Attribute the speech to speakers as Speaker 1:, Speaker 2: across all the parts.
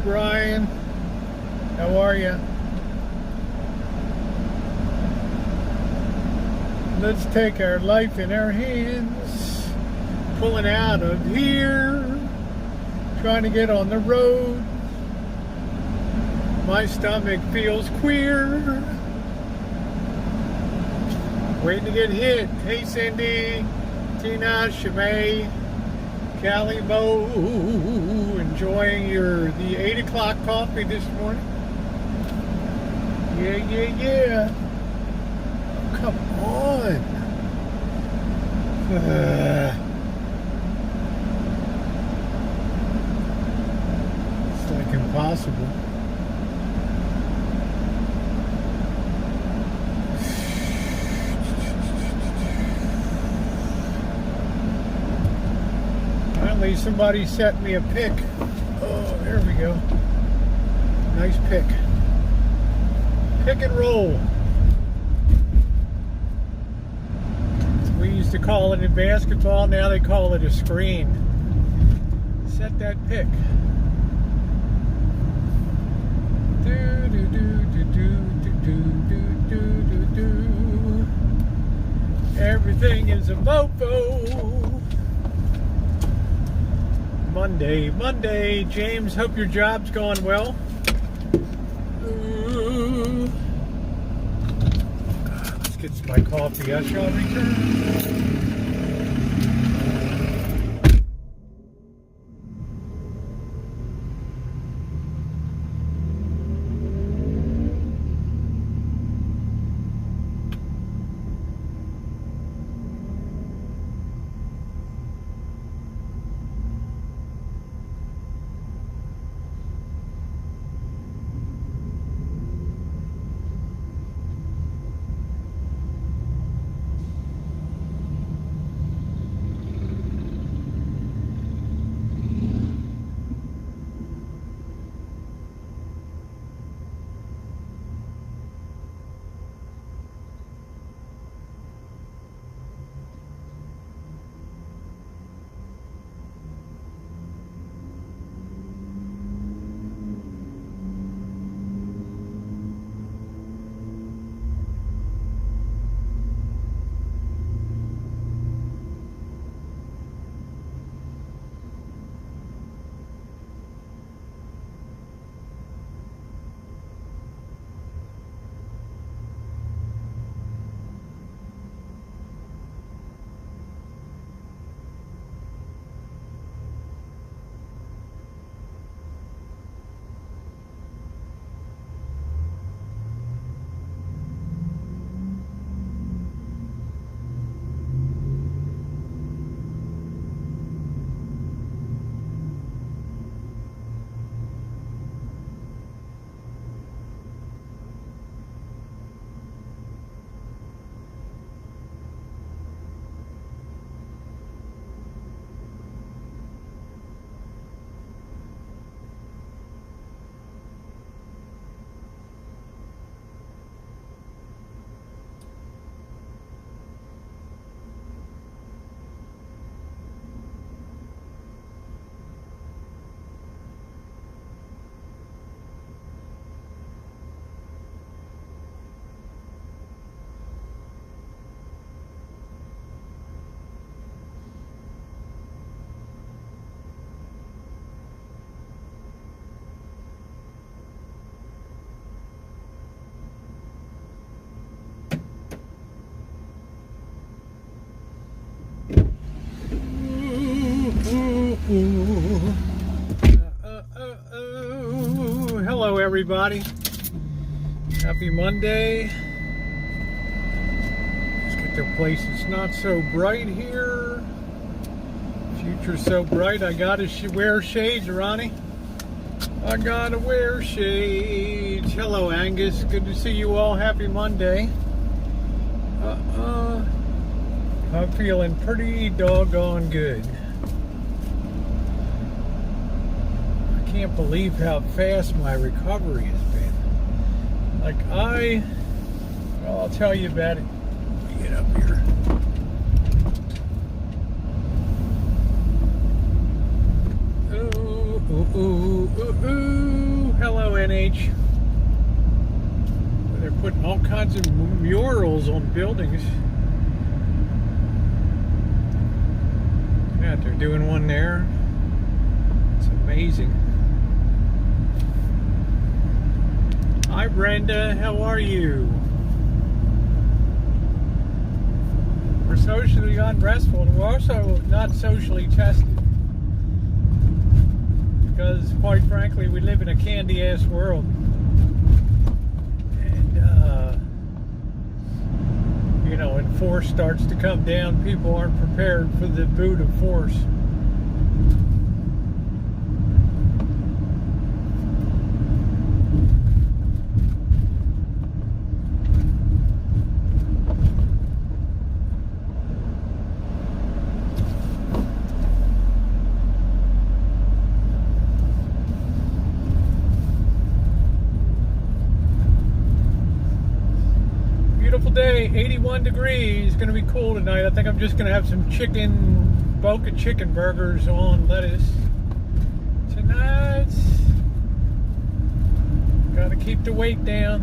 Speaker 1: Brian. How are you? Let's take our life in our hands. Pulling out of here. Trying to get on the road. My stomach feels queer. Waiting to get hit. Hey Cindy, Tina, Shimei, Callie, Bo, enjoying the 8 o'clock coffee this morning. Yeah. Oh, come on. It's like impossible. Finally, somebody sent me a pic. Oh, there we go. Nice pic. Pick and roll. We used to call it in basketball, now they call it a screen. Set that pick. Everything is a mofo. Monday. James, hope your job's going well. Ooh. Let's get my coffee. I shall return. Hello everybody, happy Monday. Let's get to a place that's not so bright here. Future's so bright I gotta wear shades, Ronnie. I gotta wear shades. Hello Angus, good to see you all. Happy Monday. I'm feeling pretty doggone good. I can't believe how fast my recovery has been. Like well, I'll tell you about it when we get up here. Ooh, ooh, ooh, ooh, ooh. H. They're putting all kinds of murals on buildings. Yeah, they're doing one there. It's amazing. Hi Brenda, how are you? We're socially unrestful, and we're also not socially tested. Because, quite frankly, we live in a candy-ass world. And, you know, when force starts to come down, people aren't prepared for the boot of force. Day, 81 degrees, going to be cool tonight. I think I'm just going to have some Boca chicken burgers on lettuce tonight. Got to keep the weight down.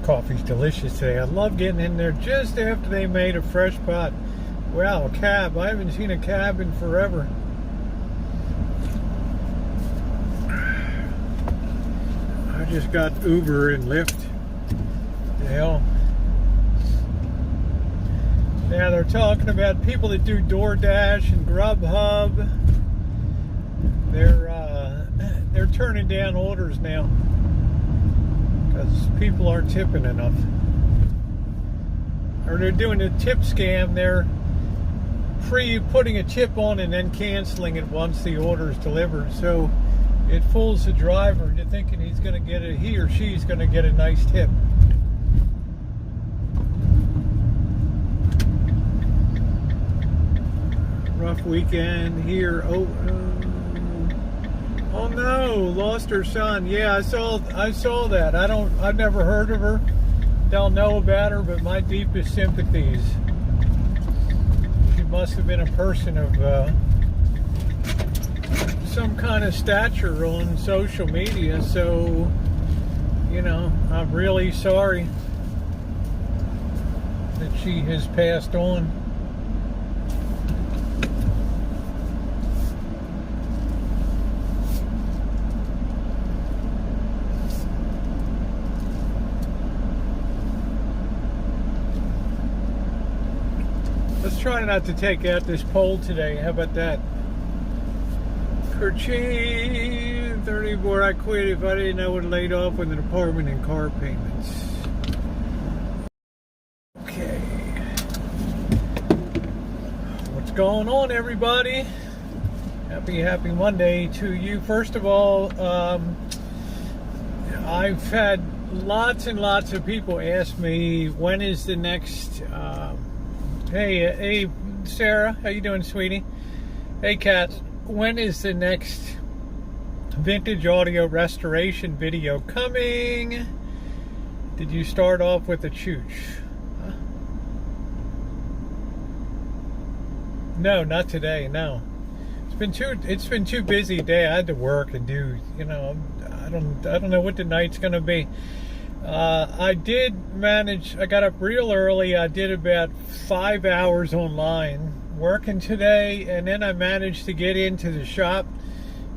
Speaker 1: Coffee's delicious today. I love getting in there just after they made a fresh pot. Wow, a cab. I haven't seen a cab in forever. I just got Uber and Lyft. The hell. Now they're talking about people that do DoorDash and Grubhub. They're turning down orders now. Because people aren't tipping enough. Or they're doing a tip scam. They're putting a tip on and then canceling it once the order is delivered. So it fools the driver into thinking he or she's going to get a nice tip. Rough weekend here. Oh no, lost her son. Yeah, I saw that. I've never heard of her. Don't know about her, but my deepest sympathies. She must have been a person of some kind of stature on social media, so, you know, I'm really sorry that she has passed on. Try not to take out this pole today. How about that? Kerching 34. I quit if I didn't know what laid off with an apartment and car payments. Okay. What's going on, everybody? Happy Monday to you. First of all, I've had lots and lots of people ask me when is the next Hey, Sarah, how you doing, sweetie? Hey, Kat, when is the next vintage audio restoration video coming? Did you start off with a chooch? Huh? No, not today. No, it's been too busy a day. I had to work and do. You know, I don't know what the night's gonna be. I did manage, I got up real early. I did about 5 hours online working today, and then I managed to get into the shop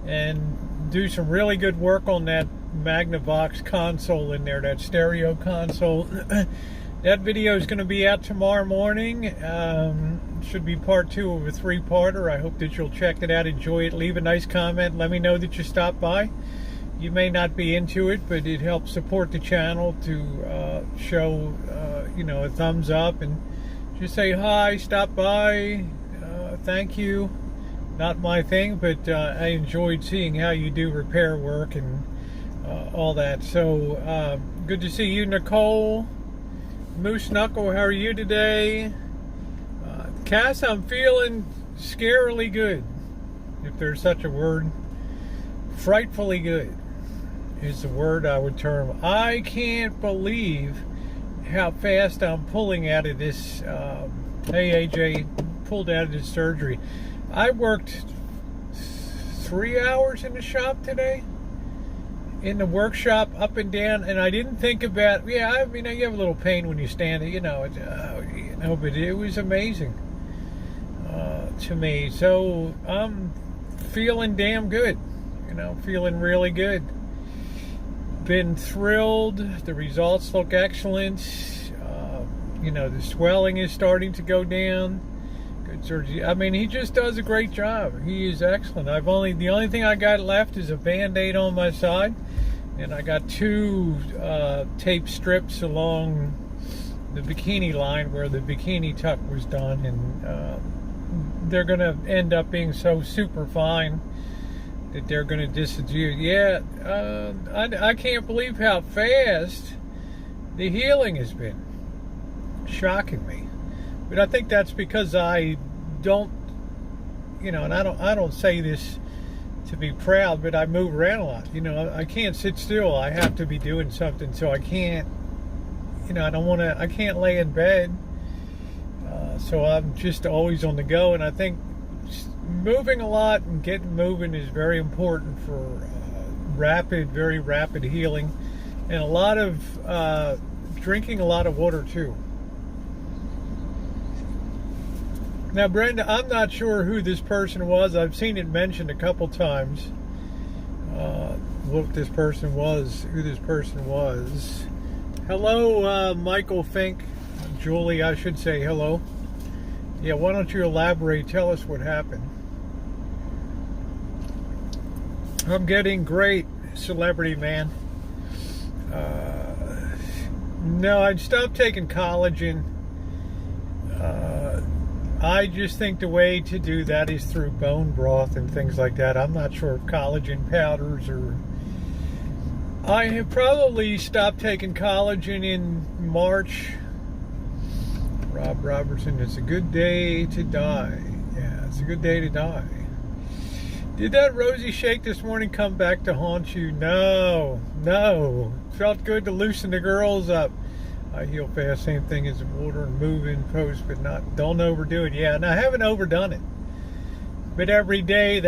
Speaker 1: and do some really good work on that Magnavox console in there, that stereo console. That video is going to be out tomorrow morning. Should be part 2 of a 3-parter. I hope that you'll check it out, enjoy it, leave a nice comment, let me know that you stopped by. you may not be into it, but it helps support the channel to show, a thumbs up and just say hi, stop by, thank you. Not my thing, but I enjoyed seeing how you do repair work and all that. So good to see you, Nicole. Moose Knuckle, how are you today? Cass, I'm feeling scarily good, if there's such a word. Frightfully good is the word I would term. I can't believe how fast I'm pulling out of this. Hey AJ, pulled out of this surgery. I worked 3 hours in the shop today, in the workshop, up and down, and I didn't think about, you have a little pain when you stand it, but it was amazing to me. So I'm feeling damn good, feeling really good. Been thrilled. The results look excellent. The swelling is starting to go down. Good surgery. He just does a great job. He is excellent. The only thing I got left is a Band-Aid on my side, and I got 2 tape strips along the bikini line where the bikini tuck was done, and they're going to end up being so super fine that they're going to disappear. Yeah, I can't believe how fast the healing has been. Shocking me. But I think that's because I don't, and I don't say this to be proud, but I move around a lot. I can't sit still. I have to be doing something, so I can't, I can't lay in bed. So I'm just always on the go, and I think moving a lot and getting moving is very important for very rapid healing, and a lot of drinking a lot of water too. Now, Brenda, I'm not sure who this person was. I've seen it mentioned a couple times. What this person was, who this person was. Hello, Michael Fink. Julie, I should say hello. Yeah, why don't you elaborate? Tell us what happened. I'm getting great, celebrity man. No, I'd stopped taking collagen. I just think the way to do that is through bone broth and things like that. I'm not sure if collagen powders or... I have probably stopped taking collagen in March. Rob Robertson, it's a good day to die. Yeah, it's a good day to die. Did that rosy shake this morning come back to haunt you? No. Felt good to loosen the girls up. I heal fast, same thing as water and move in post, but don't overdo it. Yeah, and I haven't overdone it. But every day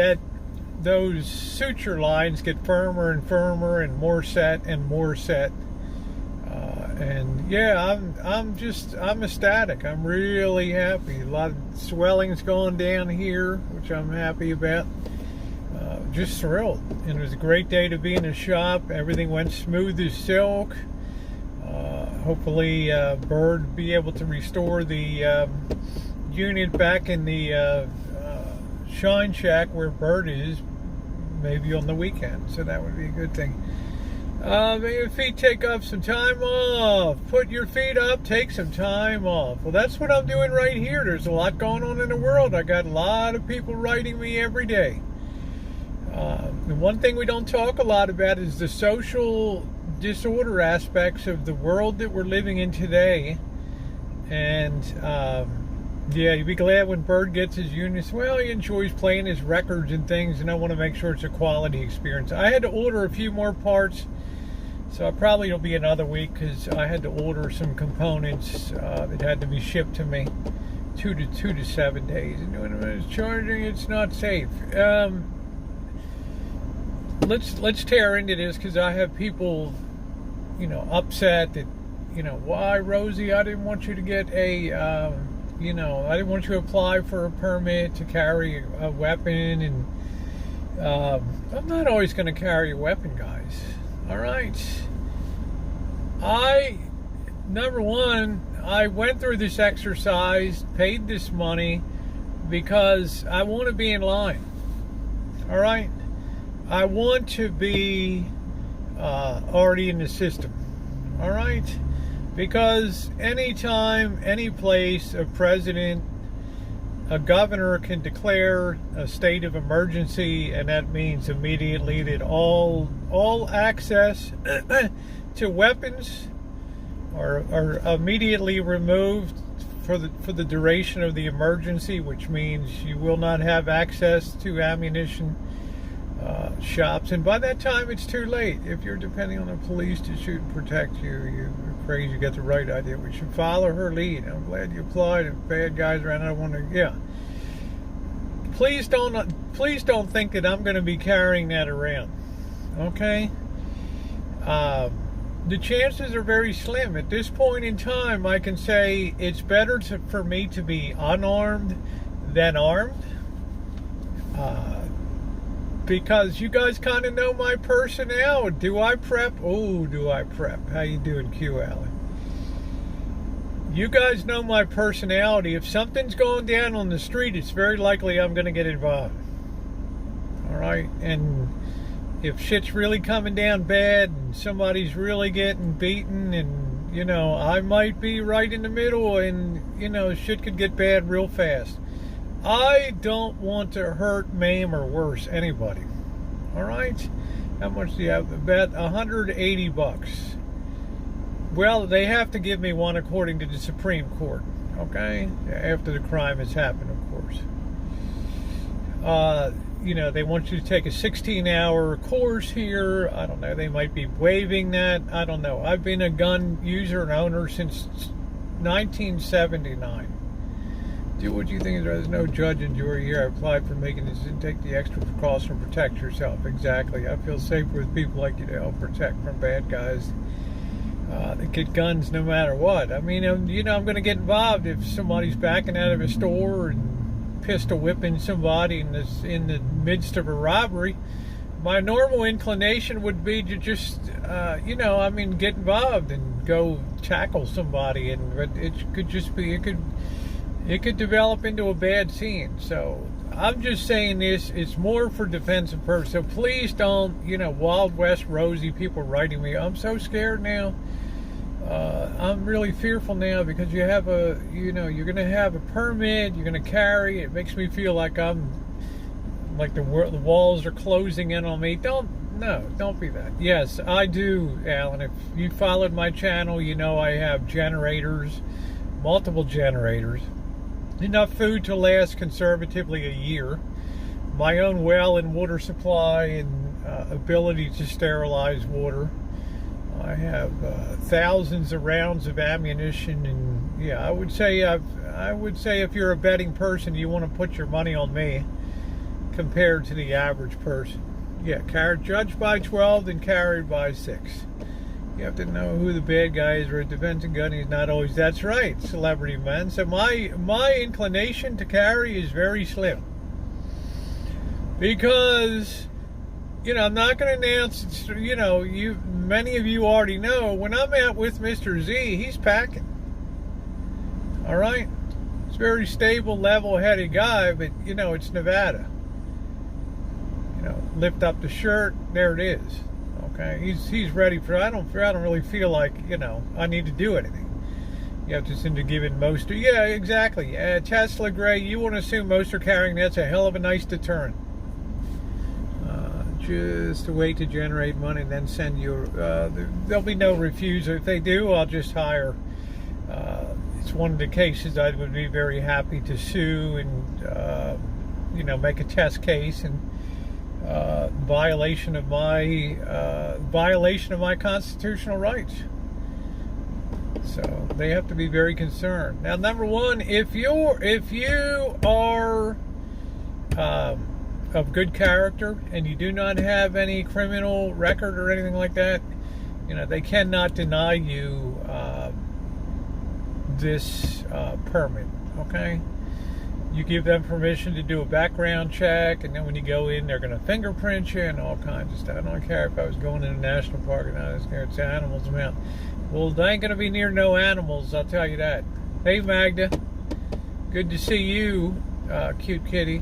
Speaker 1: those suture lines get firmer and firmer and more set and more set. And yeah, I'm ecstatic. I'm really happy. A lot of swelling's going down here, which I'm happy about. Just thrilled. And it was a great day to be in the shop. Everything went smooth as silk. Hopefully Bird be able to restore the unit back in the Shine Shack where Bird is, maybe on the weekend. So that would be a good thing. May your feet take up some time off. Put your feet up, take some time off. Well, that's what I'm doing right here. There's a lot going on in the world. I got a lot of people writing me every day. The one thing we don't talk a lot about is the social disorder aspects of the world that we're living in today. And yeah, you'd be glad when Bird gets his units. Well, he enjoys playing his records and things, and I want to make sure it's a quality experience. I had to order a few more parts, so probably it'll be another week because I had to order some components that had to be shipped to me 2 to 7 days. And when it's charging, it's not safe. Let's tear into this because I have people, upset that, why, Rosie, I didn't want you to get a, I didn't want you to apply for a permit to carry a weapon, and I'm not always going to carry a weapon, guys. All right. Number one, I went through this exercise, paid this money because I want to be in line. All right. I want to be already in the system. All right? Because anytime, any place, a president, a governor can declare a state of emergency, and that means immediately that all access to weapons are immediately removed for the duration of the emergency, which means you will not have access to ammunition shops. And by that time, it's too late. If you're depending on the police to shoot and protect you, you're crazy. You got the right idea. We should follow her lead. I'm glad you applied. If bad guys around, I want to, yeah. Please don't think that I'm going to be carrying that around. Okay? The chances are very slim. At this point in time, I can say it's better for me to be unarmed than armed. Because you guys kind of know my personality. Do I prep? Oh, do I prep? How you doing, Q Allen? You guys know my personality. If something's going down on the street, it's very likely I'm going to get involved. All right? And if shit's really coming down bad and somebody's really getting beaten, and, you know, I might be right in the middle, and, you know, shit could get bad real fast. I don't want to hurt, maim, or worse anybody. All right? How much do you have to bet? $180. Well, they have to give me one according to the Supreme Court. Okay? After the crime has happened, of course. You know, they want you to take a 16-hour course here. I don't know. They might be waiving that. I don't know. I've been a gun user and owner since 1979. Do what you think. There's no judge and jury here. I applied for making this and take the extra precaution to protect yourself. Exactly. I feel safer with people like you to help protect from bad guys that get guns no matter what. I mean, you know, I'm going to get involved if somebody's backing out of a store and pistol whipping somebody in the midst of a robbery. My normal inclination would be to just, you know, I mean, get involved and go tackle somebody, but it could just be, it could develop into a bad scene. So I'm just saying this, it's more for defensive purposes. So please don't, you know, Wild West Rosie people writing me, I'm so scared now. I'm really fearful now because you have you know, you're going to have a permit, you're going to carry. It makes me feel like I'm, like the walls are closing in on me. Don't be that. Yes, I do, Alan. If you followed my channel, you know I have generators, multiple generators. Enough food to last conservatively a year. My own well and water supply and ability to sterilize water. I have thousands of rounds of ammunition, and yeah, I would say if you're a betting person, you want to put your money on me compared to the average person. Yeah, judged by 12 and carried by 6. You have to know who the bad guy is, or a defensive gun. He's not always. That's right, celebrity man. So my inclination to carry is very slim, because, you know, I'm not going to announce. You know, many of you already know when I'm out with Mr. Z, he's packing. All right, he's a very stable, level-headed guy, but you know, it's Nevada. You know, lift up the shirt, there it is. Okay, he's ready for. I don't really feel like, you know, I need to do anything. You have to seem to give it most. Yeah, exactly. Tesla Gray, you want to assume most are carrying. That's a hell of a nice deterrent. Just a way to generate money and then send you. There'll be no refusal. If they do, I'll just hire. It's one of the cases I would be very happy to sue and you know, make a test case and. Violation of my constitutional rights. So they have to be very concerned. Now, number one, if you are of good character and you do not have any criminal record or anything like that, you know, they cannot deny you this permit. Okay. You give them permission to do a background check, and then when you go in, they're going to fingerprint you and all kinds of stuff. I don't care if I was going in a national park or not. I was scared to animals around. Well, they ain't going to be near no animals, I'll tell you that. Hey, Magda. Good to see you, cute kitty.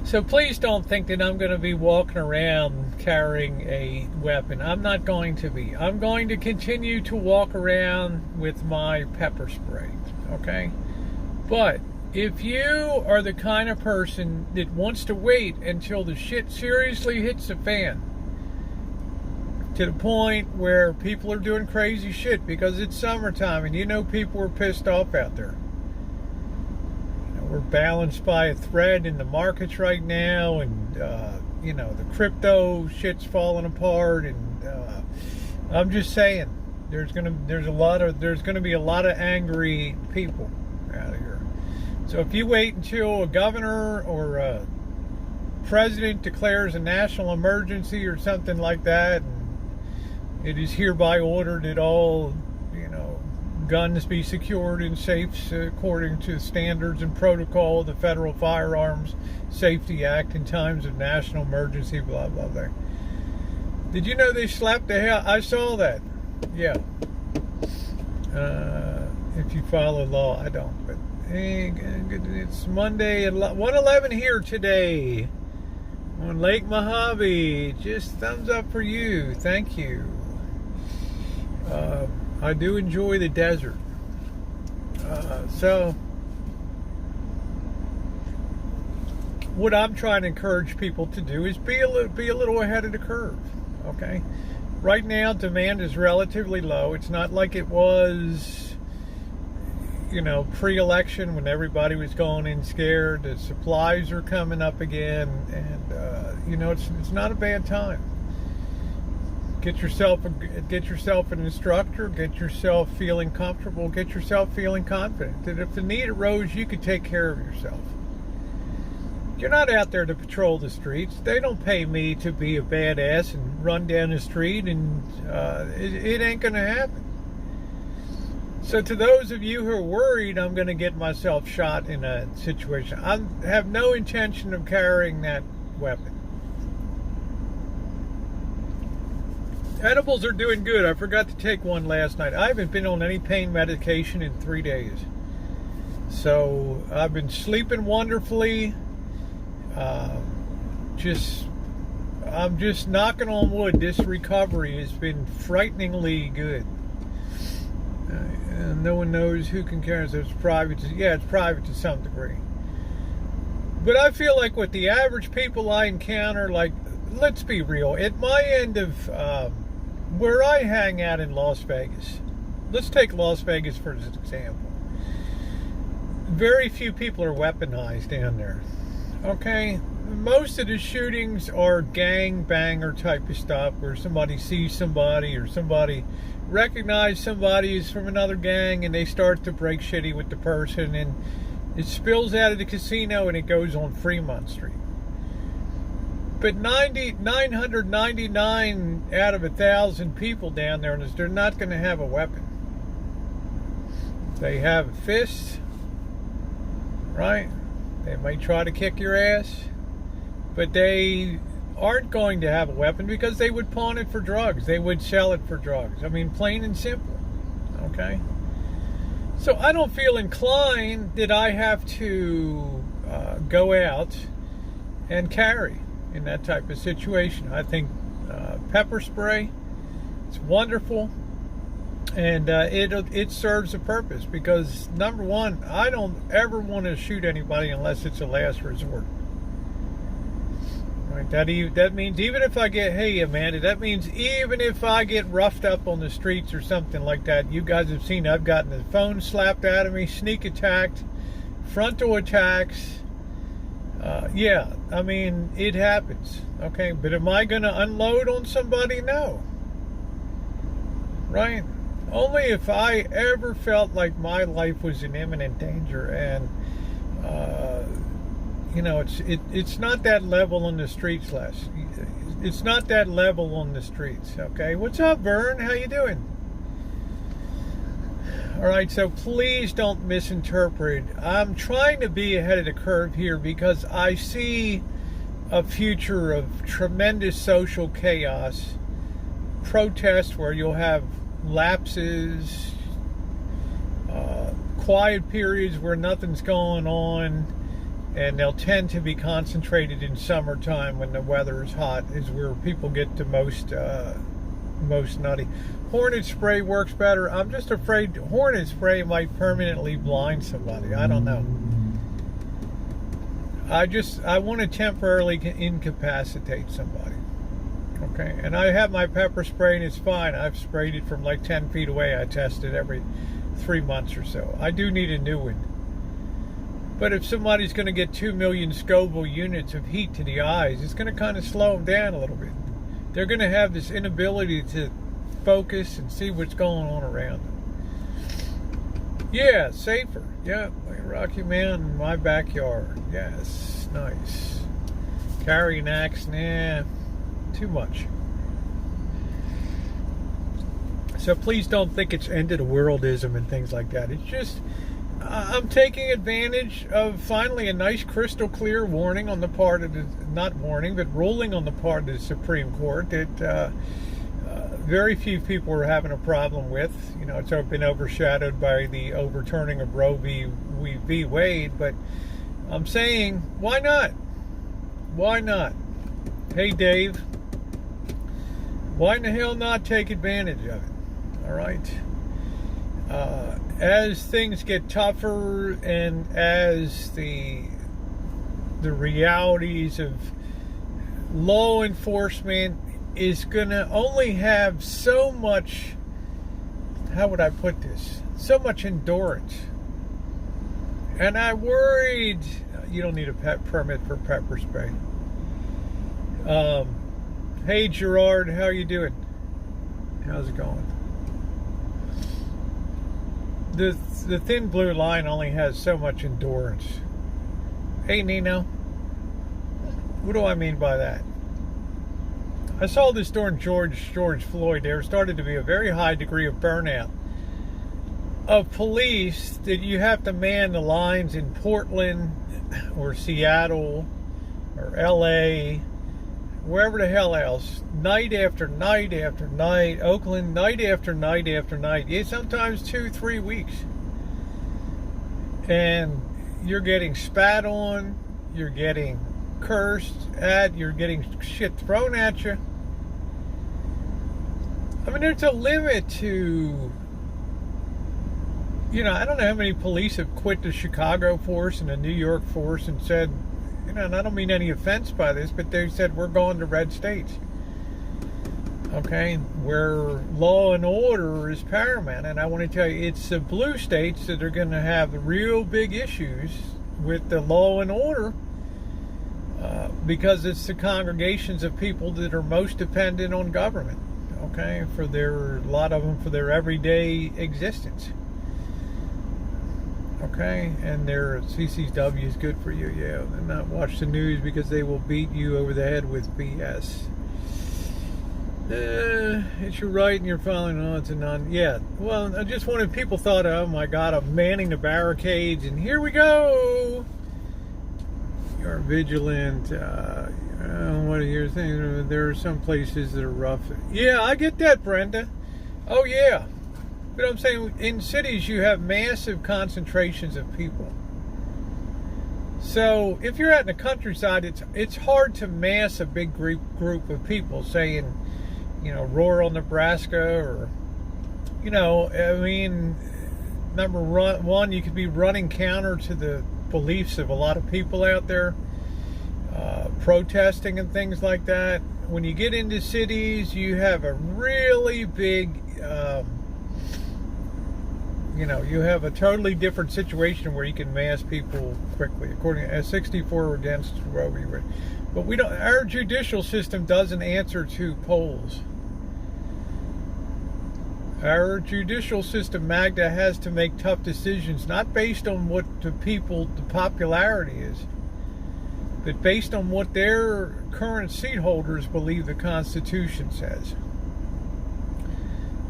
Speaker 1: So please don't think that I'm going to be walking around carrying a weapon. I'm not going to be. I'm going to continue to walk around with my pepper spray, okay? But if you are the kind of person that wants to wait until the shit seriously hits the fan, to the point where people are doing crazy shit because it's summertime and you know people are pissed off out there. We're balanced by a thread in the markets right now, and the crypto shit's falling apart, and I'm just saying there's gonna be a lot of angry people out here. So if you wait until a governor or a president declares a national emergency or something like that, and it is hereby ordered that all guns be secured in safes according to standards and protocol of the Federal Firearms Safety Act in times of national emergency, blah, blah, blah. Did you know they slapped the hell? I saw that. Yeah. If you follow law, I don't. But hey, it's Monday at 1:11 here today on Lake Mojave. Just thumbs up for you. Thank you. I do enjoy the desert. So what I'm trying to encourage people to do is be a little ahead of the curve. Okay? Right now demand is relatively low. It's not like it was pre-election when everybody was going in scared. The supplies are coming up again, and it's not a bad time. Get yourself an instructor, get yourself feeling comfortable, get yourself feeling confident that if the need arose, you could take care of yourself. You're not out there to patrol the streets. They don't pay me to be a badass and run down the street, and it ain't going to happen. So to those of you who are worried I'm going to get myself shot in a situation, I have no intention of carrying that weapon. Edibles are doing good. I forgot to take one last night. I haven't been on any pain medication in 3 days. So I've been sleeping wonderfully. I'm just knocking on wood. This recovery has been frighteningly good. And no one knows who can carry. So it's private. It's private to some degree. But I feel like with the average people I encounter, like, let's be real. At my end of where I hang out in Las Vegas, let's take Las Vegas for an example. Very few people are weaponized down there. Okay? Most of the shootings are gang banger type of stuff where somebody sees somebody or somebody recognizes somebody is from another gang and they start to break shitty with the person, and it spills out of the casino and it goes on Fremont Street. But 999 out of 1,000 people down there, they're not going to have a weapon. They have fists, right? They may try to kick your ass, but they aren't going to have a weapon because they would pawn it for drugs. They would sell it for drugs. I mean, plain and simple, okay? So I don't feel inclined that I have to go out and carry in that type of situation. I think pepper spray, it's wonderful, and it serves a purpose because, number one, I don't ever want to shoot anybody unless it's a last resort. Right? That means even if I get, hey Amanda, that means even if I get roughed up on the streets or something like that, you guys have seen I've gotten the phone slapped out of me, sneak attacked, frontal attacks. Yeah, I mean, it happens, okay? But am I going to unload on somebody? No. Right? Only if I ever felt like my life was in imminent danger, and, it's not that level on the streets, Les. It's not that level on the streets, okay? What's up, Vern? How you doing? All right, so please don't misinterpret. I'm trying to be ahead of the curve here because I see a future of tremendous social chaos, protests where you'll have lapses, quiet periods where nothing's going on, and they'll tend to be concentrated in summertime when the weather is hot, is where people get the most nutty. Hornet Spray works better. I'm just afraid Hornet Spray might permanently blind somebody. I don't know. I want to temporarily incapacitate somebody. Okay, and I have my pepper spray and it's fine. I've sprayed it from like 10 feet away. I test it every 3 months or so. I do need a new one. But if somebody's going to get 2 million Scoville units of heat to the eyes, it's going to kind of slow them down a little bit. They're going to have this inability to focus and see what's going on around them. Yeah, safer. Yeah, like a Rocky Mountain in my backyard. Yes, nice. Carry an axe, nah, too much. So please don't think it's end of the worldism and things like that. It's just, I'm taking advantage of finally a nice crystal clear warning on the part of the, not warning, but ruling on the part of the Supreme Court that very few people are having a problem with. You know, it's been overshadowed by the overturning of Roe v. Wade, but I'm saying, why not? Why not? Hey, Dave, why in the hell not take advantage of it? All right. As things get tougher and as the realities of law enforcement is going to only have so much, how would I put this, so much endurance. And I worried, you don't need a permit for pepper spray. Hey Gerard, how you doing? How's it going? The thin blue line only has so much endurance. Hey Nino, what do I mean by that? I saw this during George Floyd. There started to be a very high degree of burnout of police that you have to man the lines in Portland or Seattle or LA, wherever the hell else, night after night after night, Oakland, night after night after night, yeah, sometimes 2-3 weeks. And you're getting spat on, you're getting cursed at, you're getting shit thrown at you. I mean, there's a limit to, you know, I don't know how many police have quit the Chicago force and the New York force and said, you know, and I don't mean any offense by this, but they said, we're going to red states. Okay, where law and order is paramount. And I want to tell you, it's the blue states that are going to have real big issues with the law and order because it's the congregations of people that are most dependent on government. Okay, for a lot of them for their everyday existence. Okay, and their CCW is good for you, yeah. And not watch the news because they will beat you over the head with BS. It's your right and you're following on to none. Yeah, well, I just wanted people thought, oh my God, I'm manning the barricades and here we go. You're vigilant. What are your things? There are some places that are rough. Yeah, I get that, Brenda. Oh, yeah. But I'm saying in cities you have massive concentrations of people. So if you're out in the countryside, it's hard to mass a big group of people, say in, you know, rural Nebraska or, you know, I mean, number one, you could be running counter to the beliefs of a lot of people out there. Protesting and things like that. When you get into cities, you have a really big, you know, you have a totally different situation where you can mass people quickly, according to 64 against Roe v. Wade. But we don't. Our judicial system doesn't answer to polls. Our judicial system, Magda, has to make tough decisions, not based on what the popularity is, but based on what their current seat holders believe the Constitution says.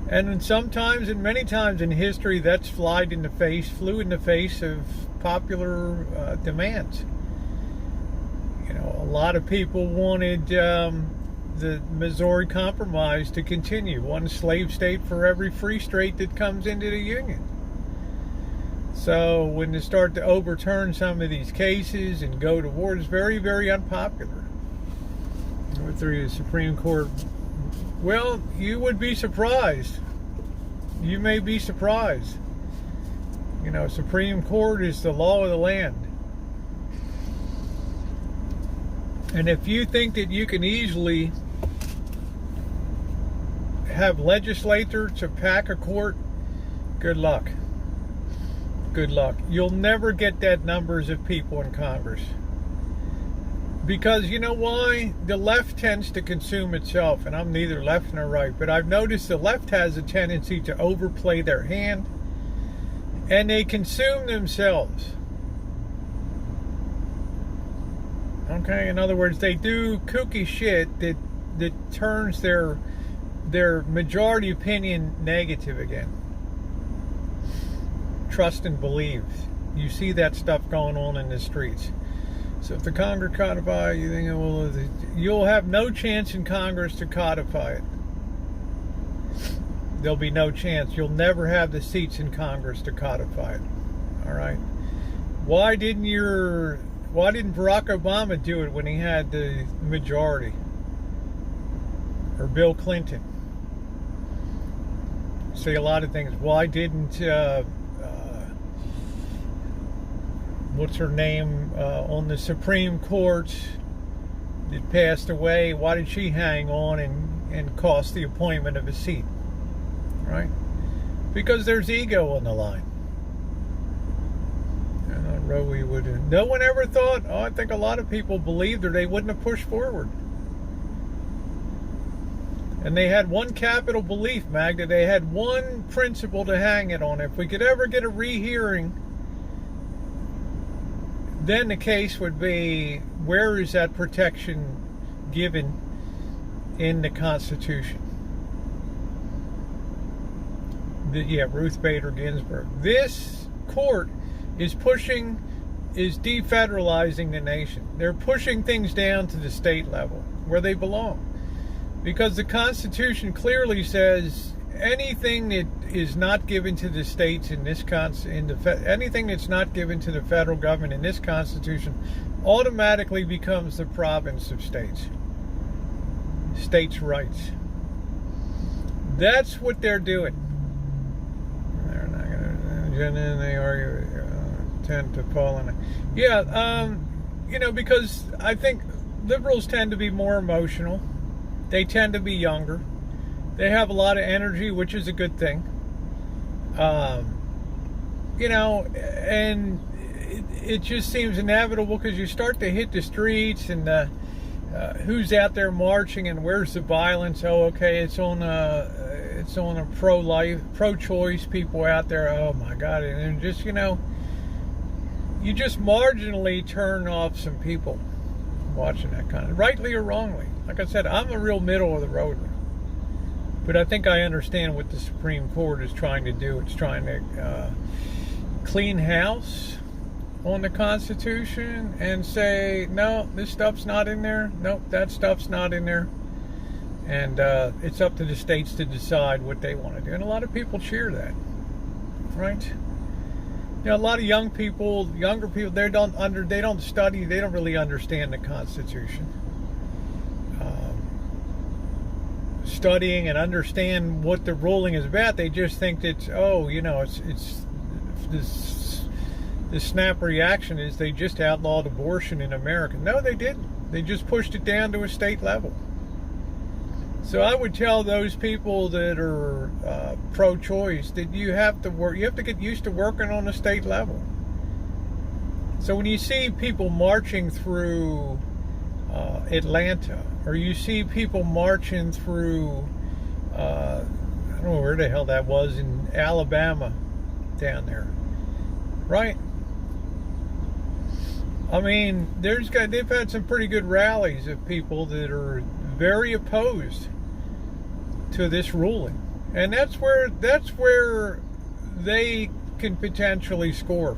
Speaker 1: And sometimes, and many times in history, that's flew in the face of popular demands. You know, a lot of people wanted the Missouri Compromise to continue, one slave state for every free state that comes into the Union. So when they start to overturn some of these cases and go to war, it's very, very unpopular through the Supreme Court. Well, you would be surprised. You may be surprised. You know, Supreme Court is the law of the land. And if you think that you can easily have legislators to pack a court, good luck. Good luck. You'll never get that numbers of people in Congress. Because you know why? The left tends to consume itself, and I'm neither left nor right, but I've noticed the left has a tendency to overplay their hand, and they consume themselves. Okay, in other words, they do kooky shit that turns their majority opinion negative again. Trust and believe. You see that stuff going on in the streets. So if the Congress codify, you think, well, you'll have no chance in Congress to codify it. There'll be no chance. You'll never have the seats in Congress to codify it. All right. Why didn't Barack Obama do it when he had the majority? Or Bill Clinton? Say a lot of things. Why didn't what's her name on the Supreme Court that passed away? Why did she hang on and cost the appointment of a seat? Right? Because there's ego on the line. No one ever thought, I think a lot of people believed or they wouldn't have pushed forward. And they had one capital belief, Magda. They had one principle to hang it on. If we could ever get a rehearing, then the case would be, where is that protection given in the Constitution? Ruth Bader Ginsburg. This court is defederalizing the nation. They're pushing things down to the state level where they belong. Because the Constitution clearly says anything that is not given to the states in this anything that's not given to the federal government in this Constitution automatically becomes the province of states. States' rights. That's what they're doing. They're not going to. They argue. Tend to fall in it. Because I think liberals tend to be more emotional. They tend to be younger. They have a lot of energy, which is a good thing. And it just seems inevitable because you start to hit the streets and who's out there marching and where's the violence? Oh, okay, it's on a pro-life, pro-choice people out there. Oh my God! And just you just marginally turn off some people watching that kind of, rightly or wrongly. Like I said, I'm a real middle of the road. But I think I understand what the Supreme Court is trying to do. It's trying to clean house on the Constitution and say, no, this stuff's not in there. Nope, that stuff's not in there. And it's up to the states to decide what they want to do. And a lot of people cheer that, right? A lot of younger people, they don't study, they don't really understand the Constitution. Studying and understand what the ruling is about, they just think that, it's the snap reaction is they just outlawed abortion in America. No, they didn't. They just pushed it down to a state level. So I would tell those people that are pro-choice that you have to get used to working on a state level. So when you see people marching through Atlanta, or you see people marching through, I don't know where the hell that was, in Alabama down there, right? I mean, they've had some pretty good rallies of people that are very opposed to this ruling, and that's where they can potentially score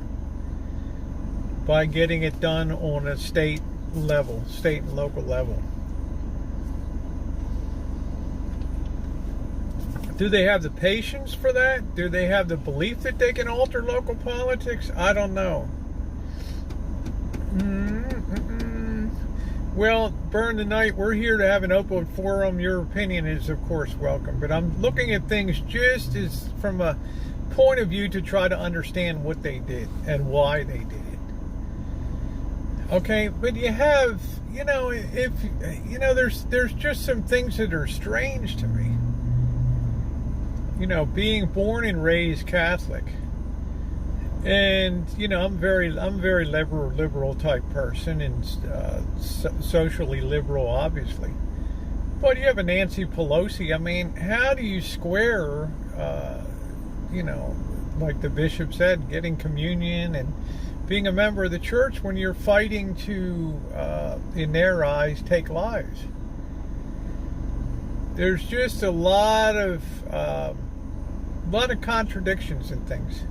Speaker 1: by getting it done on a state and local level. Do they have the patience for that? Do they have the belief that they can alter local politics? I don't know. Well, Burn the Night, we're here to have an open forum. Your opinion is, of course, welcome. But I'm looking at things just as from a point of view to try to understand what they did and why they did it. Okay, but you have, if, there's just some things that are strange to me. Being born and raised Catholic. And I'm very liberal type person, and socially liberal, obviously. But you have a Nancy Pelosi. I mean, how do you square, like the bishop said, getting communion and being a member of the church when you're fighting to, in their eyes, take lives? There's just a lot of contradictions in things.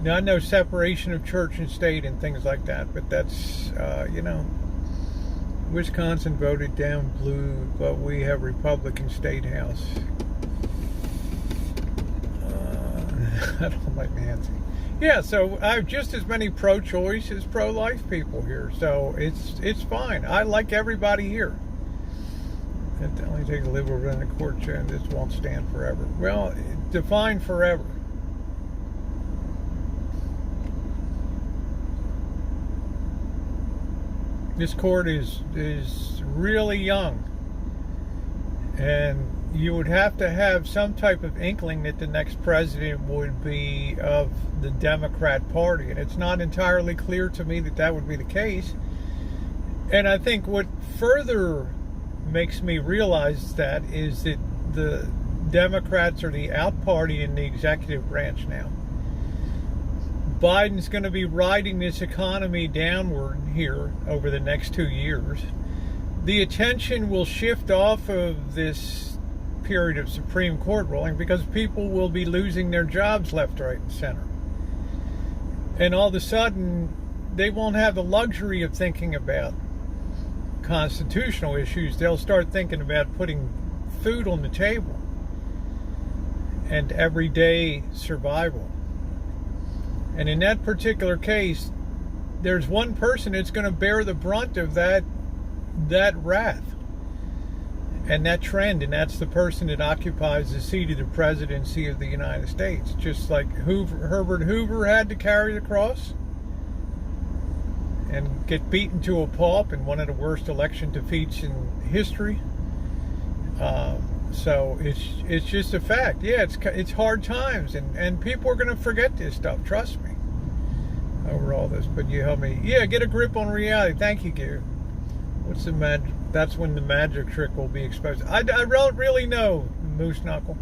Speaker 1: Now, I know separation of church and state and things like that, but that's, Wisconsin voted down blue, but we have Republican state house. I don't like Nancy. Yeah, so I have just as many pro-choice as pro-life people here, so it's fine. I like everybody here. It only takes a liberal run the court chair, and this won't stand forever. Well, define forever. This court is really young, and you would have to have some type of inkling that the next president would be of the Democrat Party, and it's not entirely clear to me that would be the case. And I think what further makes me realize that is that the Democrats are the out party in the executive branch now. Biden's going to be riding this economy downward here over the next 2 years. The attention will shift off of this period of Supreme Court ruling because people will be losing their jobs left, right, and center. And all of a sudden, they won't have the luxury of thinking about constitutional issues. They'll start thinking about putting food on the table and everyday survival. And in that particular case, there's one person that's going to bear the brunt of that wrath and that trend, and that's the person that occupies the seat of the presidency of the United States. Just like Herbert Hoover had to carry the cross and get beaten to a pulp in one of the worst election defeats in history. So it's just a fact. Yeah, it's hard times, and people are going to forget this stuff. Trust me. Over all this, but you help me. Yeah, get a grip on reality. Thank you, Gary. What's the magic? That's when the magic trick will be exposed. I don't really know, Moose Knuckle.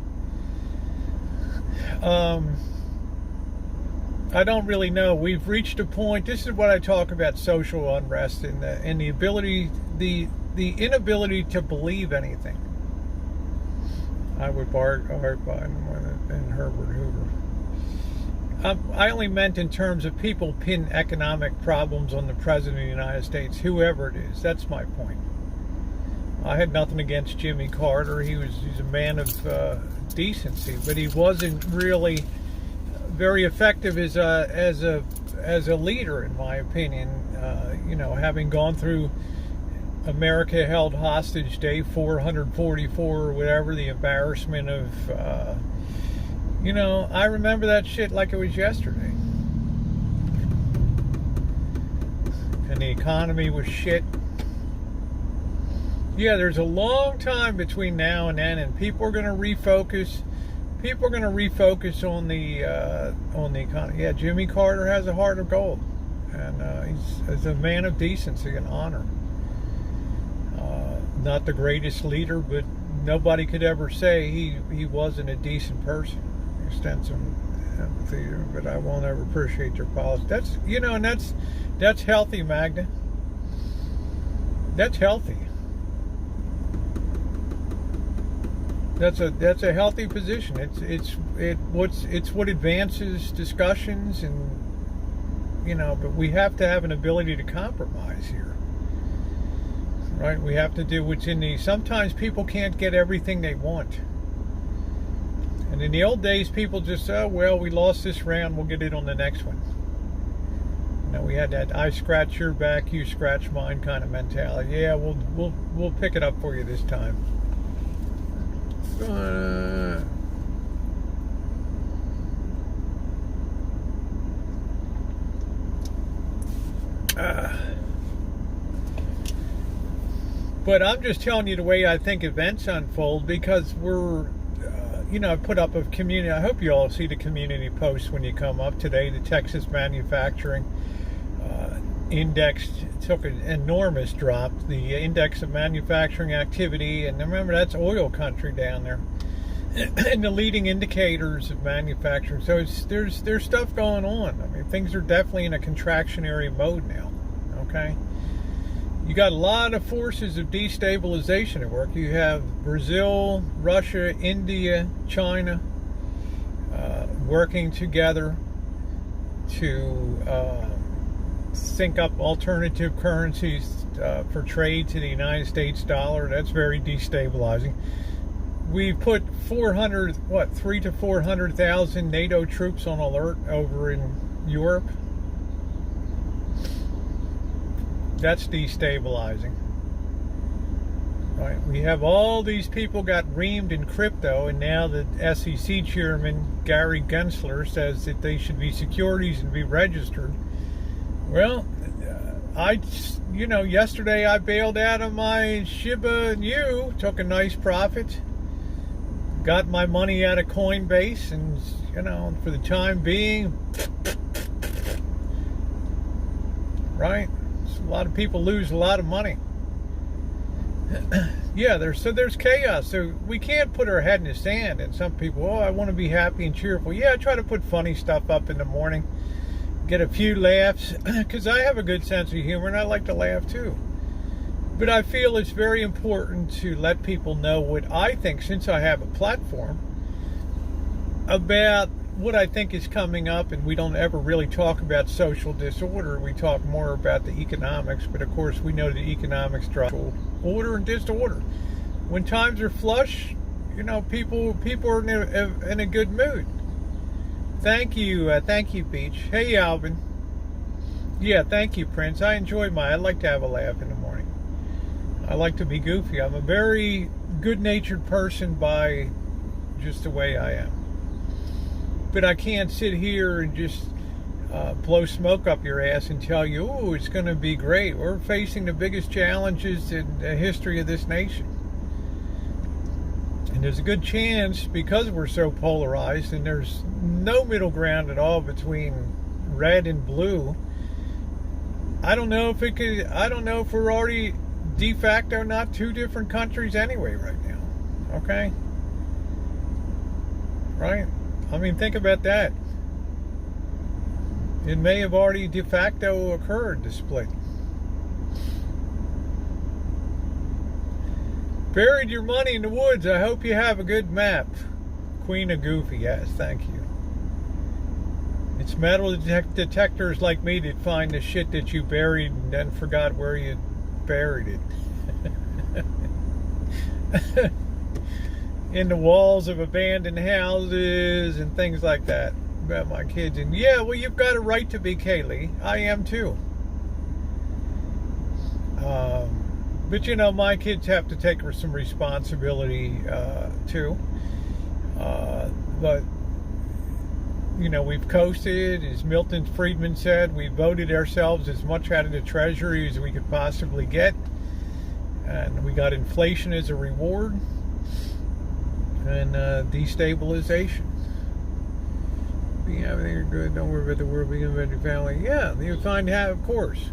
Speaker 1: I don't really know. We've reached a point. This is what I talk about: social unrest and the ability, the inability to believe anything. I would bargain Biden and Herbert Hoover. I only meant in terms of people pin economic problems on the President of the United States, whoever it is. That's my point. I had nothing against Jimmy Carter. He's a man of decency, but he wasn't really very effective as a leader, in my opinion. Having gone through America held hostage day 444 or whatever, the embarrassment of, I remember that shit like it was yesterday. And the economy was shit. Yeah, there's a long time between now and then, and people are going to refocus. People are going to refocus on the economy. Yeah, Jimmy Carter has a heart of gold, and he's a man of decency and honor. Not the greatest leader, but nobody could ever say he wasn't a decent person. Extend some empathy, but I won't ever appreciate your policy. That's and that's healthy, Magda. That's healthy. That's a healthy position. It's what advances discussions, and but we have to have an ability to compromise here. Right? We have to do what's in the. Sometimes people can't get everything they want. And in the old days, people just said, oh, well, we lost this round, we'll get it on the next one. You know, we had that I scratch your back, you scratch mine kind of mentality. Yeah, we'll pick it up for you this time. But I'm just telling you the way I think events unfold, because we're, you know, I put up a community. I hope you all see the community posts when you come up today. The Texas manufacturing index took an enormous drop. The index of manufacturing activity, and remember that's oil country down there, and the leading indicators of manufacturing. So there's stuff going on. I mean, things are definitely in a contractionary mode now. Okay. You got a lot of forces of destabilization at work. You have Brazil, Russia, India, China working together to sync up alternative currencies for trade to the United States dollar. That's very destabilizing. We put 3 to 400,000 NATO troops on alert over in Europe. That's destabilizing. Right? We have all these people got reamed in crypto, and now the SEC chairman, Gary Gensler, says that they should be securities and be registered. Well, yesterday I bailed out of my Shiba Inu, took a nice profit, got my money out of Coinbase, and, you know, for the time being, right? A lot of people lose a lot of money. Yeah, there's chaos. So we can't put our head in the sand. And some people, oh, I want to be happy and cheerful. Yeah, I try to put funny stuff up in the morning, get a few laughs, because I have a good sense of humor and I like to laugh too. But I feel it's very important to let people know what I think, since I have a platform, about what I think is coming up. And we don't ever really talk about social disorder. We talk more about the economics, but of course we know the economics drive order and disorder. When times are flush, you know, people are in a good mood. Thank you Beach. Hey Alvin. Yeah, thank you Prince. I like to have a laugh in the morning. I like to be goofy. I'm a very good-natured person by just the way I am. But I can't sit here and just blow smoke up your ass and tell you, oh, it's going to be great. We're facing the biggest challenges in the history of this nation. And there's a good chance, because we're so polarized and there's no middle ground at all between red and blue, I don't know if we're already de facto not two different countries anyway right now. Okay? Right? I mean, think about that. It may have already de facto occurred, the split. Buried your money in the woods. I hope you have a good map. Queen of Goofy, yes, thank you. It's metal detectors like me that find the shit that you buried and then forgot where you buried it. In the walls of abandoned houses and things like that about my kids. And yeah, well, you've got a right to be, Kaylee. I am too. But you know, my kids have to take some responsibility too. But you know, we've coasted, as Milton Friedman said. We voted ourselves as much out of the treasury as we could possibly get, and we got inflation as a reward. And destabilization. Being everything good, don't worry about the world, being about your family. Yeah, you find out, of course.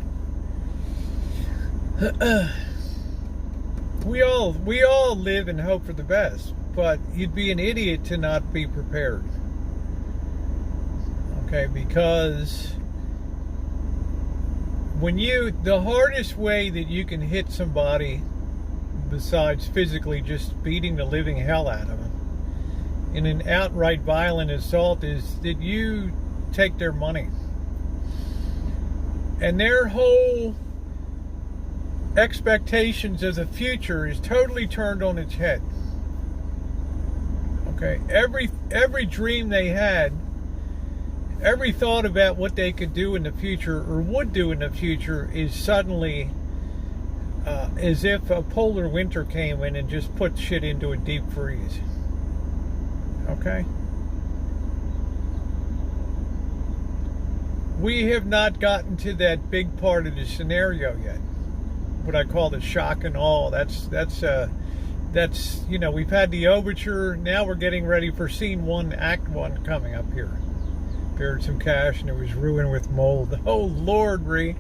Speaker 1: We all live and hope for the best, but you'd be an idiot to not be prepared. Okay, because the hardest way that you can hit somebody, besides physically just beating the living hell out of them in an outright violent assault, is that you take their money. And their whole expectations of the future is totally turned on its head. Okay, every dream they had, every thought about what they could do in the future or would do in the future is suddenly as if a polar winter came in and just put shit into a deep freeze. Okay? We have not gotten to that big part of the scenario yet. What I call the shock and awe. That's you know, we've had the overture. Now we're getting ready for scene 1, act 1 coming up here. Buried some cash and it was ruined with mold. Oh Lord, Ree.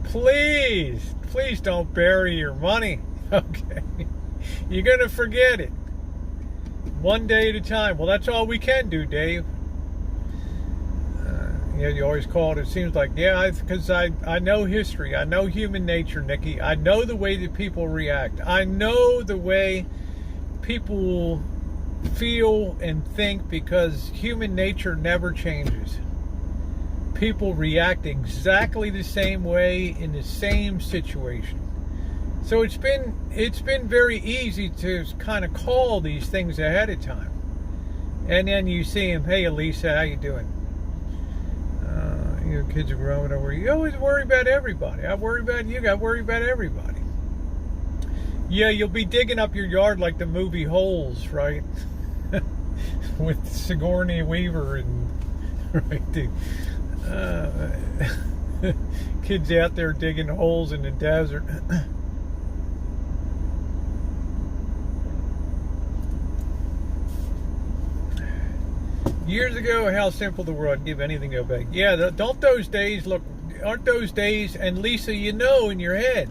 Speaker 1: Please don't bury your money. Okay. You're gonna forget it. One day at a time. Well, that's all we can do, Dave. You know, you always call it seems like, yeah, because I know history. I know human nature, Nikki. I know the way that people react. I know the way people feel and think, because human nature never changes. People react exactly the same way in the same situation. So it's been very easy to kind of call these things ahead of time. And then you see him, hey Elisa, how you doing? Your kids are growing over. You always worry about everybody. I worry about you. I worry about everybody. Yeah, you'll be digging up your yard like the movie Holes, right? With Sigourney Weaver and right, dude. Kids out there digging holes in the desert. Years ago, how simple the world, give anything to obey. Yeah, don't those days look, aren't those days, and Lisa, you know in your head.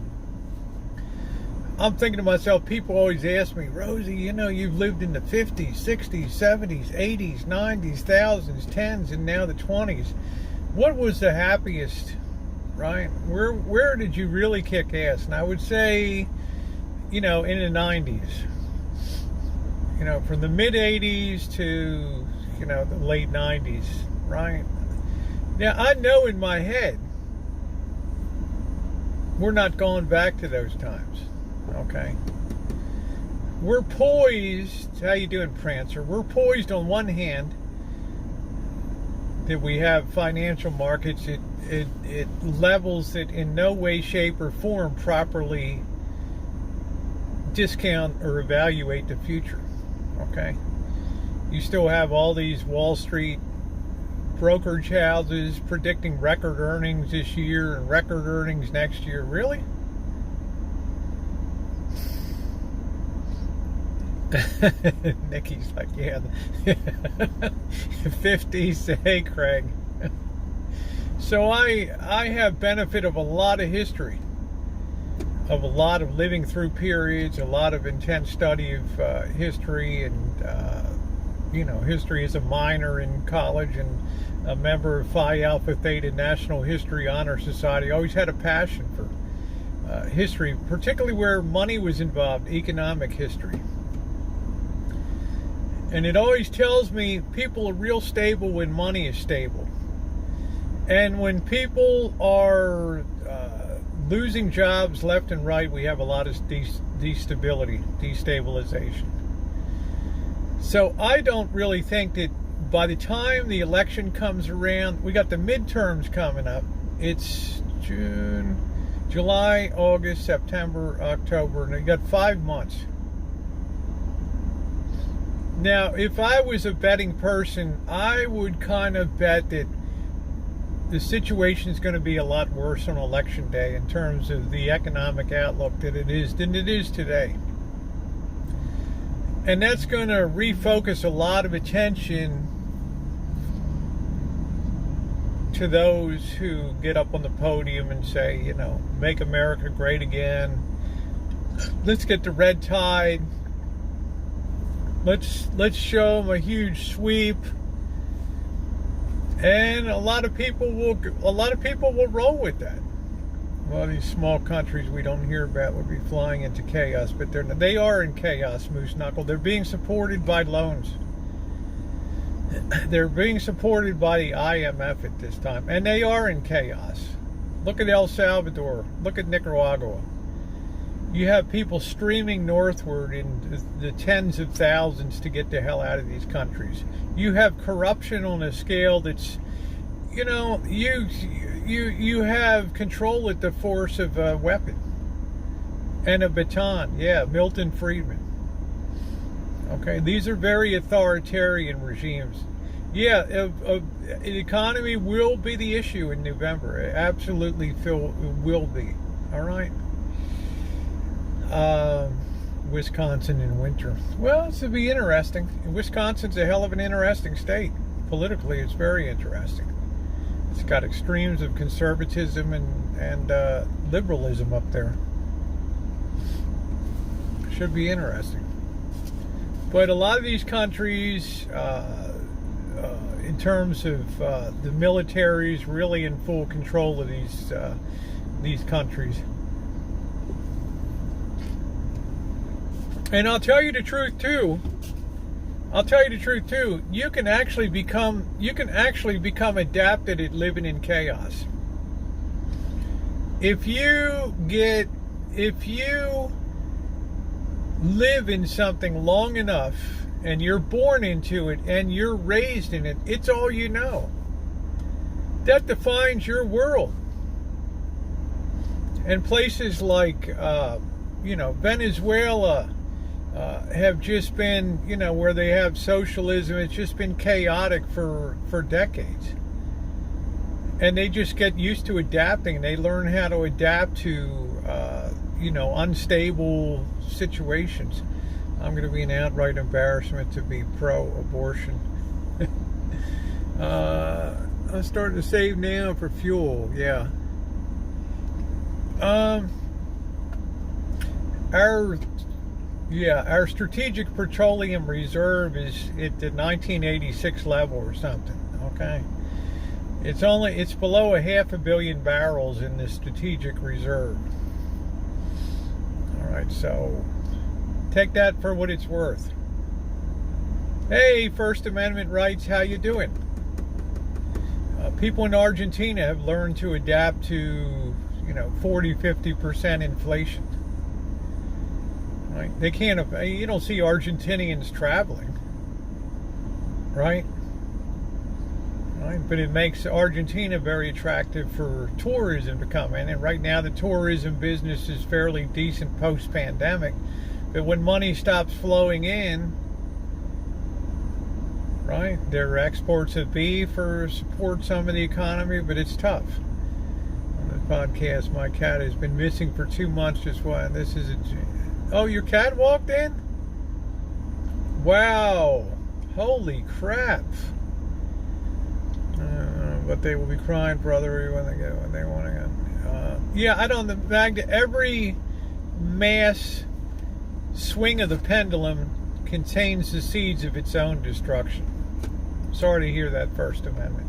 Speaker 1: I'm thinking to myself, people always ask me, Rosie, you know, you've lived in the 50s, 60s, 70s, 80s, 90s, thousands, tens, and now the 20s. What was the happiest, right? Where did you really kick ass? And I would say, you know, in the 90s. You know, from the mid 80s to, you know, the late 90s, right? Now, I know in my head, we're not going back to those times, okay? We're poised, how you doing, Prancer? We're poised on one hand that we have financial markets, it levels that in no way, shape, or form properly discount or evaluate the future, okay? You still have all these Wall Street brokerage houses predicting record earnings this year and record earnings next year. Really? Nikki's like, yeah. 50s, hey, Craig. So I have benefit of a lot of history, of a lot of living through periods, a lot of intense study of history, and you know, history as a minor in college and a member of Phi Alpha Theta National History Honor Society. Always had a passion for history, particularly where money was involved, economic history. And it always tells me people are real stable when money is stable. And when people are losing jobs left and right, we have a lot of destabilization. So I don't really think that by the time the election comes around, we got the midterms coming up. It's June, July, August, September, October, and you got 5 months. Now, if I was a betting person, I would kind of bet that the situation is going to be a lot worse on election day in terms of the economic outlook than it is today. And that's going to refocus a lot of attention to those who get up on the podium and say, you know, make America great again. Let's get the red tide. Let's show them a huge sweep. And a lot of people will roll with that. A lot of these small countries we don't hear about will be flying into chaos, but they are in chaos, Moose Knuckle. They're being supported by loans. They're being supported by the IMF at this time, and they are in chaos. Look at El Salvador. Look at Nicaragua. You have people streaming northward in the tens of thousands to get the hell out of these countries. You have corruption on a scale that's, you know, you have control at the force of a weapon and a baton. Yeah, Milton Friedman. Okay, these are very authoritarian regimes. Yeah, the economy will be the issue in November. It absolutely will be. All right. Wisconsin in winter. Well, this will be interesting. Wisconsin's a hell of an interesting state. Politically, it's very interesting. It's got extremes of conservatism and liberalism up there. Should be interesting. But a lot of these countries, in terms of the military's really in full control of these countries. And I'll tell you the truth too. You can actually become adapted at living in chaos. If you live in something long enough and you're born into it and you're raised in it, it's all you know. That defines your world. And places like Venezuela have just been, where they have socialism, it's just been chaotic for decades. And they just get used to adapting. They learn how to adapt to, unstable situations. I'm going to be an outright embarrassment to be pro-abortion. I'm starting to save now for fuel, yeah. Our strategic petroleum reserve is at the 1986 level or something. Okay, it's below 500 million barrels in the strategic reserve. All right, so take that for what it's worth. Hey, First Amendment rights, how you doing? People in Argentina have learned to adapt to 40-50% inflation. Right? They can't. You don't see Argentinians traveling, right? Right? But it makes Argentina very attractive for tourism to come in. And right now, the tourism business is fairly decent post-pandemic. But when money stops flowing in, right? Their exports of beef or support some of the economy, but it's tough. On the podcast, my cat has been missing for 2 months. Just why this is a. Oh, your cat walked in? Wow. Holy crap. But they will be crying, brother, when they want to go. Yeah, I don't know, Magda, every mass swing of the pendulum contains the seeds of its own destruction. Sorry to hear that, First Amendment.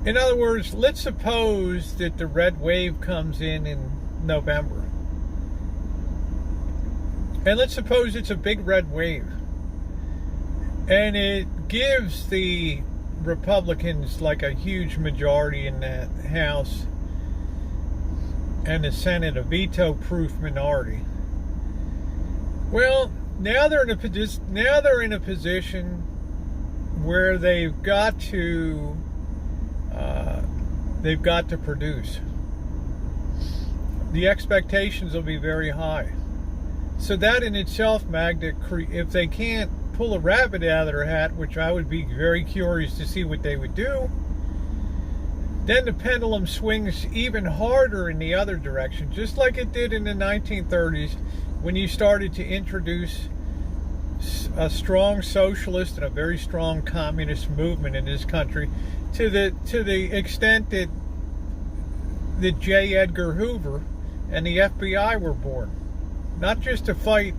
Speaker 1: In other words, let's suppose that the red wave comes in November. And let's suppose it's a big red wave. And it gives the Republicans like a huge majority in that House and the Senate, a veto-proof minority. Well, now they're in a position where they've got to produce. The expectations will be very high. So that in itself, Magda, if they can't pull a rabbit out of their hat, which I would be very curious to see what they would do, then the pendulum swings even harder in the other direction, just like it did in the 1930s when you started to introduce a strong socialist and a very strong communist movement in this country, to the extent that J. Edgar Hoover and the FBI were born. Not just to fight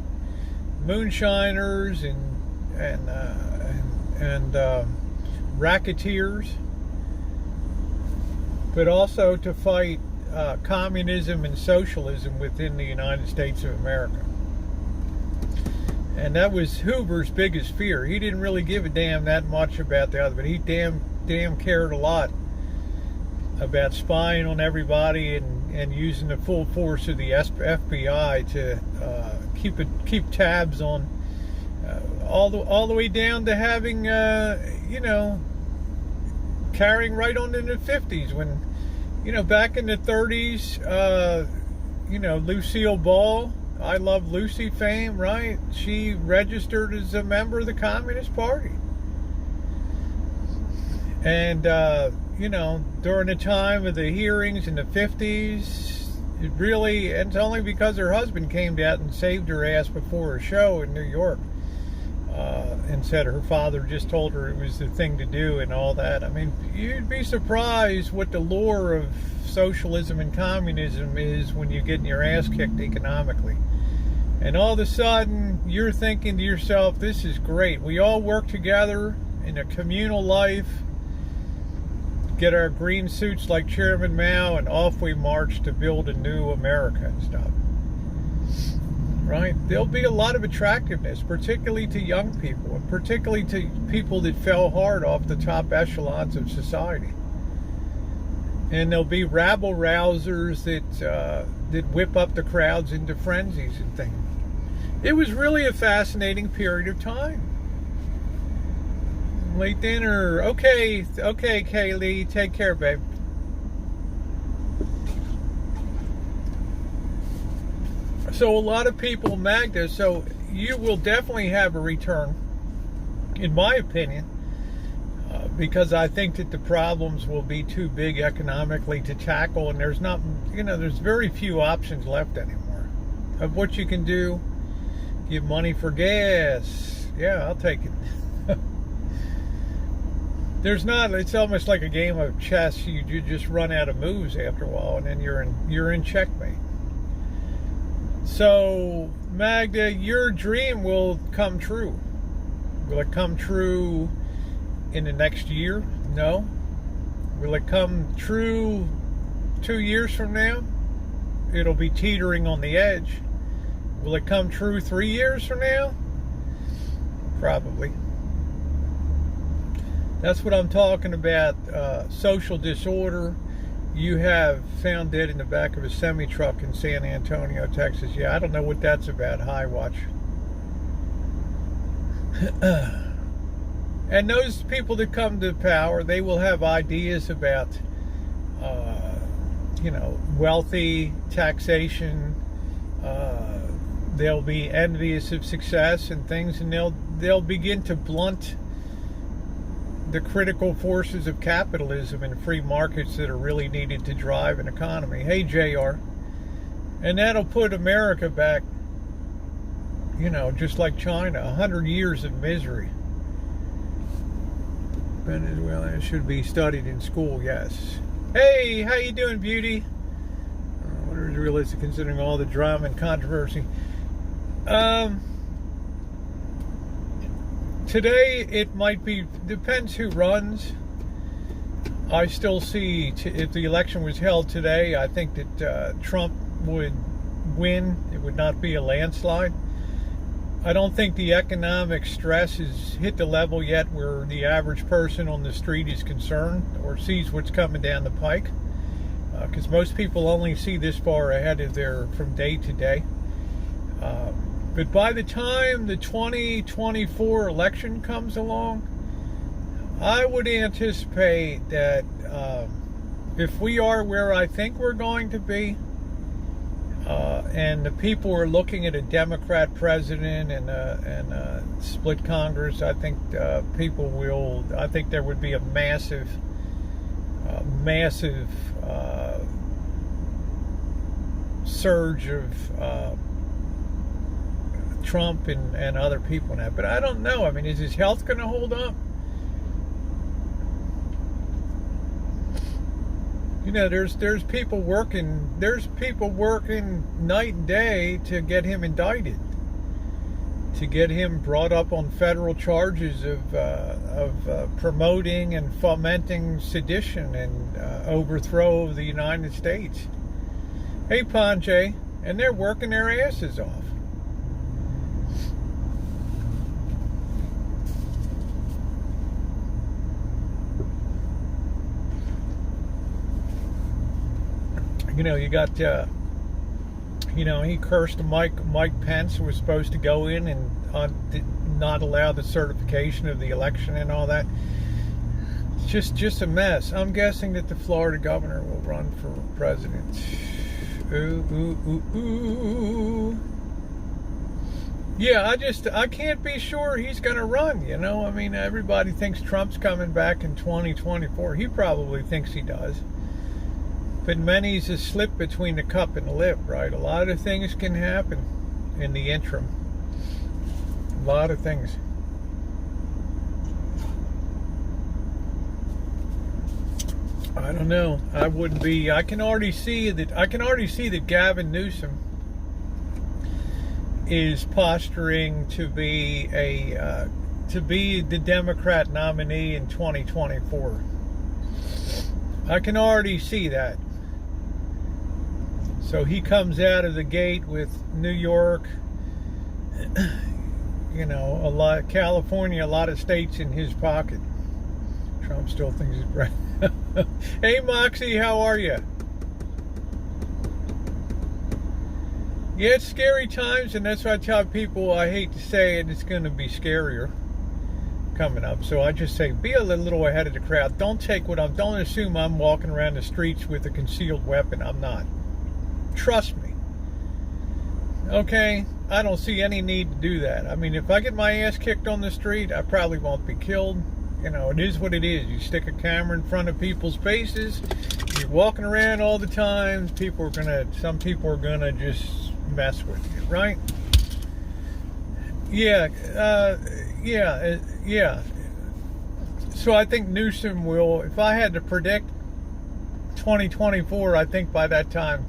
Speaker 1: moonshiners and racketeers, but also to fight communism and socialism within the United States of America. And that was Hoover's biggest fear. He didn't really give a damn that much about the other, but he damn cared a lot about spying on everybody and and using the full force of the FBI to keep tabs on all the way down to having carrying right on into the 50s when back in the 30s Lucille Ball, I Love Lucy fame, right? She registered as a member of the Communist Party. And, during the time of the hearings in the 50s, it's only because her husband came out and saved her ass before a show in New York and said her father just told her it was the thing to do and all that. I mean, you'd be surprised what the lure of socialism and communism is when you're getting your ass kicked economically. And all of a sudden, you're thinking to yourself, this is great. We all work together in a communal life, get our green suits like Chairman Mao, and off we march to build a new America and stuff. Right? There'll be a lot of attractiveness, particularly to young people, and particularly to people that fell hard off the top echelons of society. And there'll be rabble-rousers that whip up the crowds into frenzies and things. It was really a fascinating period of time. Late dinner. Okay, Kaylee. Take care, babe. So a lot of people, Magda, so you will definitely have a return, in my opinion, because I think that the problems will be too big economically to tackle, and there's not, there's very few options left anymore of what you can do. Give money for gas. Yeah, I'll take it. There's not. It's almost like a game of chess. You just run out of moves after a while, and then you're in checkmate. So, Magda, your dream will come true. Will it come true in the next year? No. Will it come true 2 years from now? It'll be teetering on the edge. Will it come true 3 years from now? Probably. That's what I'm talking about. Social disorder. You have found dead in the back of a semi-truck in San Antonio, Texas. Yeah, I don't know what that's about. Hi, watch. And those people that come to power, they will have ideas about, wealthy taxation. They'll be envious of success and things, and they'll begin to blunt the critical forces of capitalism and free markets that are really needed to drive an economy. Hey, JR. And that'll put America back, just like China, 100 years of misery. Venezuela should be studied in school, yes. Hey, how you doing, beauty? What is realistic considering all the drama and controversy? Today, it might be, depends who runs. I still see, if the election was held today, I think that Trump would win. It would not be a landslide. I don't think the economic stress has hit the level yet where the average person on the street is concerned or sees what's coming down the pike. Because most people only see this far ahead of from day to day. But by the time the 2024 election comes along, I would anticipate that if we are where I think we're going to be, and the people are looking at a Democrat president and a split Congress, I think I think there would be a massive surge of Trump and other people now. But I don't know. I mean, is his health going to hold up? There's people working night and day to get him indicted, to get him brought up on federal charges of promoting and fomenting sedition and overthrow of the United States. Hey, Panche, and they're working their asses off. You got, he cursed Mike Pence, who was supposed to go in and did not allow the certification of the election and all that. It's just a mess. I'm guessing that the Florida governor will run for president. Ooh, ooh, ooh, ooh. Yeah, I can't be sure he's going to run, I mean, everybody thinks Trump's coming back in 2024. He probably thinks he does. But many's a slip between the cup and the lip, right? A lot of things can happen in the interim. A lot of things. I don't know. I can already see that Gavin Newsom is posturing to be the Democrat nominee in 2024. I can already see that. So he comes out of the gate with New York, a lot, California, a lot of states in his pocket. Trump still thinks he's right. Hey Moxie, how are you? Yeah, it's scary times, and that's why I tell people, I hate to say it, it's going to be scarier coming up. So I just say, be a little ahead of the crowd. Don't assume I'm walking around the streets with a concealed weapon. I'm not. Trust me. Okay? I don't see any need to do that. I mean, if I get my ass kicked on the street, I probably won't be killed. It is what it is. You stick a camera in front of people's faces. You're walking around all the time. Some people are gonna just mess with you, right? Yeah. So I think Newsom will. If I had to predict 2024, I think by that time,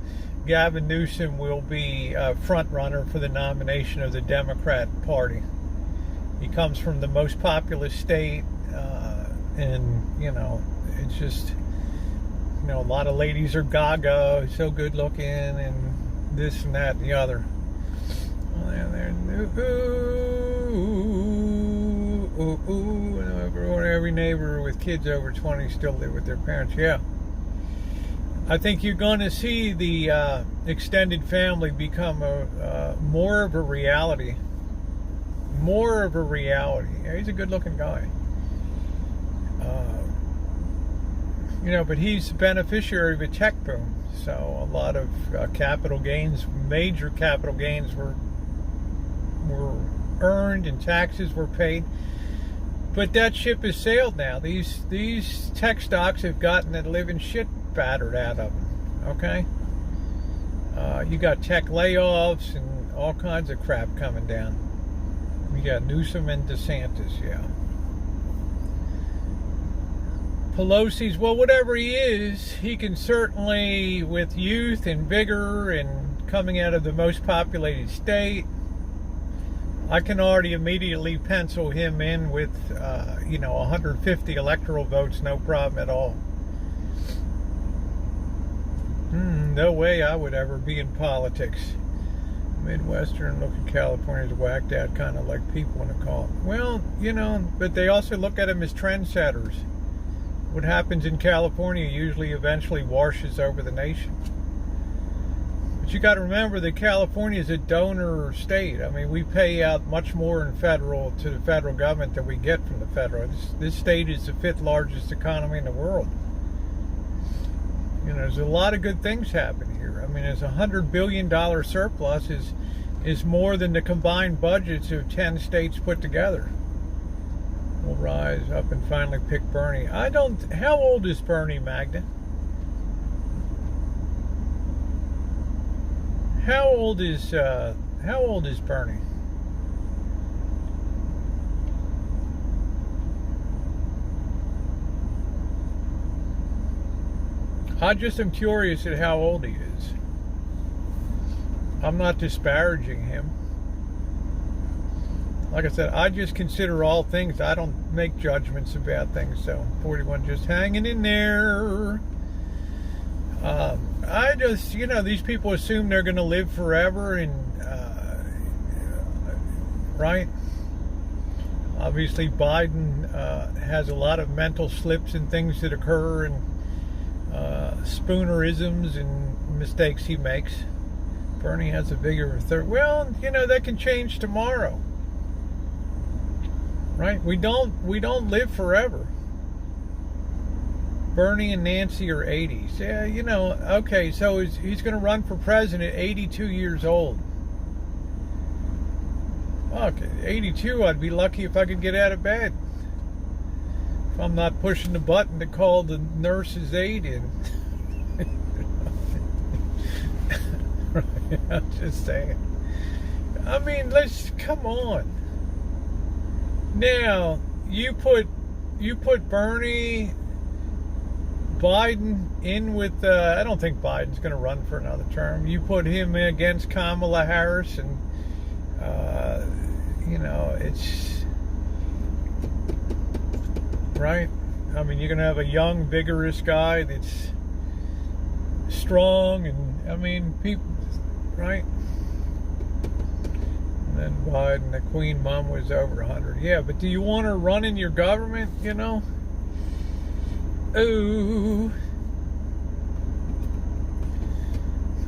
Speaker 1: Gavin Newsom will be a front runner for the nomination of the Democrat Party. He comes from the most populous state. And it's just a lot of ladies are gaga, so good looking, and this and that and the other. Every neighbor with kids over 20 still live with their parents. Yeah, I think you're going to see the extended family become more of a reality. More of a reality. Yeah, he's a good looking guy. But he's a beneficiary of a tech boom. So a lot of capital gains, major capital gains were earned and taxes were paid. But that ship has sailed now. These tech stocks have gotten the living shit battered out of them. Okay? You got tech layoffs and all kinds of crap coming down. You got Newsom and DeSantis, yeah. Pelosi's, well, whatever he is, he can certainly, with youth and vigor and coming out of the most populated state, I can already immediately pencil him in with, 150 electoral votes, no problem at all. No way I would ever be in politics. Midwestern look at California as whacked out, kind of like people in a call. Well, but they also look at them as trendsetters. What happens in California usually eventually washes over the nation. But you got to remember that California is a donor state. I mean, we pay out much more to the federal government than we get from the federal. This state is the 5th largest economy in the world. There's a lot of good things happening here. I mean, there's $100 billion surplus is more than the combined budgets of 10 states put together. Will rise up and finally pick Bernie. How old is Bernie, Magda? How old is Bernie? I just am curious at how old he is. I'm not disparaging him. Like I said, I just consider all things. I don't make judgments about things. So 41 just hanging in there. I just, these people assume they're going to live forever, and right? Obviously, Biden has a lot of mental slips and things that occur, and spoonerisms and mistakes he makes. Bernie has a bigger third. Well, that can change tomorrow, right? We don't live forever. Bernie and Nancy are 80s. Yeah, okay, so he's going to run for president 82 years old. Okay, 82, I'd be lucky if I could get out of bed. If I'm not pushing the button to call the nurse's aide in. I'm just saying. I mean, come on. Now, you put Bernie, Biden in with, I don't think Biden's going to run for another term. You put him against Kamala Harris, and, it's, right? I mean, you're going to have a young, vigorous guy that's strong, and, I mean, people, right? And then Biden, the Queen Mom was over 100. Yeah, but do you want to run in your government, Ooh.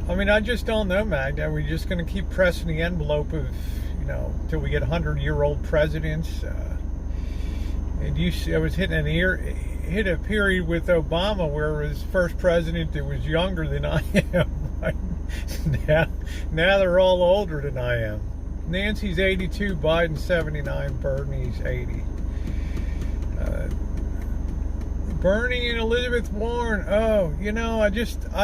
Speaker 1: I mean, I just don't know, Magda. Are we just going to keep pressing the envelope of, till we get 100-year-old presidents? And I was hit a period with Obama where his first president that was younger than I am. Right? Now they're all older than I am. Nancy's 82, Biden's 79, Bernie's 80. Bernie and Elizabeth Warren. Oh, I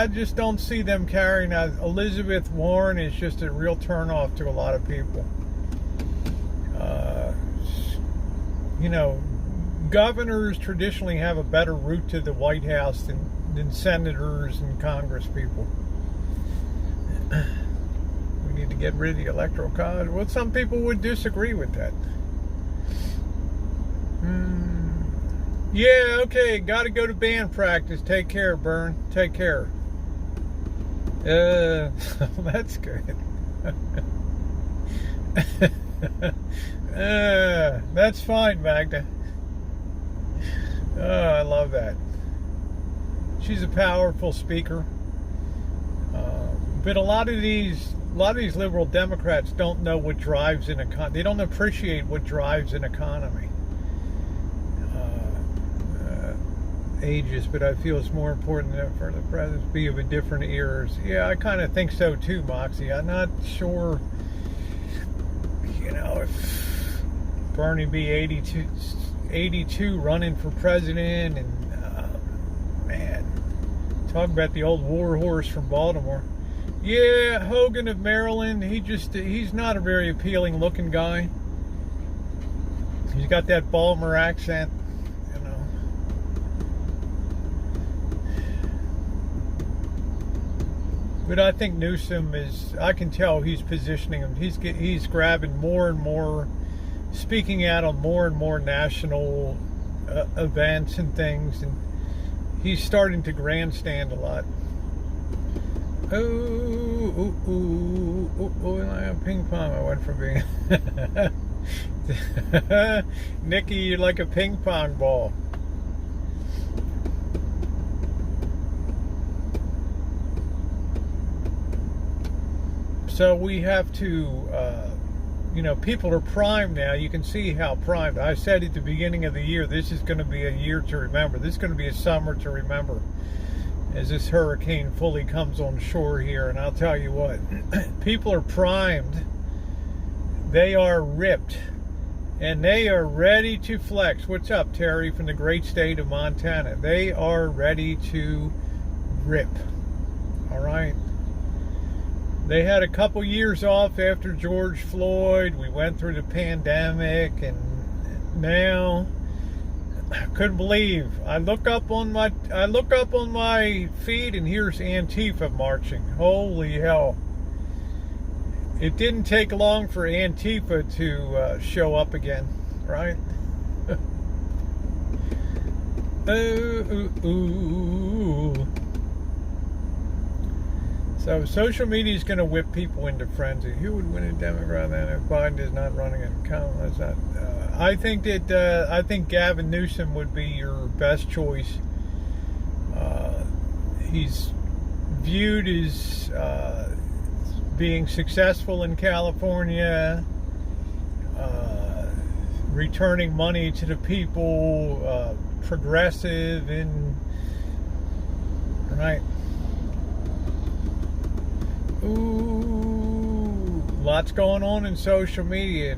Speaker 1: just don't see them carrying out. Elizabeth Warren is just a real turnoff to a lot of people. Governors traditionally have a better route to the White House than senators and Congress people. We need to get rid of the Electoral College. Well, some people would disagree with that. Yeah, okay, gotta go to band practice. Take care, Bern. Take care. That's good. That's fine, Magda. Oh, I love that. She's a powerful speaker. But a lot of these liberal Democrats don't know what drives an economy. They don't appreciate what drives an economy. Ages, but I feel it's more important for the president to be of a different eras. Yeah, I kind of think so too, Moxie. I'm not sure, if Bernie be 82 running for president, and man, talk about the old war horse from Baltimore. Yeah, Hogan of Maryland. He's not a very appealing looking guy. He's got that Baltimore accent. But I think Newsom I can tell he's positioning him. He's grabbing more and more, speaking out on more and more national events and things, and he's starting to grandstand a lot. Oh, I have ping pong. I went from being Nikki, you're like a ping pong ball. So we have to, people are primed now. You can see how primed. I said at the beginning of the year, this is going to be a year to remember. This is going to be a summer to remember as this hurricane fully comes on shore here. And I'll tell you what, people are primed. They are ripped. And they are ready to flex. What's up, Terry, from the great state of Montana? They are ready to rip. All right? They had a couple years off after George Floyd. We went through the pandemic, and now I couldn't believe. I look up on my feed, and here's Antifa marching. Holy hell! It didn't take long for Antifa to show up again, right? Ooh. So social media is going to whip people into frenzy. Who would win a Democrat then if Biden is not running in Kamala? I think Gavin Newsom would be your best choice. he's viewed as being successful in California, returning money to the people, progressive, and right. Ooh, lots going on in social media.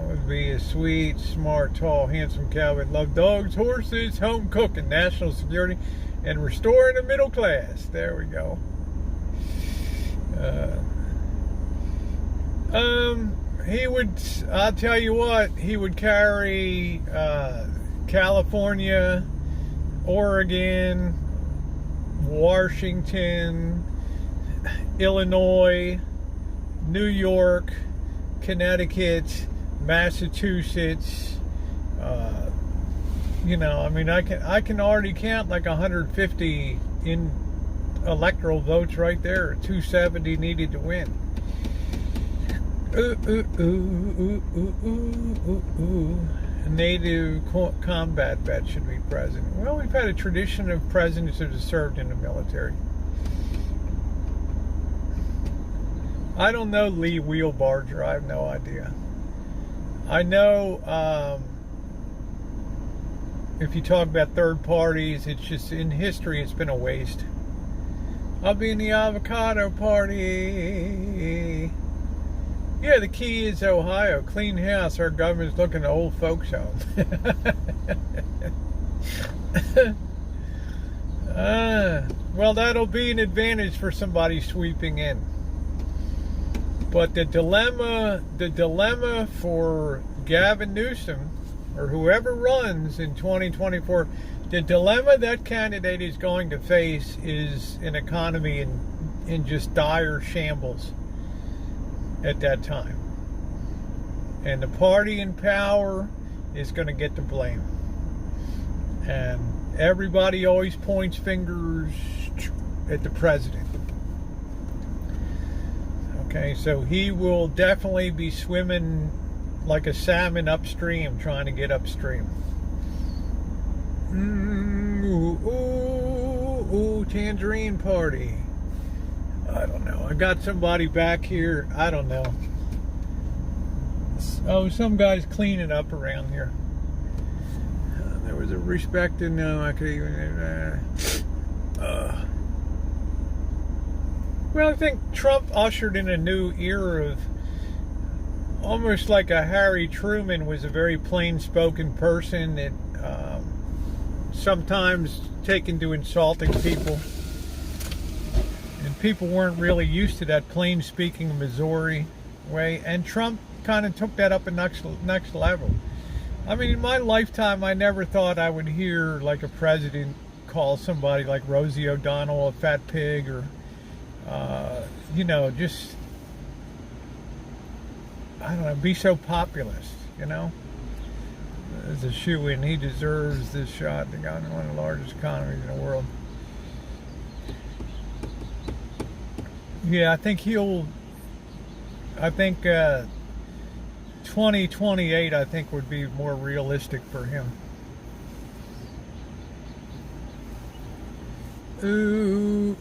Speaker 1: Would be a sweet, smart, tall, handsome cowboy. Love dogs, horses, home cooking, national security, and restoring the middle class. There we go. He would, I'll tell you what, he would carry California, Oregon, Washington, Illinois, New York, Connecticut, Massachusetts. You know, I mean, I can already count like 150 in electoral votes right there. 270 needed to win. A native combat vet should be president. Well, we've had a tradition of presidents that have served in the military. I don't know Lee Wheelbarger. I have no idea. I know if you talk about third parties, it's just in history it's been a waste. I'll be in the avocado party. Yeah, the key is Ohio. Clean house. Our government's looking at old folks' home. Well, that'll be an advantage for somebody sweeping in. But the dilemma for Gavin Newsom, or whoever runs in 2024, the dilemma that candidate is going to face is an economy in just dire shambles at that time. And the party in power is going to get the blame. And everybody always points fingers at the president. Okay, so he will definitely be swimming like a salmon upstream, trying to get upstream. Ooh, tangerine party. I don't know. I got somebody back here. I don't know. Oh, some guy's cleaning up around here. There was a respect and no, I could even. Well, I think Trump ushered in a new era of almost like a Harry Truman was a very plain-spoken person that sometimes taken to insulting people. And people weren't really used to that plain-speaking Missouri way. And Trump kind of took that up a next level. I mean, in my lifetime, I never thought I would hear like a president call somebody like Rosie O'Donnell a fat pig or you know, just, I don't know, be so populist, you know. As a shoo-in, he deserves this shot. They got one of the largest economies in the world. Yeah, I think 2028, I think, would be more realistic for him. Ooh.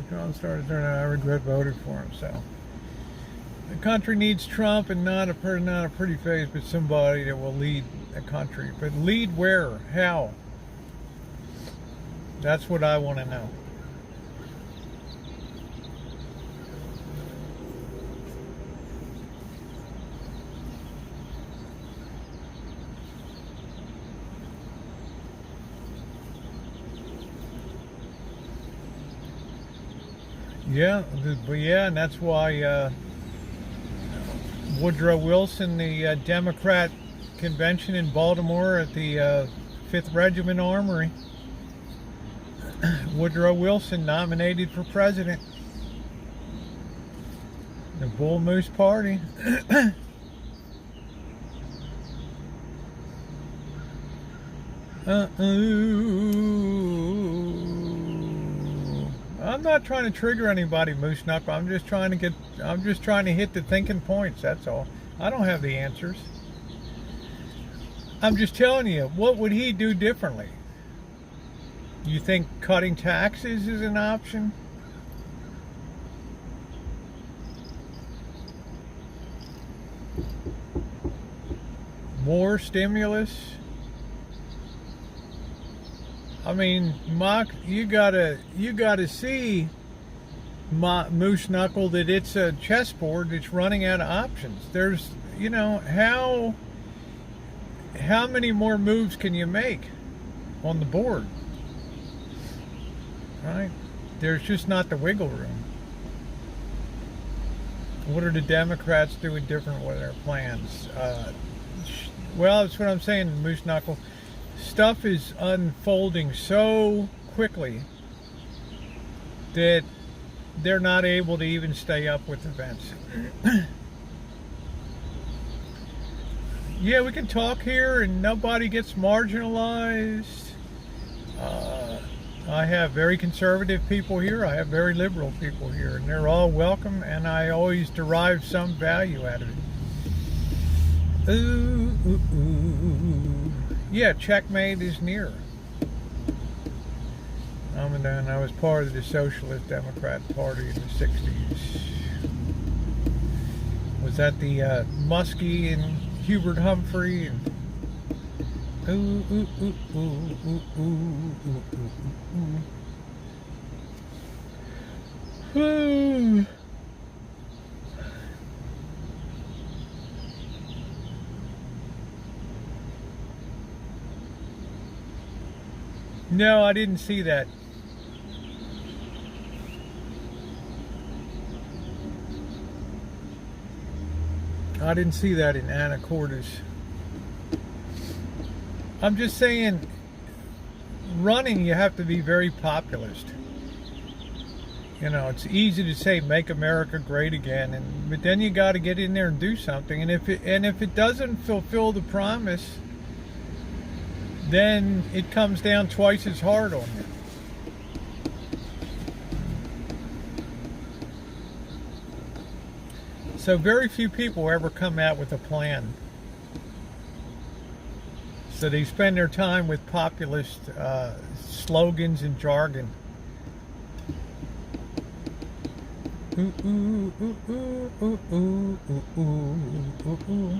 Speaker 1: John started turning out. I regret voting for him. So the country needs Trump, and not a pretty face, but somebody that will lead the country. But lead where? How? That's what I want to know. Yeah, and that's why Woodrow Wilson, the Democrat convention in Baltimore at the 5th Regiment Armory, Woodrow Wilson nominated for president. The Bull Moose Party. I'm not trying to trigger anybody, Moose Knuckle. I'm just trying to hit the thinking points, that's all. I don't have the answers. I'm just telling you, what would he do differently? You think cutting taxes is an option? More stimulus? I mean, Mock, you gotta see, Moose Knuckle, that it's a chessboard that's running out of options. There's, you know, how many more moves can you make on the board? Right? There's just not the wiggle room. What are the Democrats doing different with their plans? Well, that's what I'm saying, Moose Knuckle. Stuff is unfolding so quickly that they're not able to even stay up with events. Yeah, we can talk here and nobody gets marginalized. I have very conservative people here. I have very liberal people here, and they're all welcome, and I always derive some value out of it. Ooh, ooh, ooh. Yeah, checkmate is near. I was part of the Socialist Democrat Party in the 60s. Was that the Muskie and Hubert Humphrey? And ooh, ooh, ooh, ooh, ooh, ooh, ooh, ooh, ooh. No, I didn't see that. I didn't see that in Anacortes. I'm just saying, running, you have to be very populist. You know, it's easy to say make America great again, but then you got to get in there and do something. And if it doesn't fulfill the promise, then it comes down twice as hard on you. So very few people ever come out with a plan. So they spend their time with populist slogans and jargon. Ooh, ooh, ooh, ooh, ooh, ooh, ooh, ooh, ooh.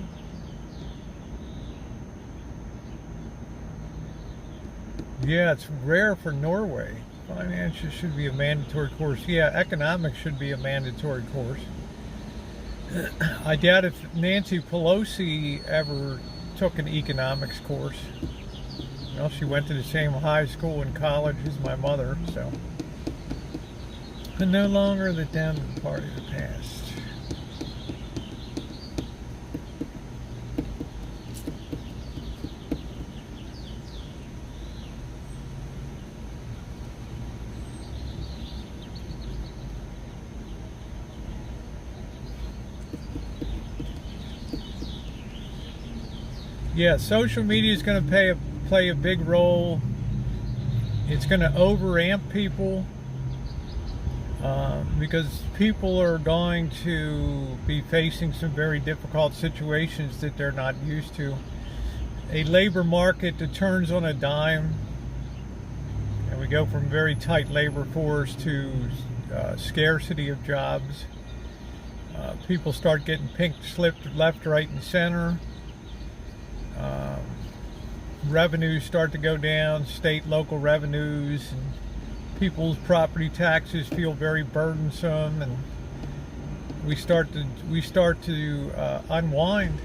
Speaker 1: Yeah, it's rare for Norway. Finance should be a mandatory course. Yeah, economics should be a mandatory course. I doubt if Nancy Pelosi ever took an economics course. Well, she went to the same high school and college as my mother, so. But no longer the Dem Party of the past. Yeah, social media is going to play a big role. It's going to overamp people because people are going to be facing some very difficult situations that they're not used to. A labor market that turns on a dime, and we go from very tight labor force to scarcity of jobs. People start getting pink slipped left, right, and center. Revenues start to go down, state, local revenues, and people's property taxes feel very burdensome, and we start to unwind.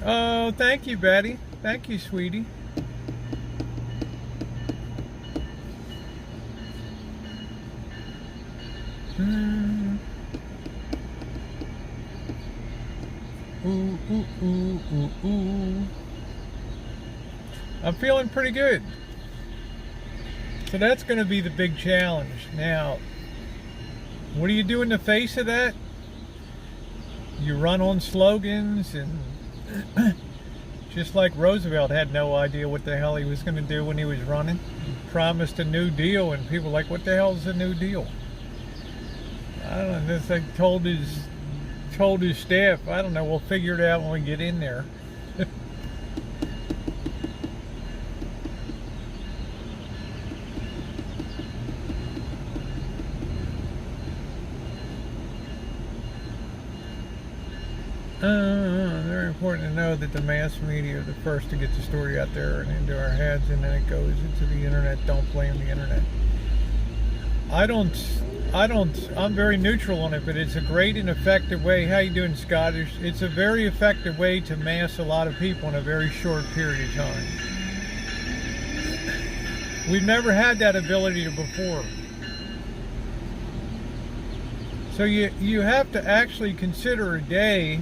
Speaker 1: Oh, thank you, Betty. Thank you, sweetie. Ooh, ooh, ooh, ooh, ooh. I'm feeling pretty good. So that's going to be the big challenge. Now, what do you do in the face of that? You run on slogans, and just like Roosevelt had no idea what the hell he was going to do when he was running. He promised a New Deal, and people were like, what the hell is a New Deal? I don't know. It's like told his staff, I don't know, we'll figure it out when we get in there. Very important to know that the mass media are the first to get the story out there and into our heads, and then it goes into the internet. Don't blame the internet. I'm very neutral on it, but it's a great and effective way. How you doing, Scottish? It's a very effective way to mass a lot of people in a very short period of time. We've never had that ability before. So you have to actually consider a day,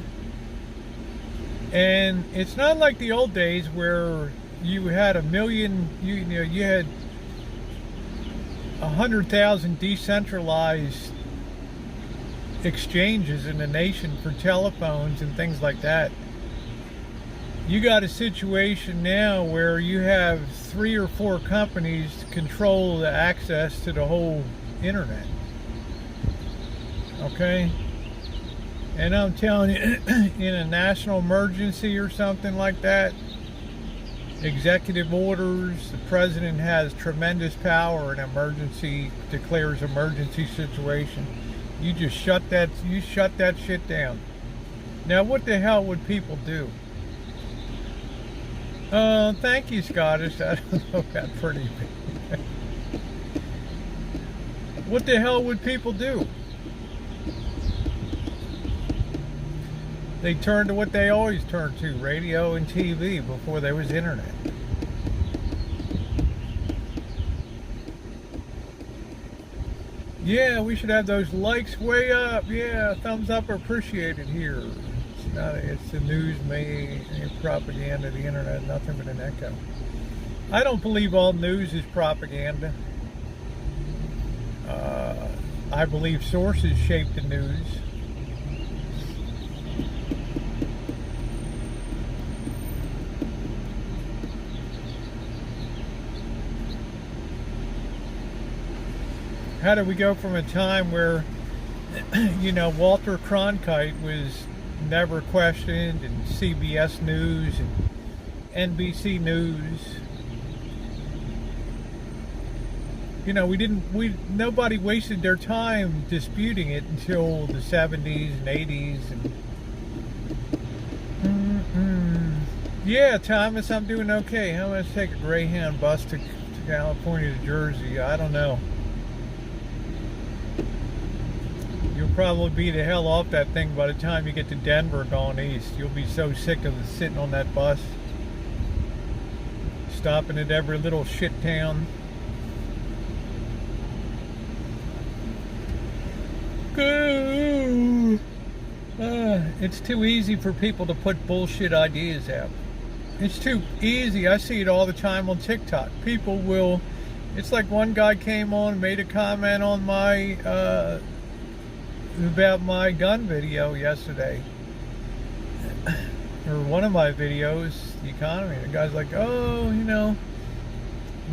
Speaker 1: and it's not like the old days where you had a million, you had 100,000 decentralized exchanges in the nation for telephones and things like that. You got a situation now where you have 3 or 4 companies control the access to the whole internet. Okay? And I'm telling you, in a national emergency or something like that, executive orders, the president has tremendous power in emergency, declares emergency situation. You just shut that shit down. Now what the hell would people do? Thank you, Scottish. I don't know about pretty. What the hell would people do? They turned to what they always turned to, radio and TV, before there was internet. Yeah, we should have those likes way up. Yeah, thumbs up are appreciated here. It's the news made propaganda, the internet, nothing but an echo. I don't believe all news is propaganda. I believe sources shape the news. How did we go from a time where, Walter Cronkite was never questioned, and CBS News and NBC News? Nobody wasted their time disputing it until the 70s and 80s. Yeah, Thomas, I'm doing okay. How much take a Greyhound bus to California to Jersey? I don't know. You'll probably be the hell off that thing by the time you get to Denver going east. You'll be so sick of sitting on that bus, stopping at every little shit town. It's too easy for people to put bullshit ideas out. It's too easy. I see it all the time on TikTok. People will, it's like one guy came on and made a comment on my, about my gun video yesterday. Or one of my videos, the economy. The guy's like, might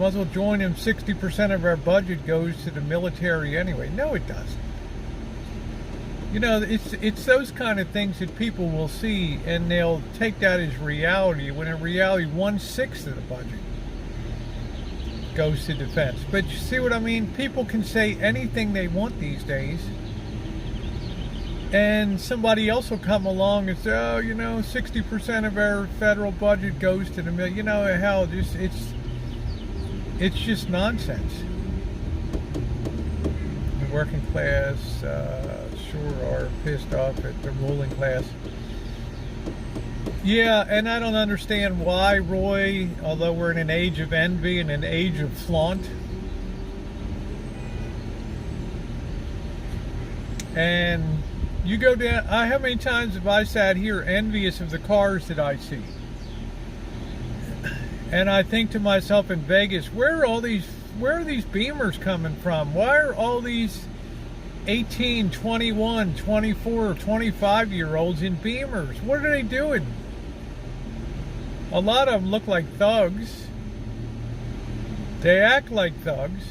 Speaker 1: as well join him. 60% of our budget goes to the military anyway. No, it doesn't. It's those kind of things that people will see, and they'll take that as reality, when in reality 1/6 of the budget goes to defense. But you see what I mean? People can say anything they want these days, and somebody else will come along and say, 60% of our federal budget goes to the military. Hell, it's just nonsense. The working class sure are pissed off at the ruling class. Yeah, and I don't understand why, Roy, although we're in an age of envy and an age of flaunt. And you go down, how many times have I sat here envious of the cars that I see? And I think to myself in Vegas, where are these Beamers coming from? Why are all these 18, 21, 24, 25-year-olds in Beamers? What are they doing? A lot of them look like thugs. They act like thugs.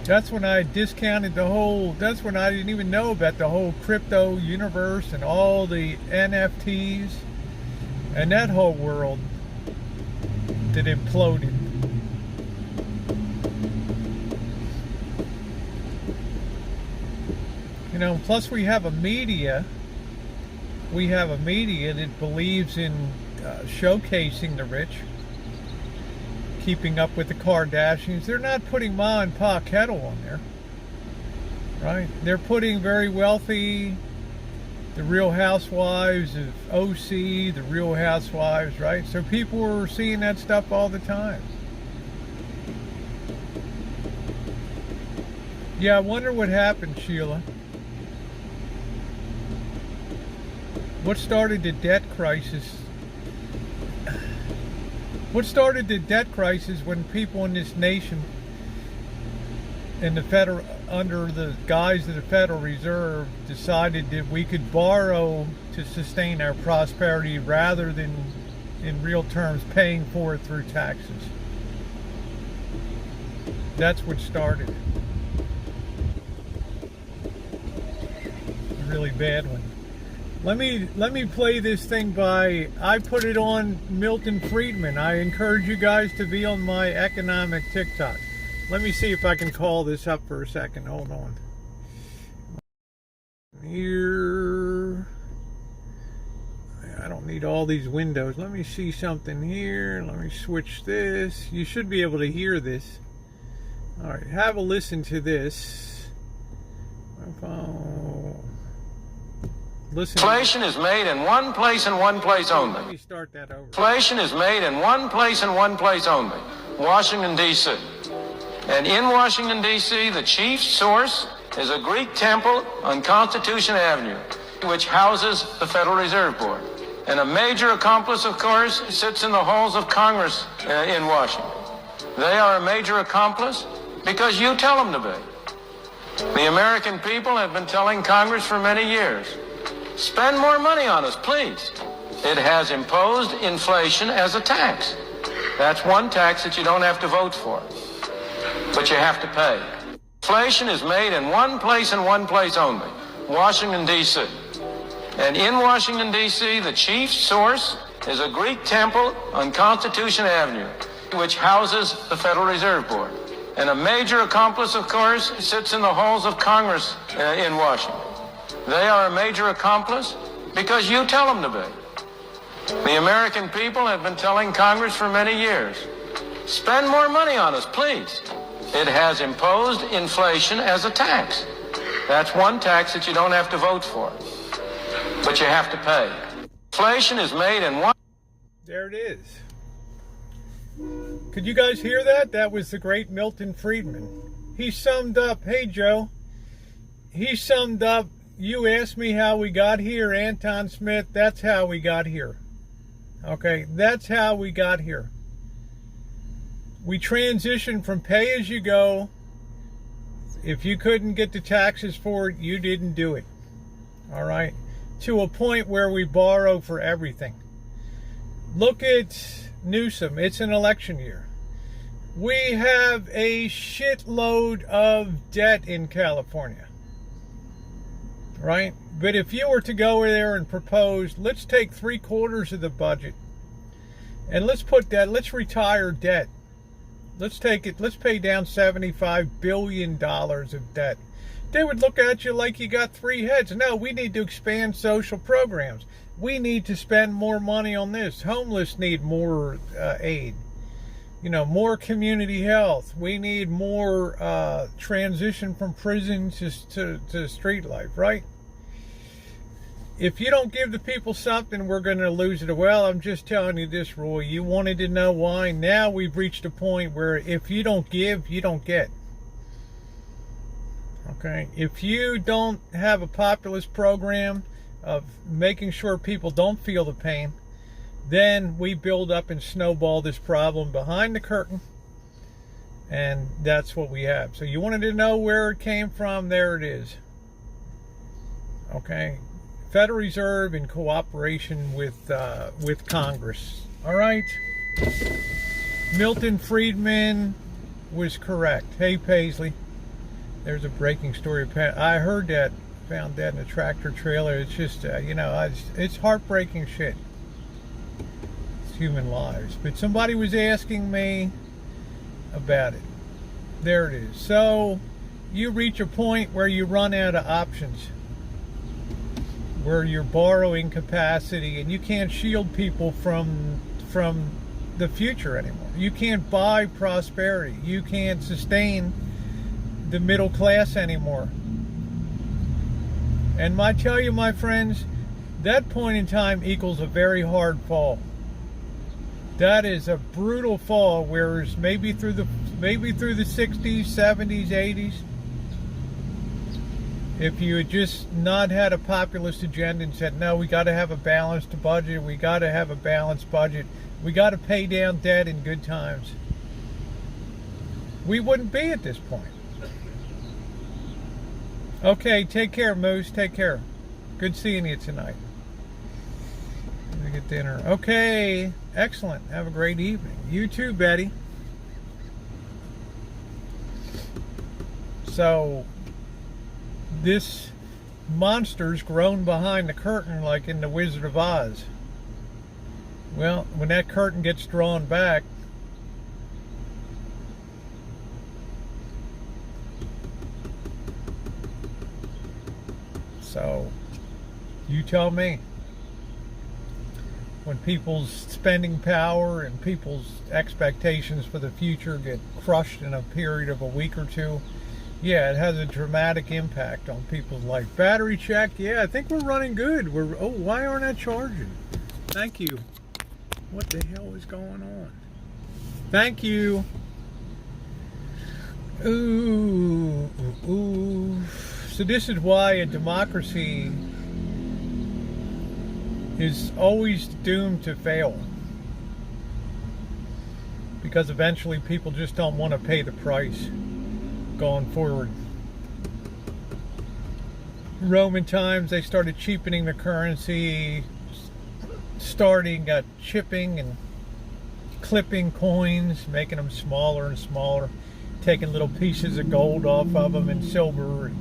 Speaker 1: That's when I discounted that's when I didn't even know about the whole crypto universe and all the NFTs and that whole world that imploded. You know, plus we have a media. We have a media that believes in showcasing the rich, keeping up with the Kardashians. They're not putting Ma and Pa Kettle on there, right? They're putting very wealthy, the Real Housewives of OC, the Real Housewives, right? So people are seeing that stuff all the time. Yeah, I wonder what happened, Sheila. What started the debt crisis? What started the debt crisis when people in this nation and the federal, under the guise of the Federal Reserve, decided that we could borrow to sustain our prosperity rather than, in real terms, paying for it through taxes? That's what started. A really bad one. Let me play this thing by, I put it on Milton Friedman. I encourage you guys to be on my economic TikTok. Let me see if I can call this up for a second. Hold on. Here. I don't need all these windows. Let me see something here. Let me switch this. You should be able to hear this. All right, have a listen to this. Listen.
Speaker 2: Inflation is made in one place and one place only.
Speaker 1: Let me start that over.
Speaker 2: Inflation is made in one place and one place only, Washington, D.C. And in Washington, D.C., the chief source is a Greek temple on Constitution Avenue, which houses the Federal Reserve Board. And a major accomplice, of course, sits in the halls of Congress in Washington. They are a major accomplice because you tell them to be. The American people have been telling Congress for many years, spend more money on us, please. It has imposed inflation as a tax. That's one tax that you don't have to vote for, but you have to pay. Inflation is made in one place and one place only, Washington, D.C. And in Washington, D.C., the chief source is a Greek temple on Constitution Avenue, which houses the Federal Reserve Board. And a major accomplice, of course, sits in the halls of Congress in Washington. They are a major accomplice because you tell them to be. The American people have been telling Congress for many years, spend more money on us, please. It has imposed inflation as a tax. That's one tax that you don't have to vote for, but you have to pay. Inflation is made in one...
Speaker 1: There it is. Could you guys hear that? That was the great Milton Friedman. He summed up, hey Joe, he summed up, you asked me how we got here, Anton Smith, that's how we got here. Okay, that's how we got here. We transitioned from pay-as-you-go. If you couldn't get the taxes for it, you didn't do it. All right? To a point where we borrow for everything. Look at Newsom. It's an election year. We have a shitload of debt in California. Right? But if you were to go there and propose, let's take 3/4 of the budget and let's retire debt. Let's take it, let's pay down $75 billion of debt. They would look at you like you got three heads. No, we need to expand social programs. We need to spend more money on this. Homeless need more aid. You know, more community health. We need more transition from prison to street life, right? If you don't give the people something, we're going to lose it. Well, I'm just telling you this, Roy. You wanted to know why. Now we've reached a point where if you don't give, you don't get. Okay? If you don't have a populist program of making sure people don't feel the pain, then we build up and snowball this problem behind the curtain. And that's what we have. So you wanted to know where it came from? There it is. Okay? Federal Reserve in cooperation with Congress. All right. Milton Friedman was correct. Hey, Paisley. There's a breaking story. I heard that. Found that in a tractor trailer. It's just, you know, it's heartbreaking shit. It's human lives. But somebody was asking me about it. There it is. So, you reach a point where you run out of options, where you're borrowing capacity, and you can't shield people from the future anymore. You can't buy prosperity. You can't sustain the middle class anymore. And I tell you, my friends, that point in time equals a very hard fall. That is a brutal fall, whereas maybe through the 60s, 70s, 80s, if you had just not had a populist agenda and said, no, we got to have a balanced budget, we got to have a balanced budget, we got to pay down debt in good times, we wouldn't be at this point. Okay, take care, Moose. Take care. Good seeing you tonight. Let me get dinner. Okay, excellent. Have a great evening. You too, Betty. So, this monster's grown behind the curtain like in The Wizard of Oz. Well, when that curtain gets drawn back, so you tell me. When people's spending power and people's expectations for the future get crushed in a period of a week or two, yeah, it has a dramatic impact on people's life. Battery check, yeah, I think we're running good. Oh, why aren't I charging? Thank you. What the hell is going on? Thank you. Ooh. So this is why a democracy is always doomed to fail, because eventually people just don't want to pay the price going forward. Roman times, they started cheapening the currency, starting chipping and clipping coins, making them smaller and smaller, taking little pieces of gold off of them and silver.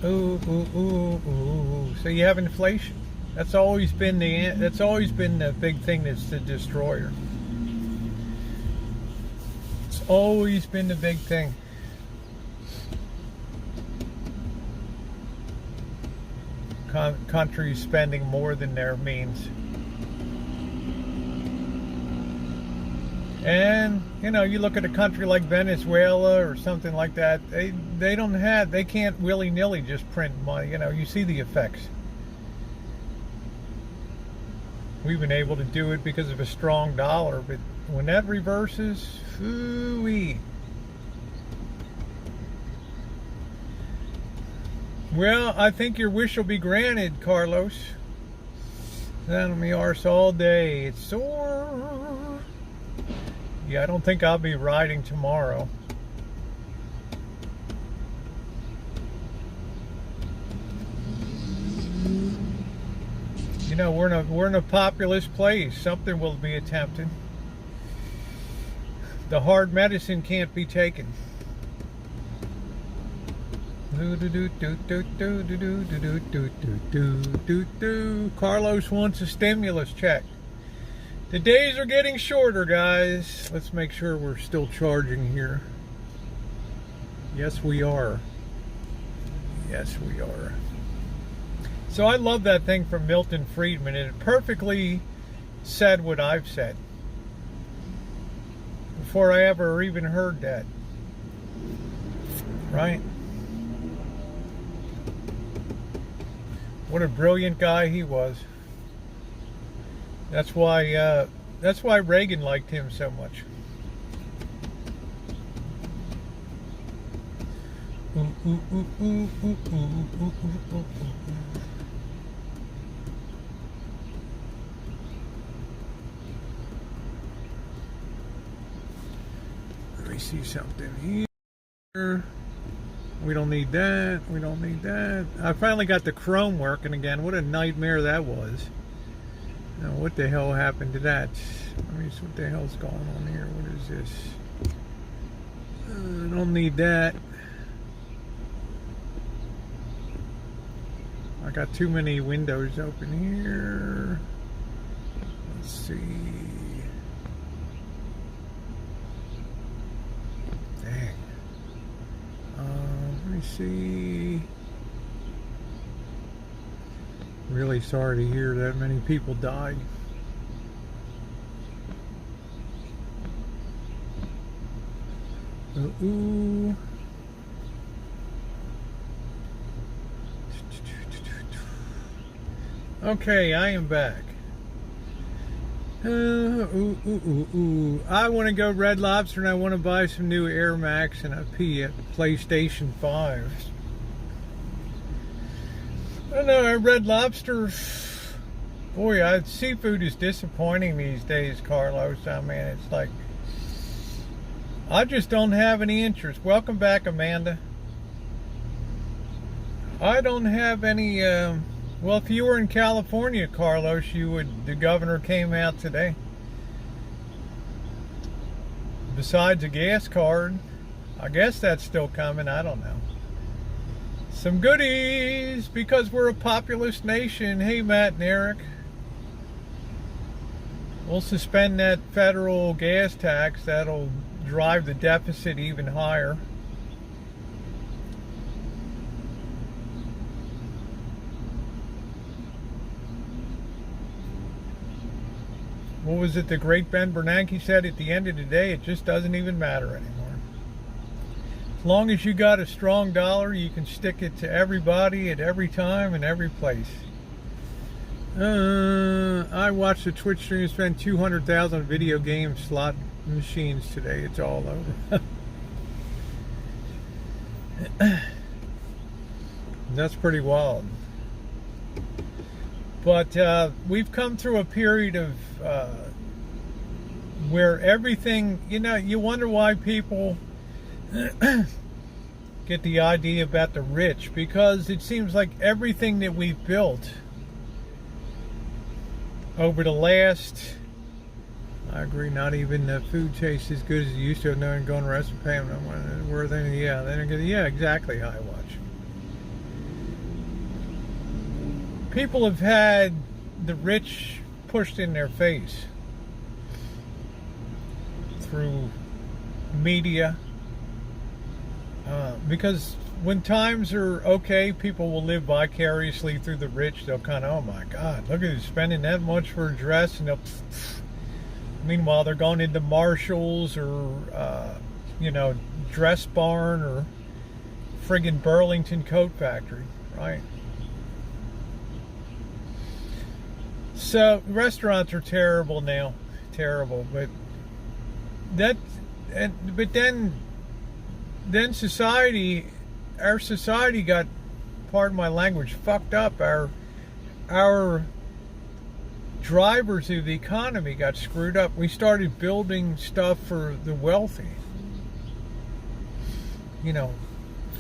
Speaker 1: Ooh. So you have inflation. That's always been the big thing that's the destroyer. It's always been the big thing. Countries spending more than their means. And, you look at a country like Venezuela or something like that, they can't willy-nilly just print money. You see the effects. We've been able to do it because of a strong dollar, but when that reverses, phooey. Well, I think your wish will be granted, Carlos. Down on me arse all day. It's sore. Yeah, I don't think I'll be riding tomorrow. We're in a populous place. Something will be attempted. The hard medicine can't be taken. Carlos wants a stimulus check. The days are getting shorter, guys. Let's make sure we're still charging here. Yes, we are. Yes, we are. So I love that thing from Milton Friedman. It perfectly said what I've said before I ever even heard that. Right? What a brilliant guy he was. That's why Reagan liked him so much. Let me see something here. We don't need that. We don't need that. I finally got the Chrome working again. What a nightmare that was. Now, what the hell happened to that? Let me see what the hell's going on here. What is this? I don't need that. I got too many windows open here. Let's see. see. Really sorry to hear that many people died. Ooh. Okay, I am back. I want to go Red Lobster and I want to buy some new Air Max and a PlayStation 5. I know, Red Lobster, boy, seafood is disappointing these days, Carlos. I mean, it's like, I just don't have any interest. Welcome back, Amanda. I don't have any, well, if you were in California, Carlos, the governor came out today. Besides a gas card, I guess that's still coming, I don't know. Some goodies, because we're a populous nation. Hey, Matt and Eric. We'll suspend that federal gas tax. That'll drive the deficit even higher. What was it the great Ben Bernanke said? At the end of the day, it just doesn't even matter anymore. As long as you got a strong dollar, you can stick it to everybody at every time and every place. I watched the Twitch stream, spent 200,000 video game slot machines today. It's all over. That's pretty wild. But we've come through a period of where everything, you wonder why people get the idea about the rich, because it seems like everything that we've built over the last, I agree, not even the food tastes as good as it used to. No one going to restaurant pay them. Where they, yeah, exactly. I watch. People have had the rich pushed in their face through media, because when times are okay, people will live vicariously through the rich. They'll kind of, oh my God, look at you spending that much for a dress, and meanwhile they're going into Marshalls or Dress Barn or friggin' Burlington Coat Factory, right? So restaurants are terrible now, terrible. But then society, our society got, pardon my language, fucked up. Our drivers of the economy got screwed up. We started building stuff for the wealthy.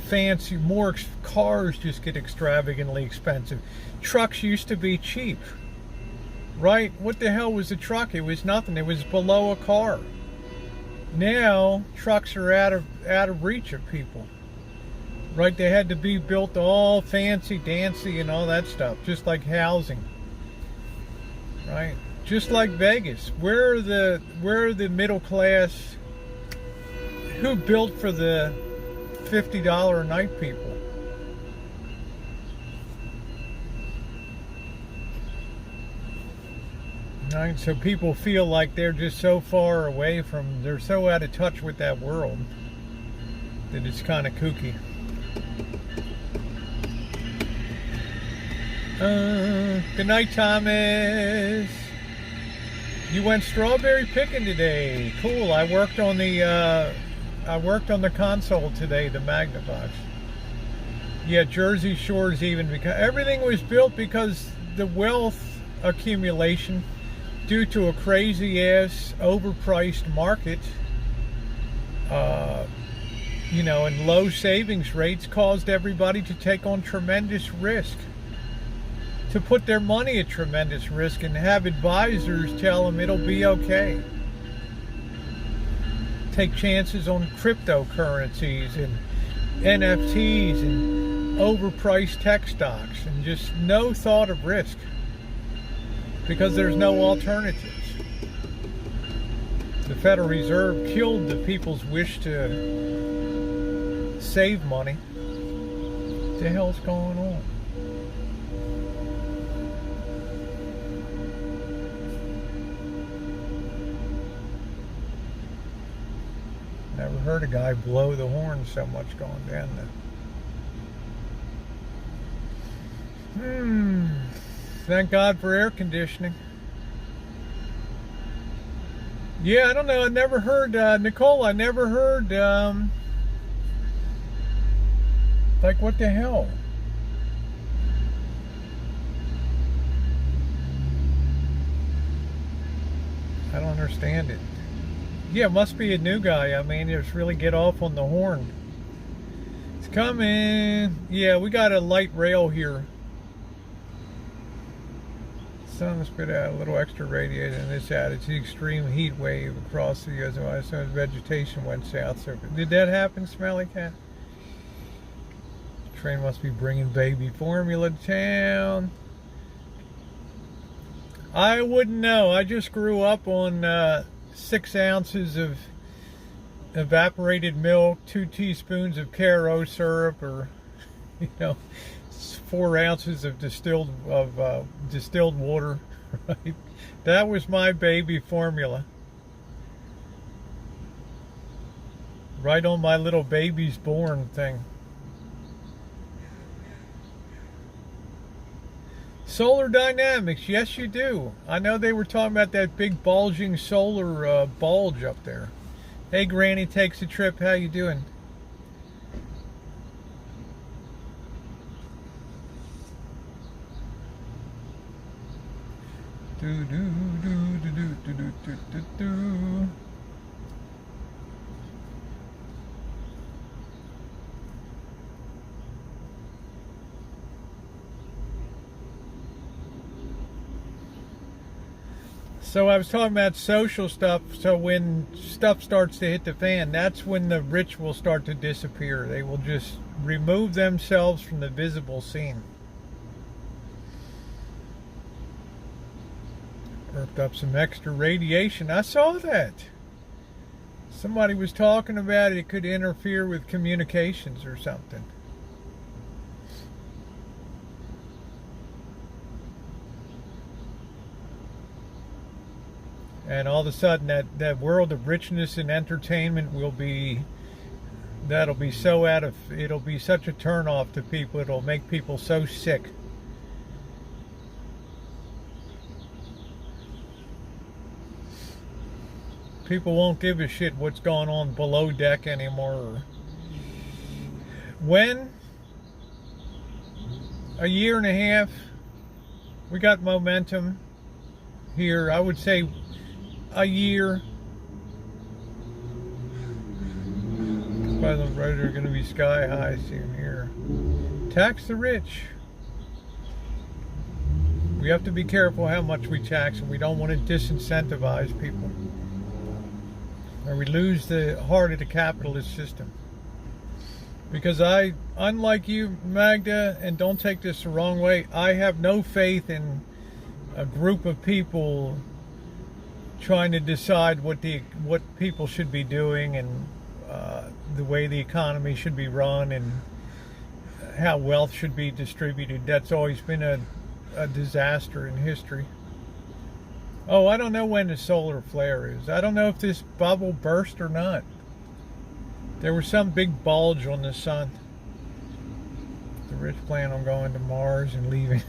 Speaker 1: Fancy, more cars just get extravagantly expensive. Trucks used to be cheap. Right? What the hell was a truck? It was nothing. It was below a car. Now trucks are out of reach of people. Right? They had to be built all fancy dancy and all that stuff, just like housing. Right? Just like Vegas. Where are the middle class? Who built for the $50 a night people? Right? So people feel like they're just so far away from, they're so out of touch with that world that it's kind of kooky. Good night, Thomas. You went strawberry picking today. Cool. I worked on the console today, the Magda box. Yeah, Jersey Shore's even, because everything was built because the wealth accumulation due to a crazy ass overpriced market, and low savings rates caused everybody to take on tremendous risk, to put their money at tremendous risk and have advisors tell them it'll be okay. Take chances on cryptocurrencies and NFTs and overpriced tech stocks, and just no thought of risk, because there's no alternatives. The Federal Reserve killed the people's wish to save money. the hell's going on? Never heard a guy blow the horn so much going down there. Thank God for air conditioning. Yeah, I don't know. I never heard, Nicole, I never heard, like, what the hell? I don't understand it. Yeah, it must be a new guy. I mean, just really get off on the horn. It's coming. Yeah, we got a light rail here. Sun spit out a little extra radiator in this out. It's the extreme heat wave across the US. So vegetation went south. So did that happen, Smelly Cat? Train must be bringing baby formula to town. I wouldn't know. I just grew up on 6 ounces of evaporated milk, 2 teaspoons of Caro syrup, or 4 ounces of distilled water. Right? That was my baby formula. Right on my little baby's born thing. Solar dynamics, yes you do. I know they were talking about that big bulging solar bulge up there. Hey, Granny takes a trip. How you doing? Do do do do do do do do do. So I was talking about social stuff. So when stuff starts to hit the fan, that's when the rich will start to disappear. They will just remove themselves from the visible scene. Burped up some extra radiation. I saw that. Somebody was talking about it could interfere with communications or something. And all of a sudden that world of richness and entertainment will be, that'll be so it'll be such a turn off to people, it'll make people so sick. People won't give a shit what's going on below deck anymore. When? A year and a half. We got momentum here. I would say a year. By the road are going to be sky high soon here. Tax the rich. We have to be careful how much we tax, and we don't want to disincentivize people, or we lose the heart of the capitalist system. Because unlike you, Magda, and don't take this the wrong way, I have no faith in a group of people trying to decide what people should be doing, and the way the economy should be run, and how wealth should be distributed. That's always been a disaster in history. Oh, I don't know when the solar flare is. I don't know if this bubble burst or not. There was some big bulge on the sun. The rich plan on going to Mars and leaving.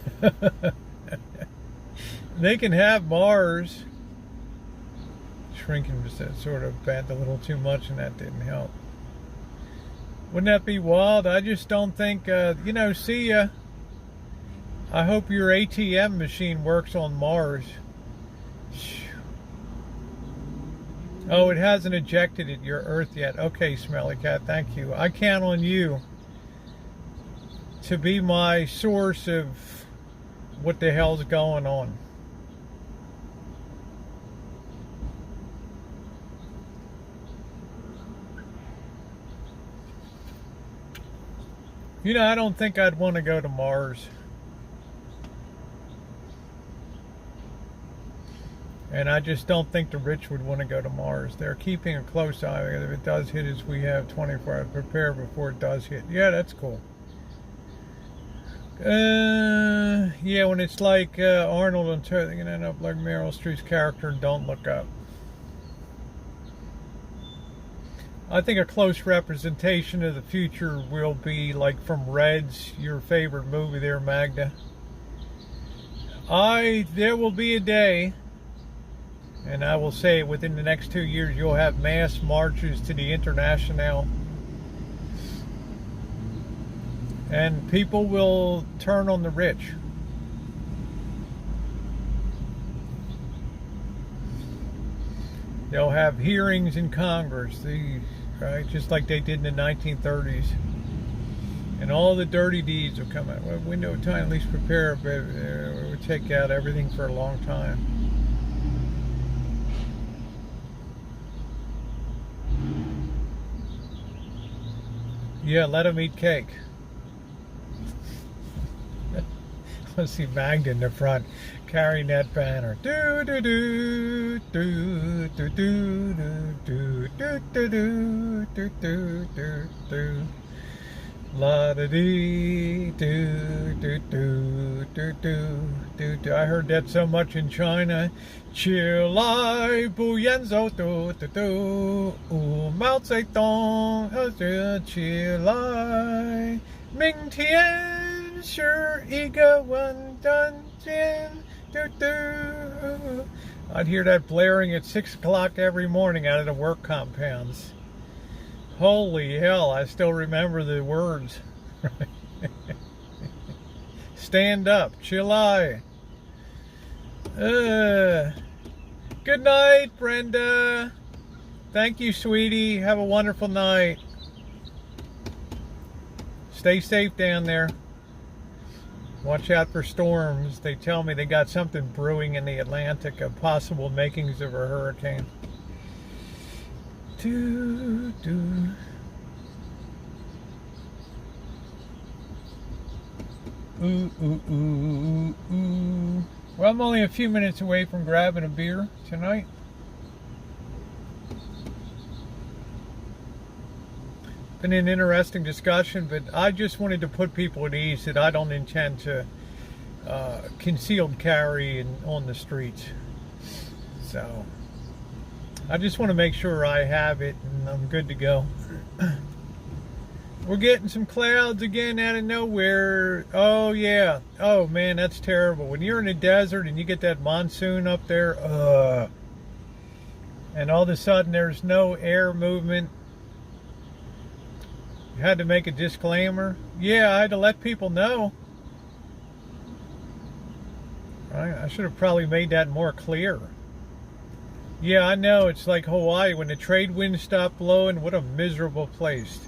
Speaker 1: They can have Mars. Shrinking was sort of bent a little too much, and that didn't help. Wouldn't that be wild? I just don't think, see ya. I hope your ATM machine works on Mars. Oh, it hasn't ejected at your Earth yet. Okay, Smelly Cat, thank you. I count on you to be my source of what the hell's going on. I don't think I'd want to go to Mars. And I just don't think the rich would want to go to Mars. They're keeping a close eye. If it does hit us, we have 24 hours to prepare before it does hit. Yeah, that's cool. Yeah, when it's like Arnold and Terry, they can end up like Meryl Streep's character in Don't Look Up. I think a close representation of the future will be like from Reds, your favorite movie there, Magda. There will be a day, and I will say it, within the next 2 years, you'll have mass marches to the Internationale. And people will turn on the rich. They'll have hearings in Congress, right, just like they did in the 1930s. And all the dirty deeds will come out. Well, window of time, at least prepare, but it would take out everything for a long time. Yeah, let them eat cake. Let's see Magda in the front carrying that banner. Do do do do do do do do do do do do do do. La da dee do do do do do do. I heard that so much in China. Chilai buyenzo do do do. Mao Zedong chilai Ming Tian. Sure, ego one done do do. I'd hear that blaring at 6 o'clock every morning out of the work compounds. Holy hell, I still remember the words. Stand up, chillai. Good night, Brenda. Thank you, sweetie. Have a wonderful night. Stay safe down there. Watch out for storms. They tell me they got something brewing in the Atlantic, of possible makings of a hurricane. Do, do. Ooh, ooh, ooh, ooh. Well, I'm only a few minutes away from grabbing a beer tonight. Been an interesting discussion, but I just wanted to put people at ease that I don't intend to concealed carry on the streets. So I just want to make sure I have it and I'm good to go. We're getting some clouds again out of nowhere. Oh yeah. Oh man, that's terrible. When you're in the desert and you get that monsoon up there, and all of a sudden there's no air movement. You had to make a disclaimer. Yeah, I had to let people know. I should have probably made that more clear. Yeah, I know. It's like Hawaii. When the trade winds stop blowing, what a miserable place.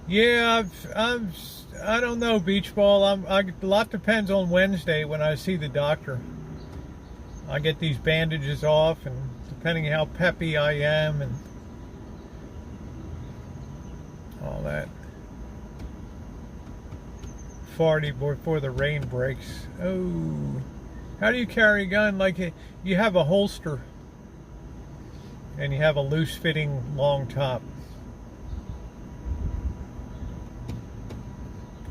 Speaker 1: Yeah, I don't know, Beach Ball. A lot depends on Wednesday when I see the doctor. I get these bandages off, and depending how peppy I am and all that. Farty before the rain breaks. Oh, how do you carry a gun? Like you have a holster and you have a loose-fitting long top.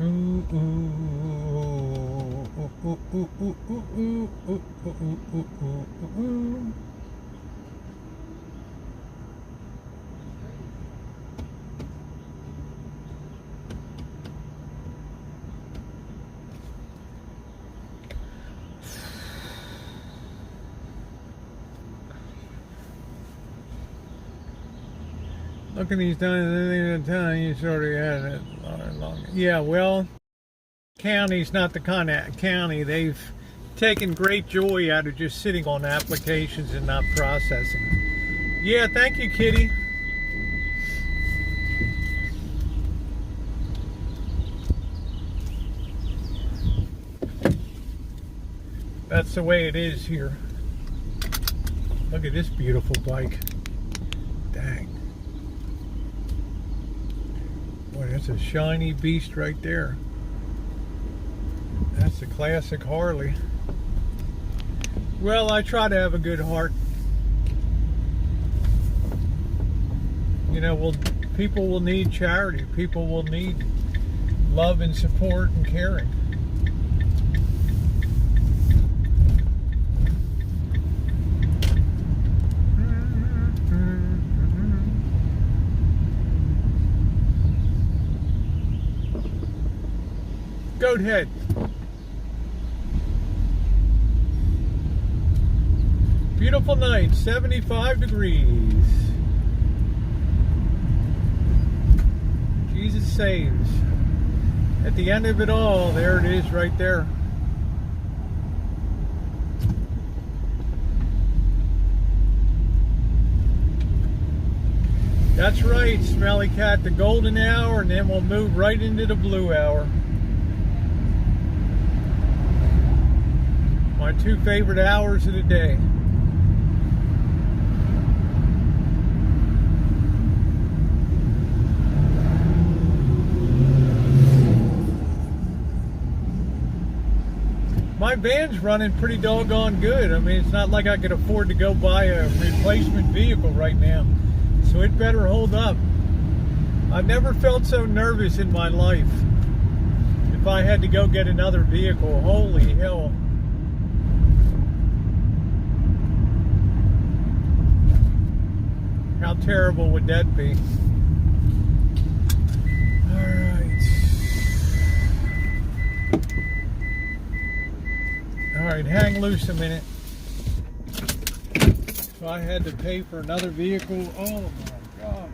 Speaker 1: Ooh, ooh, ooh, ooh, ooh, ooh, ooh, ooh, ooh, ooh, ooh, ooh. Look at these times, you sort of had it long. Yeah, well, county's not the kind of county. They've taken great joy out of just sitting on applications and not processing. Yeah, thank you, Kitty. That's the way it is here. Look at this beautiful bike. Dang. Boy, that's a shiny beast right there. That's a classic Harley. Well, I try to have a good heart. You know, people will need charity. People will need love and support and caring. Goat head. Beautiful night, 75 degrees. Jesus saves. At the end of it all, there it is right there. That's right, Smelly Cat, the golden hour, and then we'll move right into the blue hour. My two favorite hours of the day. My van's running pretty doggone good. I mean, it's not like I could afford to go buy a replacement vehicle right now. So it better hold up. I've never felt so nervous in my life. If I had to go get another vehicle, holy hell. How terrible would that be? Alright, hang loose a minute. If I had to pay for another vehicle, oh my God.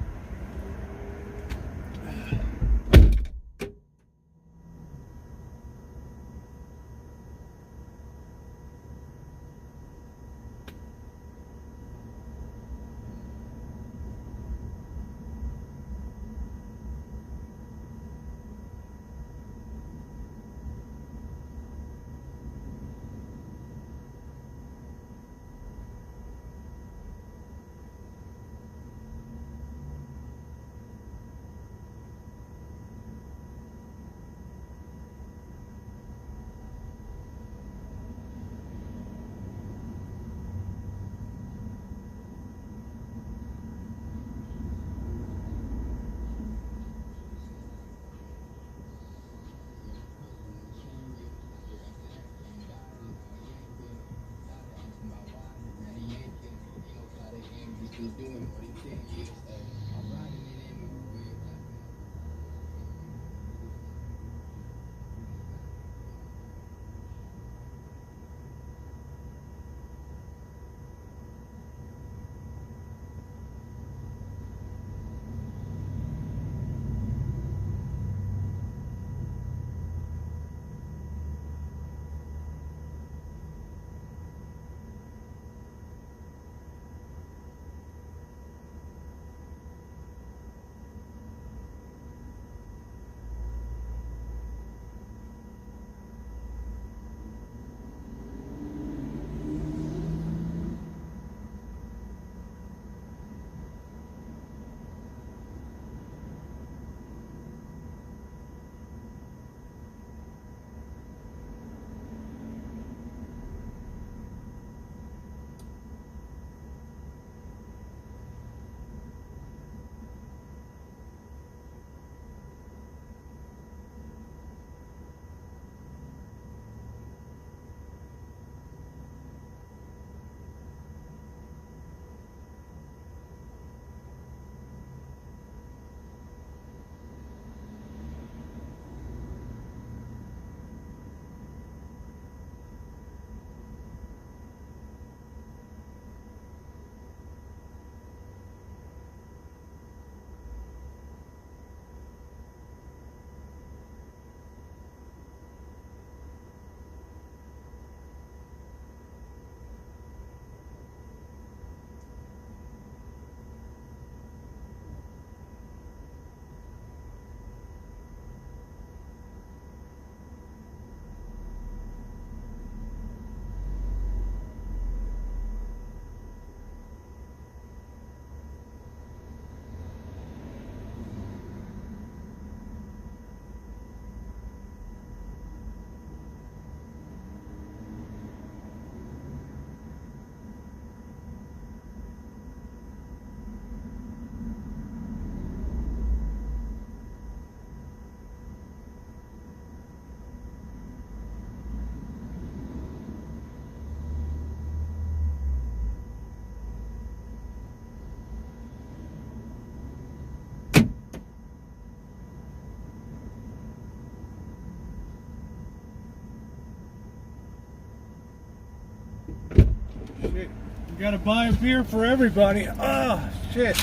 Speaker 1: Gotta buy a beer for everybody. Oh, shit.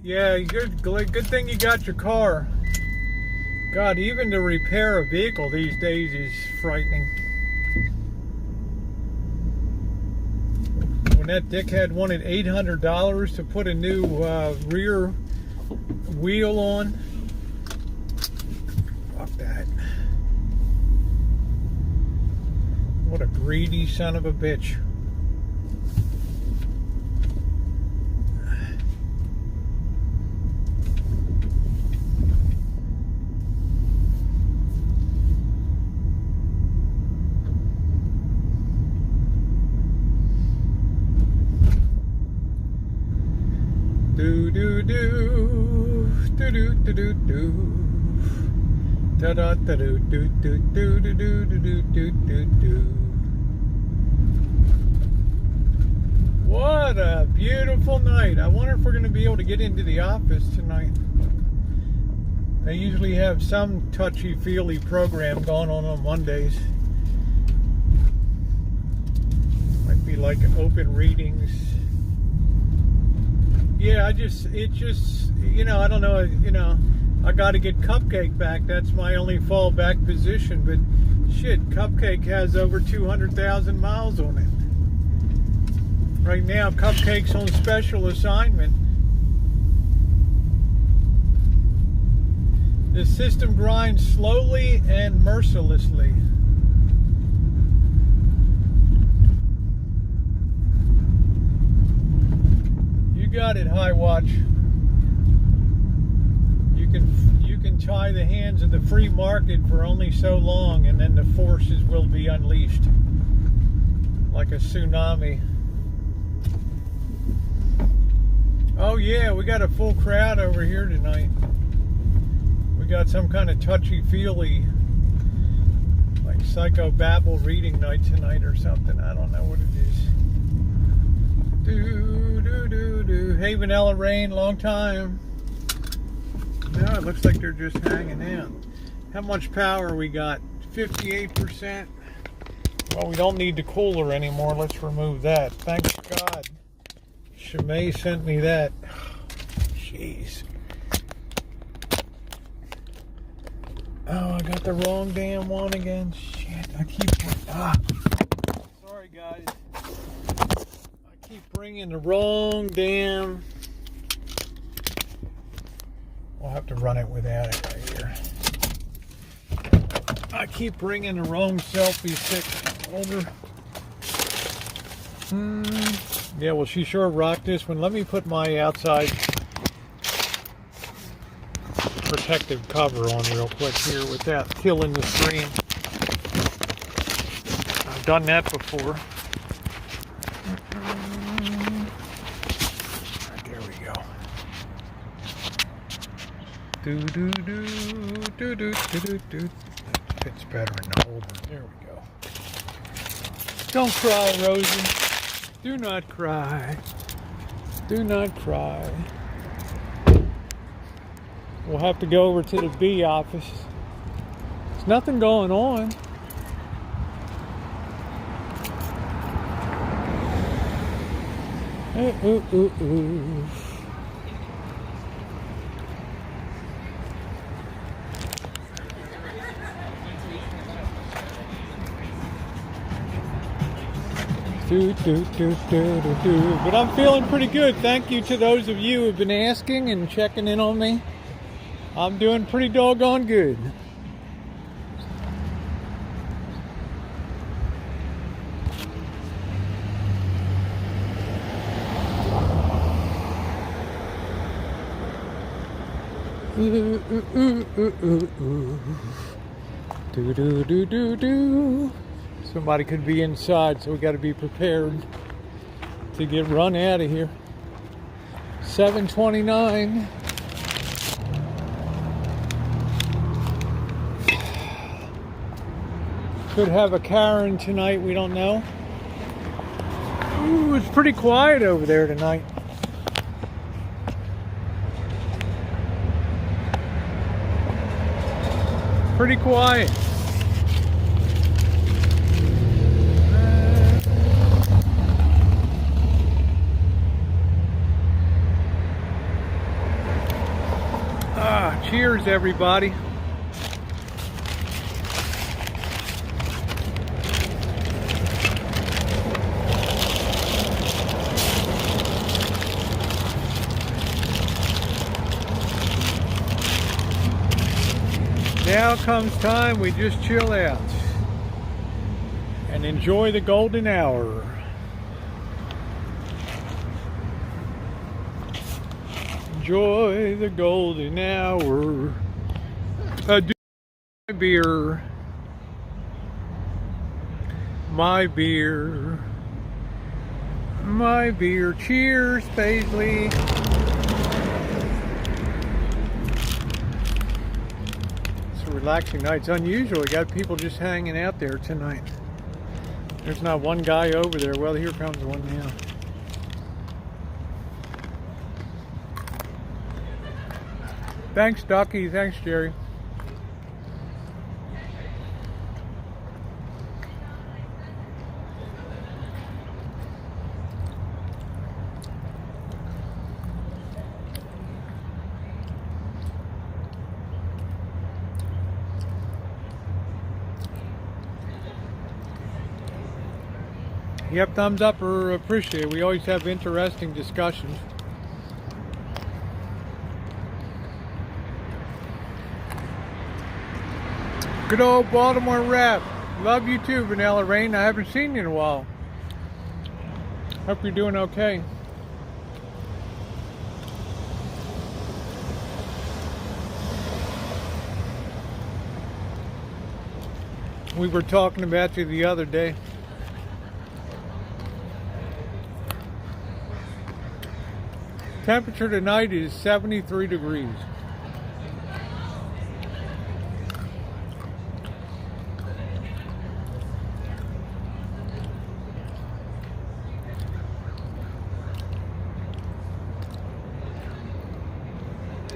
Speaker 1: Yeah, good thing you got your car. God, even to repair a vehicle these days is frightening. When that dickhead wanted $800 to put a new rear wheel on, fuck that. What a greedy son of a bitch. Do do do do do do do do da da da do do do do do do do do do do. What a beautiful night. I wonder if we're going to be able to get into the office tonight. They usually have some touchy-feely program going on Mondays. Might be like open readings. Yeah, I don't know, I got to get Cupcake back. That's my only fallback position. But shit, Cupcake has over 200,000 miles on it. Right now, Cupcake's on special assignment. The system grinds slowly and mercilessly. You got it, High Watch. You can tie the hands of the free market for only so long, and then the forces will be unleashed like a tsunami. Oh yeah, we got a full crowd over here tonight. We got some kind of touchy-feely, like psychobabble reading night tonight or something. I don't know what it is. Do do do do. Haven Ella Rain, long time. No, it looks like they're just hanging out. How much power we got? 58%. Well, we don't need the cooler anymore. Let's remove that. Thank God. Shimei sent me that. Jeez. Oh, I got the wrong damn one again. Shit, I keep... Sorry, guys. I keep bringing the wrong damn... We'll have to run it without it right here. I keep bringing the wrong selfie stick holder. Yeah, well, she sure rocked this one. Let me put my outside protective cover on real quick here without killing the screen. I've done that before. There we go. Do do do do do do do do. Fits better in the holder. There we go. Don't cry, Rosie. Do not cry. Do not cry. We'll have to go over to the B office. There's nothing going on. Ooh, ooh, ooh, ooh. Do, do, do, do, do, do. But I'm feeling pretty good. Thank you to those of you who have been asking and checking in on me. I'm doing pretty doggone good. Ooh, ooh, ooh, ooh, ooh, ooh. Do, do, do, do, do. Somebody could be inside, so we got to be prepared to get run out of here. 7:29. Could have a Karen tonight, we don't know. Ooh, it's pretty quiet over there tonight. Pretty quiet. Cheers, everybody. Now comes time we just chill out and enjoy the golden hour. Enjoy the golden hour. Do my beer. My beer. My beer. Cheers, Paisley. It's a relaxing night. It's unusual. We got people just hanging out there tonight. There's not one guy over there. Well, here comes one now. Thanks, Ducky. Thanks, Jerry. Yep, thumbs up or appreciate it. We always have interesting discussions. Good old Baltimore rap. Love you too, Vanilla Rain. I haven't seen you in a while. Hope you're doing okay. We were talking about you the other day. Temperature tonight is 73 degrees.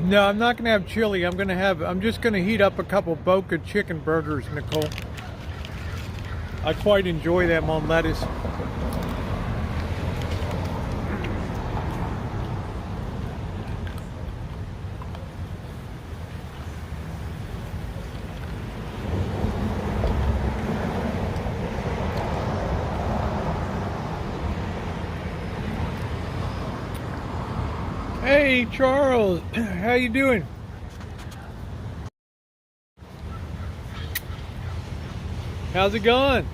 Speaker 1: No, I'm not going to have chili. I'm just going to heat up a couple Boca chicken burgers, Nicole. I quite enjoy them on lettuce. Hey Charles, how you doing? How's it going?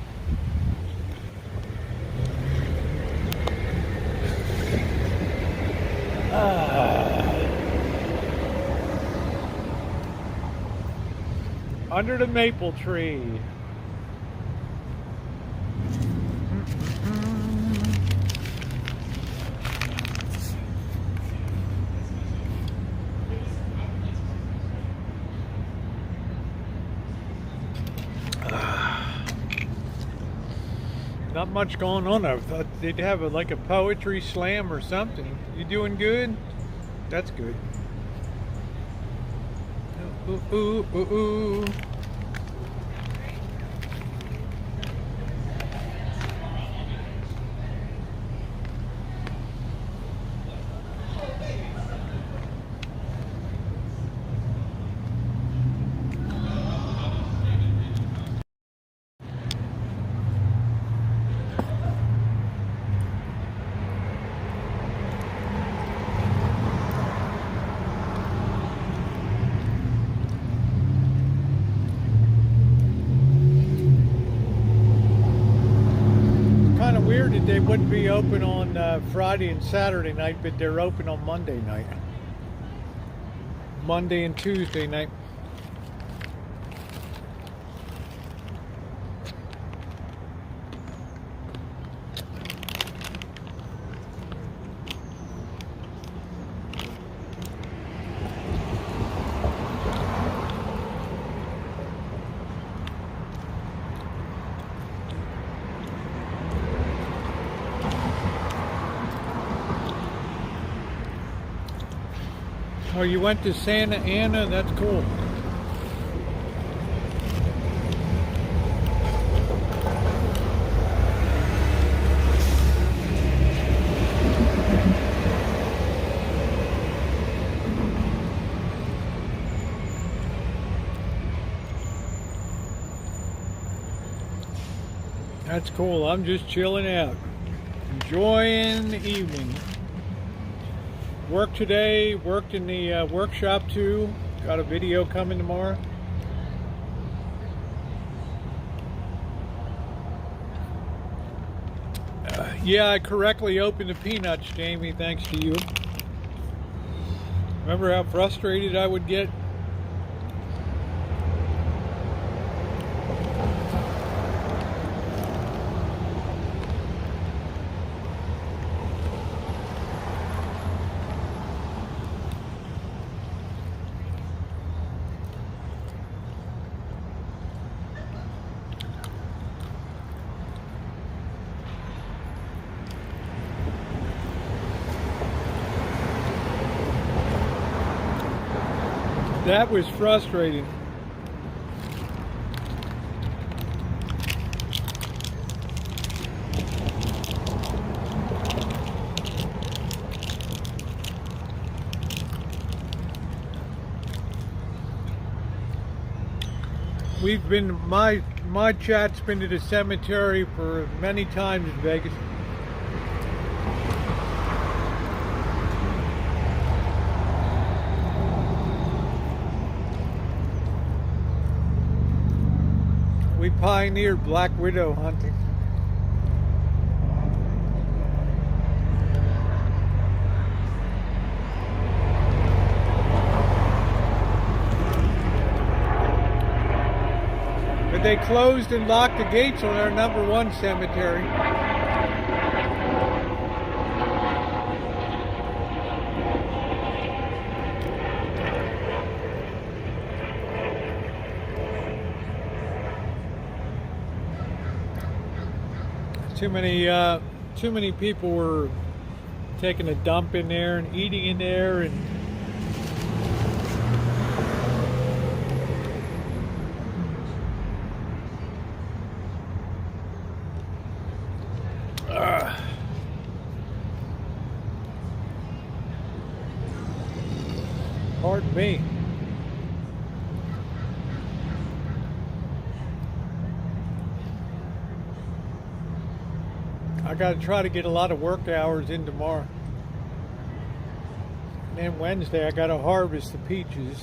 Speaker 1: Under the maple tree. Not much going on. I thought they'd have like a poetry slam or something. You doing good? That's good. Ooh, ooh, ooh, ooh. They wouldn't be open on Friday and Saturday night, but they're open on Monday night. Monday and Tuesday night. Oh, you went to Santa Ana? That's cool. That's cool. I'm just chilling out, enjoying the evening. Work today, worked in the workshop too. Got a video coming tomorrow. Yeah, I correctly opened the peanuts, Jamie, thanks to you. Remember how frustrated I would get? That was frustrating. We've been, my chat's been to the cemetery for many times in Vegas. We pioneered black widow hunting. But they closed and locked the gates on our #1 cemetery. Too many people were taking a dump in there and eating in there, and pardon me. I got to try to get a lot of work hours in tomorrow. And then Wednesday I got to harvest the peaches.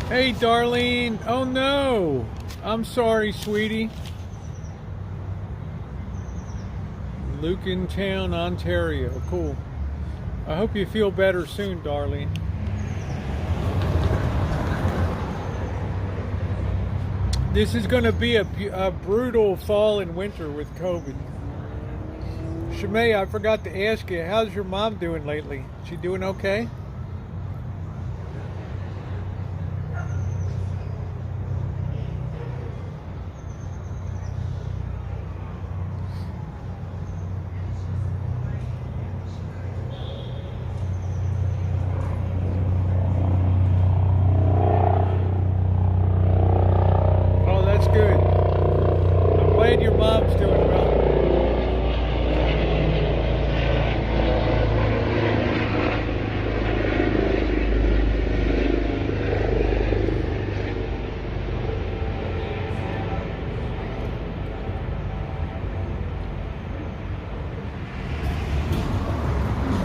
Speaker 1: Hey, Darlene. Oh, no. I'm sorry, sweetie. Lucantown, Ontario. Cool. I hope you feel better soon, Darlene. This is going to be a brutal fall and winter with COVID. Shemay, I forgot to ask you, how's your mom doing lately? She doing okay?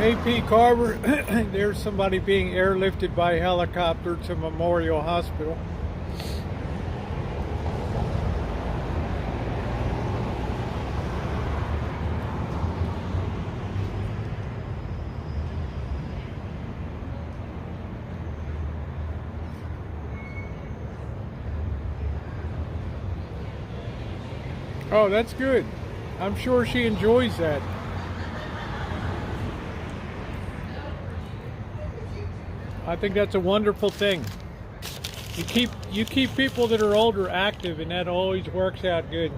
Speaker 1: AP Carver, there's somebody being airlifted by helicopter to Memorial Hospital. Oh, that's good. I'm sure she enjoys that. I think that's a wonderful thing. You keep people that are older active, and that always works out good.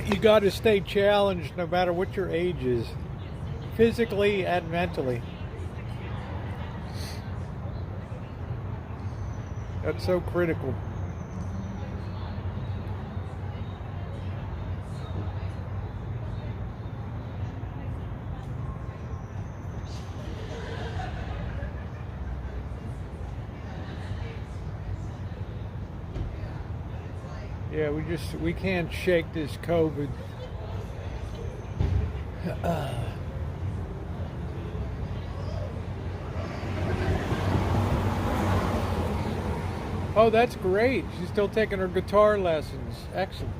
Speaker 1: You got to stay challenged no matter what your age is, physically and mentally. That's so critical. Yeah, we can't shake this COVID. Oh, that's great. She's still taking her guitar lessons. Excellent.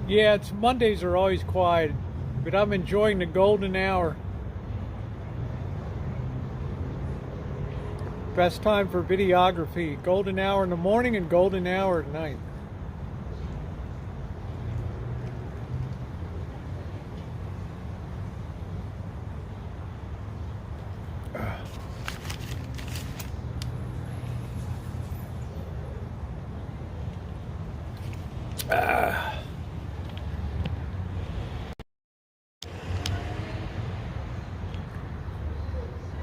Speaker 1: Yeah, Mondays are always quiet, but I'm enjoying the golden hour. Best time for videography. Golden hour in the morning and golden hour at night.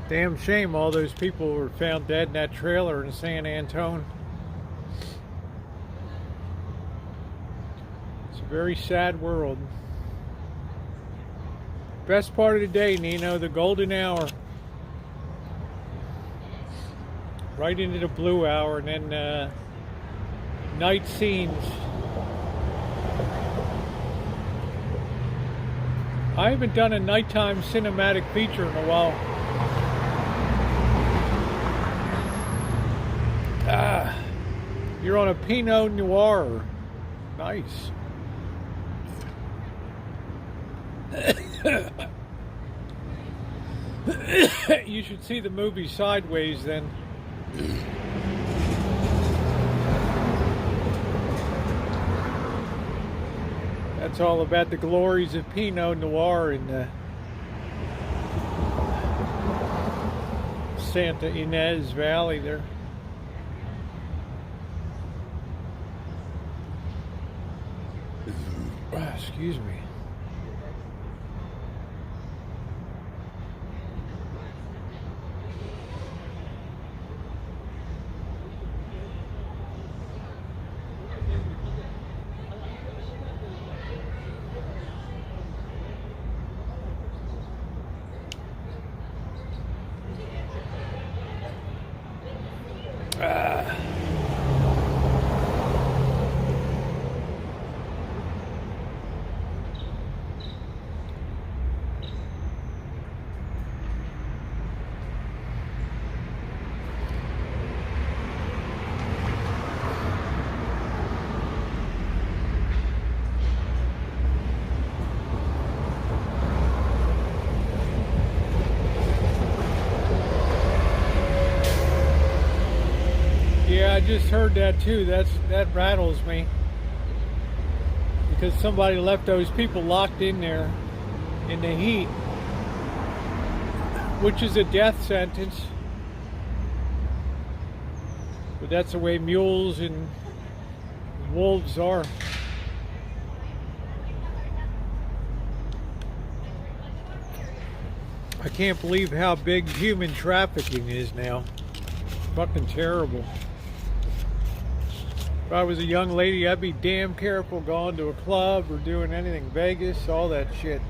Speaker 1: Damn shame all those people were found dead in that trailer in San Antone. It's a very sad world. Best part of the day, Nino, the golden hour. Right into the blue hour, and then night scenes. I haven't done a nighttime cinematic feature in a while. You're on a Pinot Noir. Nice. You should see the movie Sideways then. That's all about the glories of Pinot Noir in Santa Ynez Valley there. Excuse me. I just heard that too. That rattles me, because somebody left those people locked in there in the heat, which is a death sentence. But that's the way mules and wolves are. I can't believe how big human trafficking is now. Fucking terrible. If I was a young lady, I'd be damn careful going to a club or doing anything. Vegas, all that shit.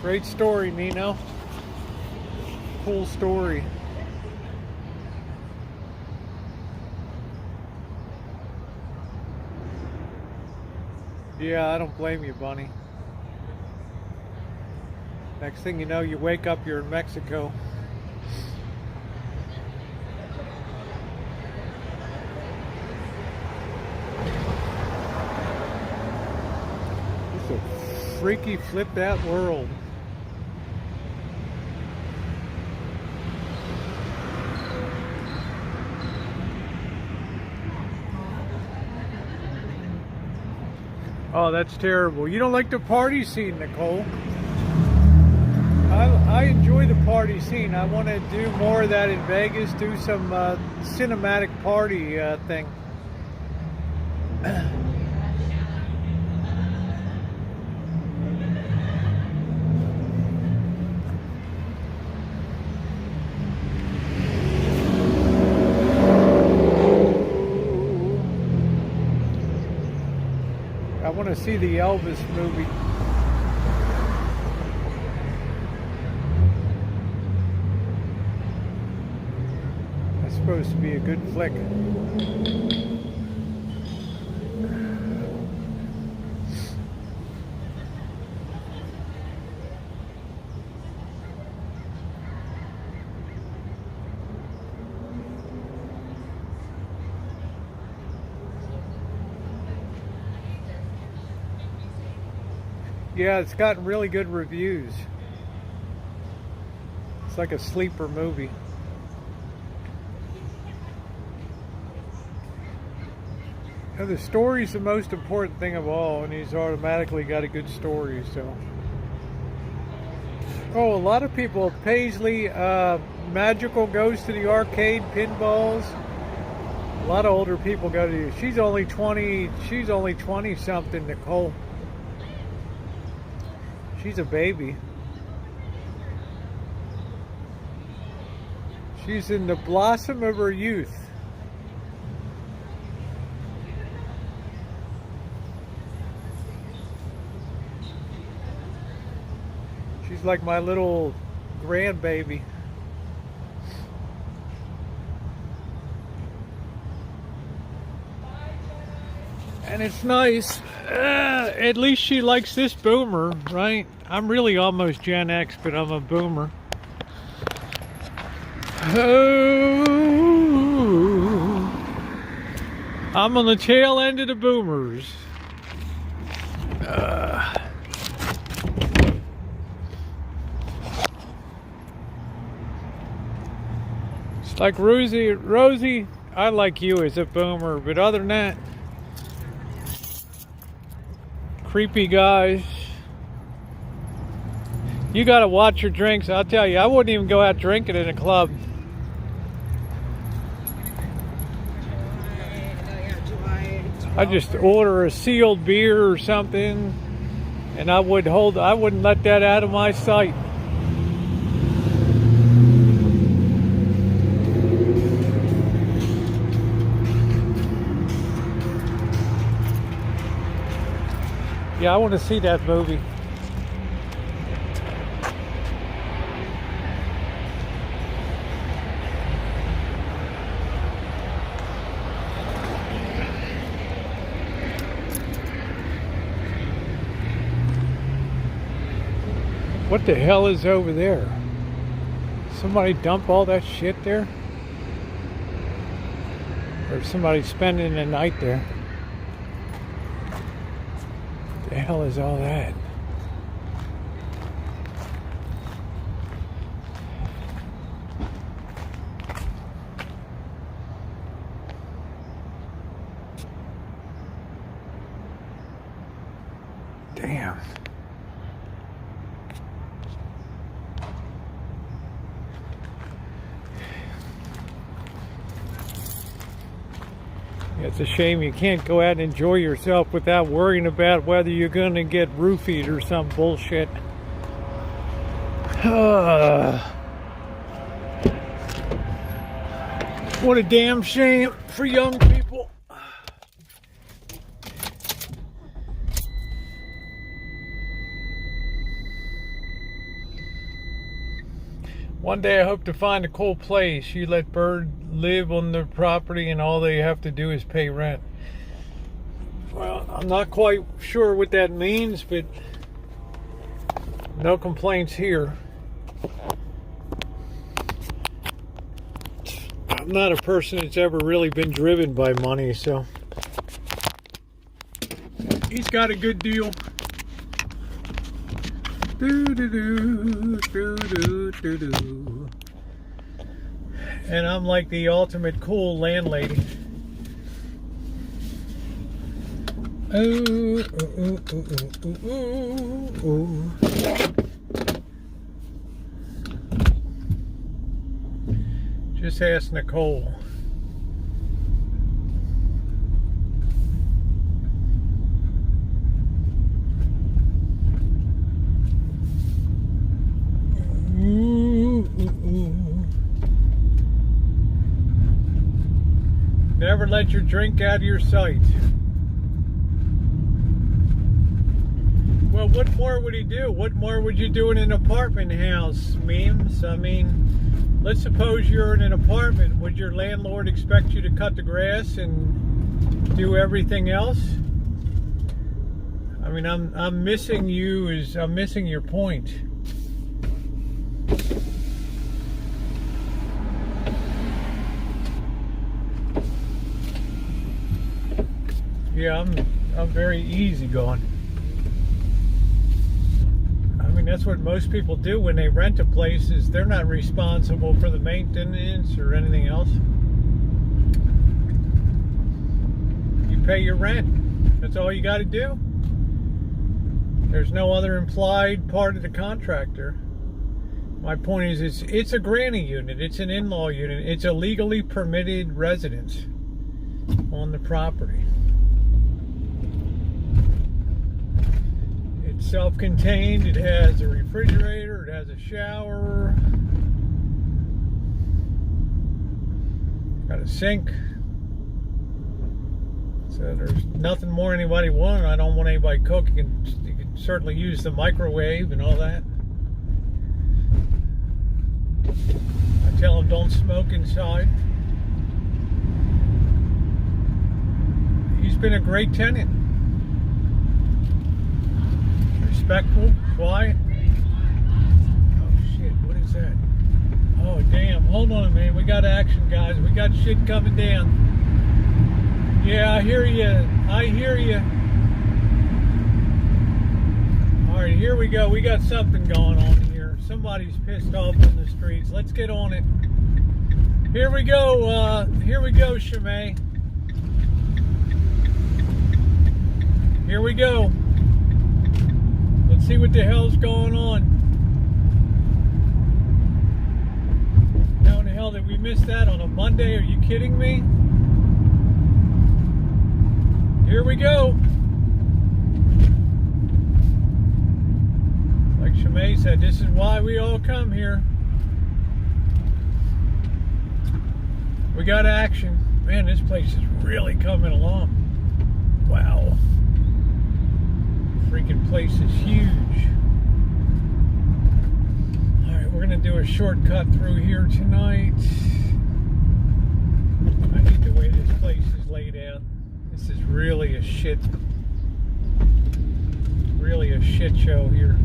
Speaker 1: Great story, Nino. Cool story. Yeah, I don't blame you, Bunny. Next thing you know, you wake up, you're in Mexico. It's a freaky flip that world. Oh, that's terrible. You don't like the party scene, Nicole. I enjoy the party scene. I want to do more of that in Vegas, do some cinematic party thing. I want to see the Elvis movie. That's supposed to be a good flick. Yeah, it's gotten really good reviews. It's like a sleeper movie. You know, the story's the most important thing of all, and he's automatically got a good story, so. Oh, a lot of people, Paisley, Magical goes to the arcade, pinballs. A lot of older people go to, she's only 20 something, Nicole. She's a baby. She's in the blossom of her youth. She's like my little grandbaby. And it's nice. At least she likes this boomer, right? I'm really almost Gen X, but I'm a boomer. Oh, I'm on the tail end of the boomers. It's like Rosie, I like you as a boomer, but other than that, creepy guys. You gotta watch your drinks. I'll tell you, I wouldn't even go out drinking in a club. I just order a sealed beer or something, and I wouldn't let that out of my sight. Yeah, I want to see that movie. What the hell is over there? Somebody dump all that shit there? Or somebody spending the night there? What the hell is all that? Damn. It's a shame you can't go out and enjoy yourself without worrying about whether you're going to get roofied or some bullshit. What a damn shame for young people. One day I hope to find a cool place. You let birds live on the property and all they have to do is pay rent. Well, I'm not quite sure what that means, but no complaints here. I'm not a person that's ever really been driven by money, so he's got a good deal. And I'm like the ultimate cool landlady. Ooh, ooh, ooh, ooh, ooh, ooh. Just ask Nicole. Ooh, ooh, ooh. Never let your drink out of your sight. Well, what more would he do? What more would you do in an apartment house, memes? I mean, let's suppose you're in an apartment. Would your landlord expect you to cut the grass and do everything else? I mean, I'm missing you. I'm missing your point. Yeah, I'm very easygoing. I mean, that's what most people do when they rent a place, is they're not responsible for the maintenance or anything else. You pay your rent. That's all you got to do. There's no other implied part of the contractor. My point is, it's a granny unit. It's an in-law unit. It's a legally permitted residence on the property. It's self-contained. It has a refrigerator. It has a shower. Got a sink. So there's nothing more anybody wants. I don't want anybody cooking. You can certainly use the microwave and all that. I tell them don't smoke inside. He's been a great tenant. Respectful, quiet. Oh shit, what is that? Oh damn, hold on man, we got action guys, we got shit coming down. Yeah, I hear you, Alright, here we go, we got something going on here. Somebody's pissed off in the streets, let's get on it. Here we go, Shimei. Here we go. Let's see what the hell's going on. How in the hell did we miss that on a Monday? Are you kidding me? Here we go. Like Shimei said, this is why we all come here. We got action. Man, this place is really coming along. Wow. Freaking place is huge. Alright, we're gonna do a shortcut through here tonight. I hate the way this place is laid out. This is really a shit show here.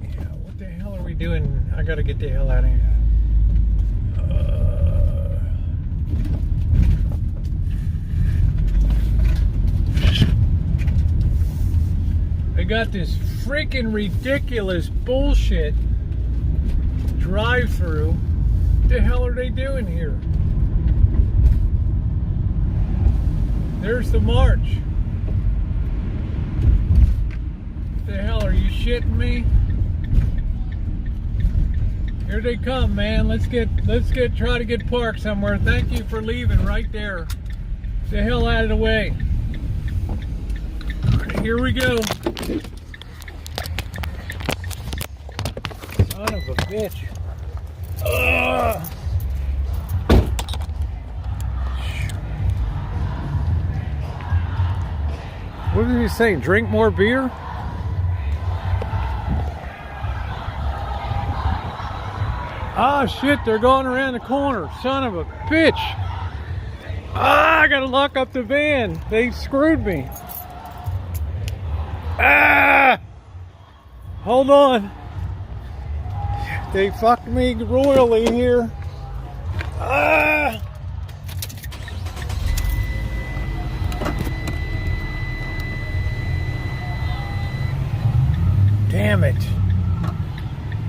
Speaker 1: Yeah, what the hell are we doing? I gotta get the hell out of here. They got this freaking ridiculous bullshit drive-through. What the hell are they doing here? There's the march. What the hell, are you shitting me? Here they come, man. Let's try to get parked somewhere. Thank you for leaving right there. Get the hell out of the way. Here we go. Son of a bitch. Ugh. What did he say? Drink more beer? Ah, shit, they're going around the corner. Son of a bitch. Ah, I gotta lock up the van. They screwed me. Ah! Hold on. They fucked me royally here. Ah! Damn it.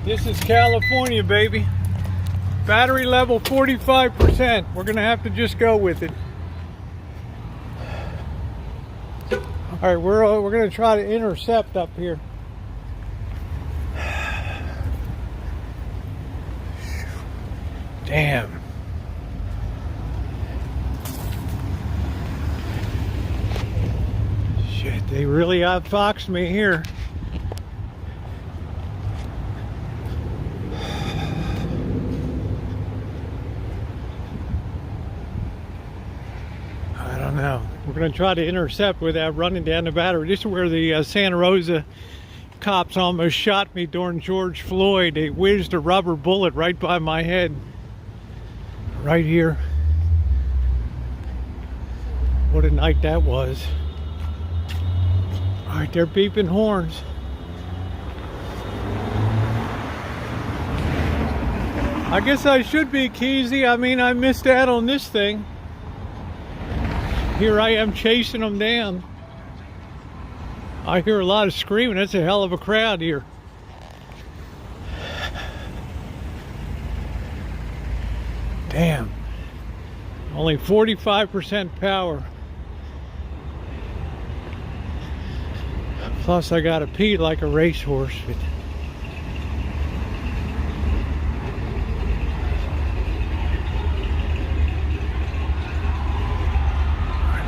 Speaker 1: This is California, baby. Battery level 45%. We're gonna have to just go with it. All right, we're gonna try to intercept up here. Damn. Shit, they really outfoxed me here. No, we're going to try to intercept without running down the battery. This is where the Santa Rosa cops almost shot me during George Floyd. They whizzed a rubber bullet right by my head. Right here. What a night that was. All right, they're beeping horns. I guess I should be Keezy. I mean, I missed out on this thing. Here I am chasing them down. I hear a lot of screaming. That's a hell of a crowd here. Damn. Only 45% power. Plus I gotta pee like a racehorse.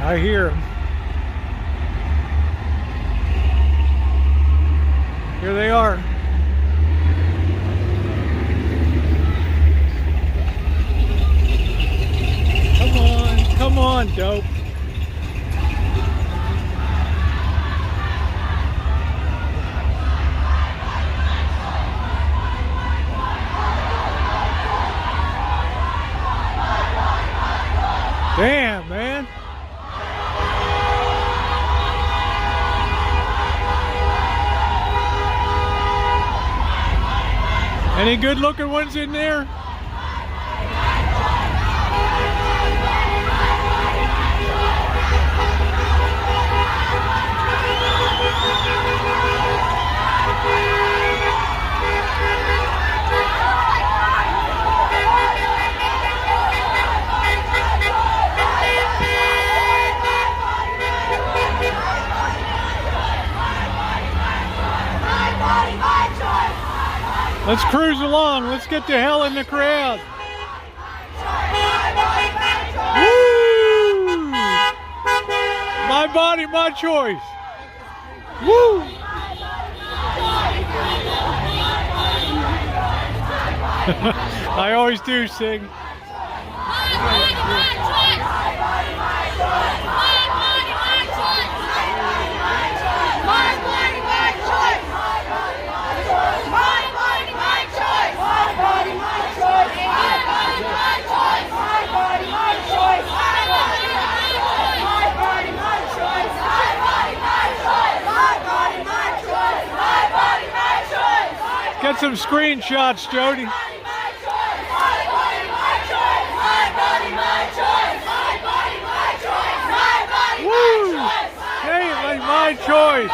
Speaker 1: I hear them. Here they are. Come on, dope. Damn, man. Any good looking ones in there? Let's cruise along. Let's get the hell in the crowd. Woo! My body, my choice. Woo! I always do sing. Get some screenshots, Jody. Woo! Kaylee, my choice.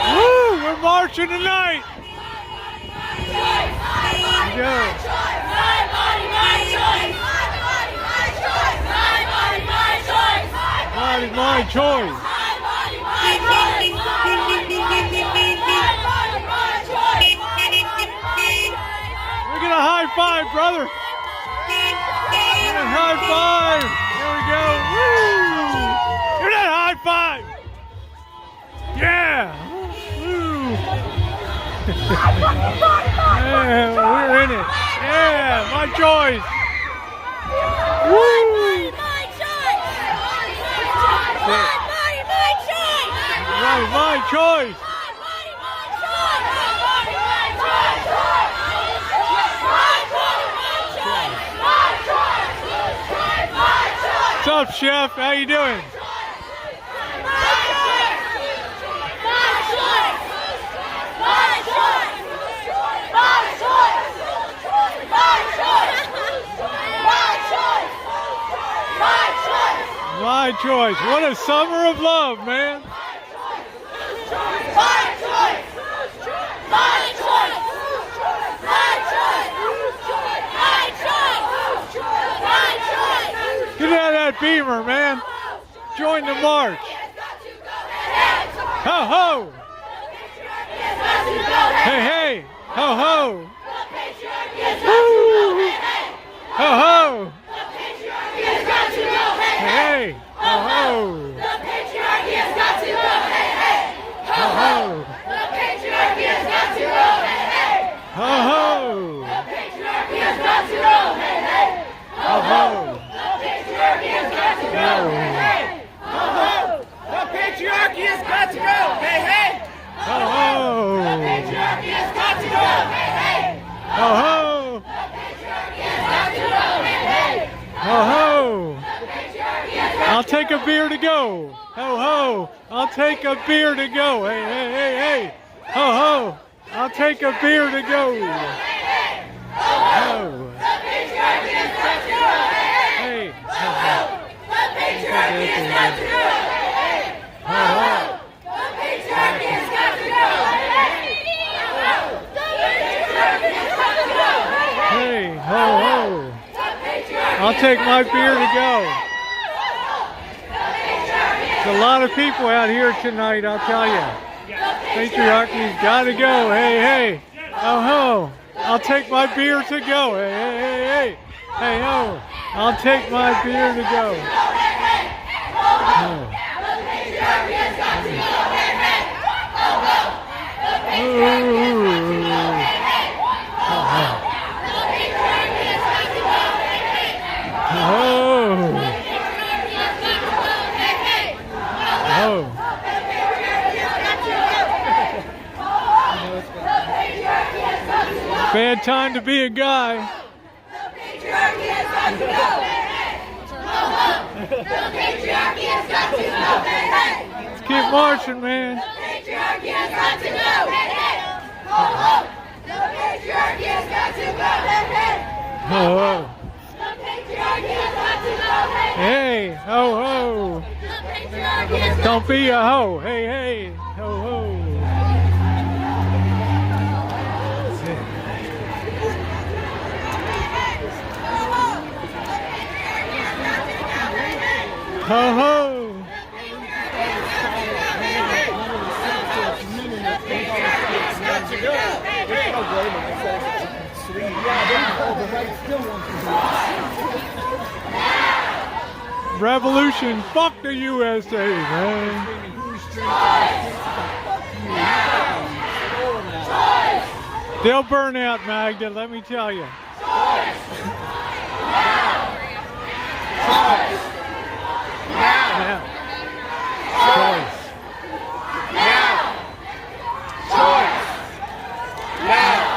Speaker 1: Woo! We're marching tonight. My choice. We're gonna high five, brother. We're gonna high five. Here we go. Woo! Hear that high five? Yeah. Woo! Yeah, we're in it. Yeah, my choice. Woo!
Speaker 3: My choice!
Speaker 1: Right, my choice. What's up, Chef? How you doing? My choice. What a summer of love, man. Get out of that Beamer, man. Join the march. Ho ho. Hey hey. Ho ho. Woo. Ho ho. Hey, ho ho! The patriarchy has got to go. Hey, hey! Ho ho! The patriarchy has got to go. Hey, hey! Ho ho! The patriarchy has got to go. Hey, hey! Ho ho! The patriarchy has got to go. Hey, hey! Ho ho! The patriarchy has got to go. Hey, hey! Ho ho! The patriarchy has got to go. Hey, hey! Ho ho! The patriarchy has got to go. Hey, hey! Ho ho! I'll take a beer to go. Ho ho! I'll take a beer to go. Hey hey hey hey! Ho ho! I'll take a beer to go. Ho! Hey! Ho ho! The patriarchy has got to go. Ho ho! The patriarchy has got to go. Hey! Ho ho! I'll take my beer to go. There's a lot of people out here tonight, I'll tell you. Patriarchy's got to go. Hey, hey. Oh, ho. I'll take my beer to go. Hey, hey, hey, hey. Hey, ho. I'll take my beer to go. Bad time to be a guy.
Speaker 3: The patriarchy has got to go. The patriarchy has got to go.
Speaker 1: Let's keep marching, man.
Speaker 3: The patriarchy has got to go. The patriarchy has got to go.
Speaker 1: Ho
Speaker 3: The patriarchy has got to go.
Speaker 1: Hey, ho ho.
Speaker 3: The patriarchy has got
Speaker 1: Don't be a hoe. Hey, hey, ho ho. Ho ho! Revolution, fuck the USA, man. They'll burn out, Magda, let me tell you. Now. Choice.
Speaker 3: Now. Choice. Now.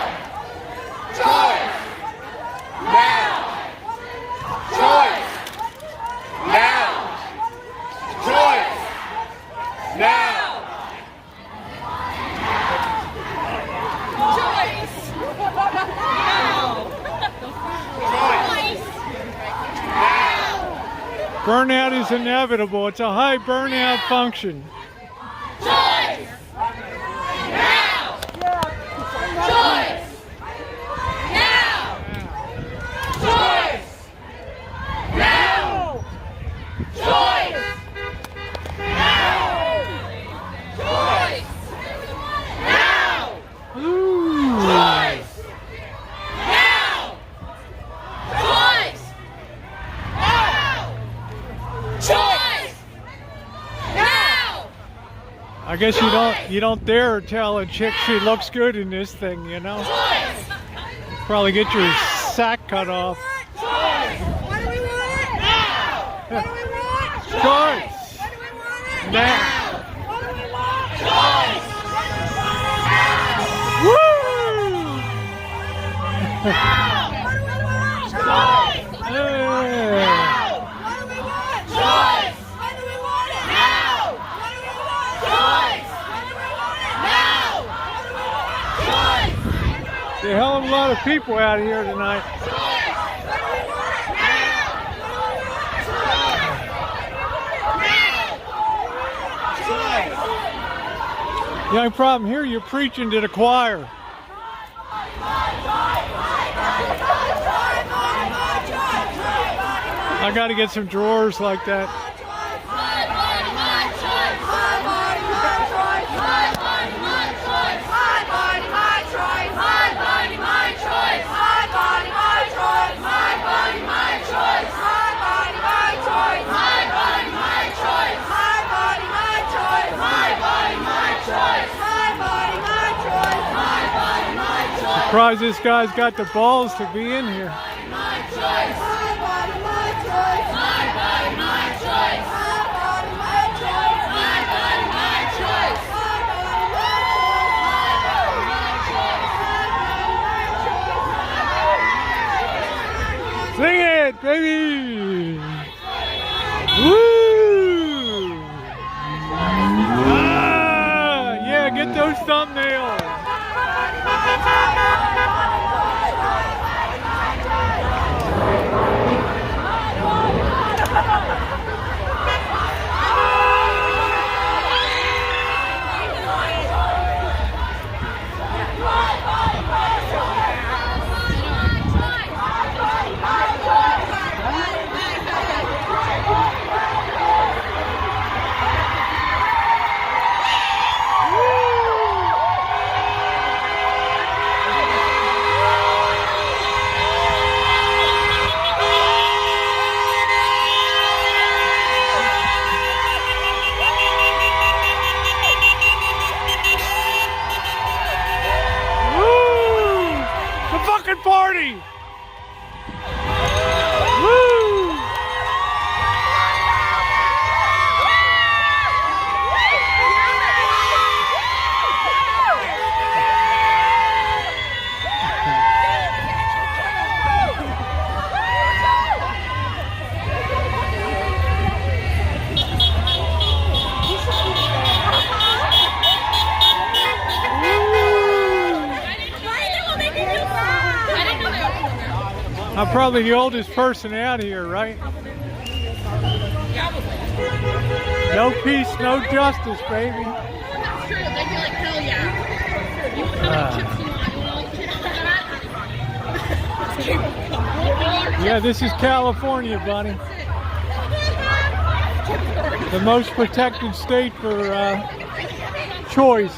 Speaker 3: Choice. Now. Choice. Now. Choice. Now.
Speaker 1: Burnout is inevitable. It's a high burnout function.
Speaker 3: Choice! Now! Choice! Now! Choice! Now! Choice! Now! Choice! Now!
Speaker 1: Ooh.
Speaker 3: Choice! Now! Choice! Now! Choice! Now!
Speaker 1: guess you don't dare tell a chick she looks good in this thing, you know. Probably get your sack cut off.
Speaker 3: What do we want? Now! What do we want?
Speaker 1: Choice.
Speaker 3: What do we want?
Speaker 1: Now.
Speaker 3: What do we want? Choice!
Speaker 1: Woo!
Speaker 3: What do we want? Choice!
Speaker 1: Yeah.
Speaker 3: What do we want? Choice! When do we want it? Now! What do we want? Choice! When do we want it? Now! What do we want? Choice!
Speaker 1: There's a hell of a lot of people out here tonight. The only problem here, you're preaching to the choir. I got to get some drawers like that. Surprised this guy's got the balls to be in here. Sing it, baby! Woo! Ah, yeah, get those thumbnails. Party! Woo! I'm probably the oldest person out here, right? No peace, no justice, baby.
Speaker 4: That's true. They'd be like, hell yeah. You want how many chips do you want? You want all the chips?
Speaker 1: Yeah, this is California, buddy. The most protected state for choice.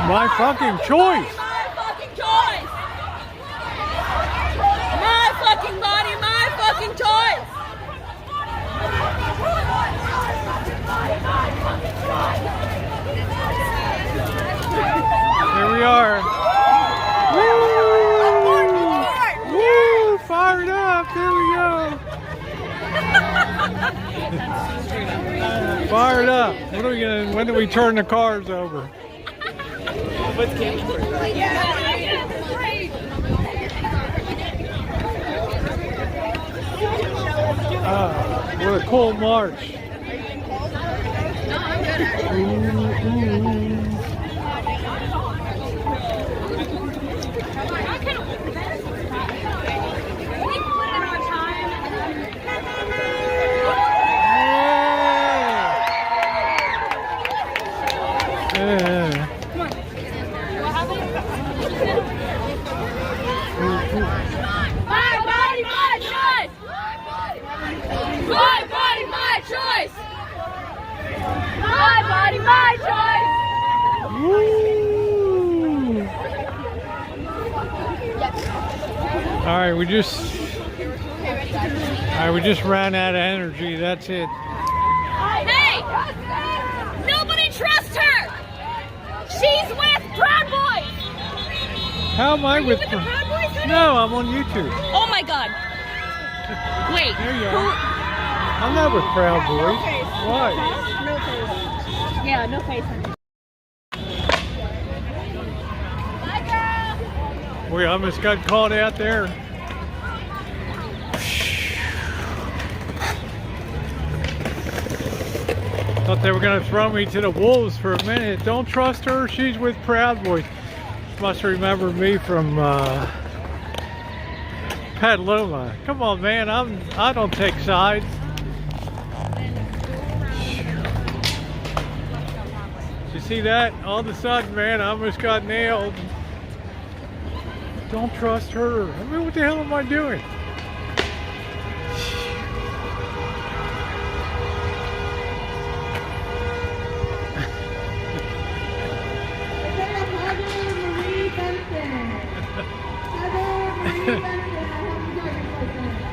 Speaker 1: My fucking choice.
Speaker 4: My fucking choice. My fucking body, my fucking choice.
Speaker 1: Here we are. Woo! Woo! Fired up. Here we go. Fired up. What are we gonna? When do we turn the cars over?
Speaker 4: What's Kaylee?
Speaker 1: What a cool march. Woo! All right, we just ran out of energy. That's it.
Speaker 4: Hey! Nobody trusts her! She's with Proud Boys!
Speaker 1: How am I with?
Speaker 4: the Proud Boys? Honey?
Speaker 1: No, I'm on YouTube.
Speaker 4: Oh my god. Wait.
Speaker 1: There you are. I'm not with Proud Boys. Why?
Speaker 4: No face. Yeah, no face. Bye, girl.
Speaker 1: We almost got caught out there. Thought they were going to throw me to the wolves for a minute. Don't trust her. She's with Proud Boys. Must remember me from Petaluma. Come on, man. I don't take sides. You see that? All of a sudden, man, I almost got nailed. Don't trust her. I mean, what the hell am I doing?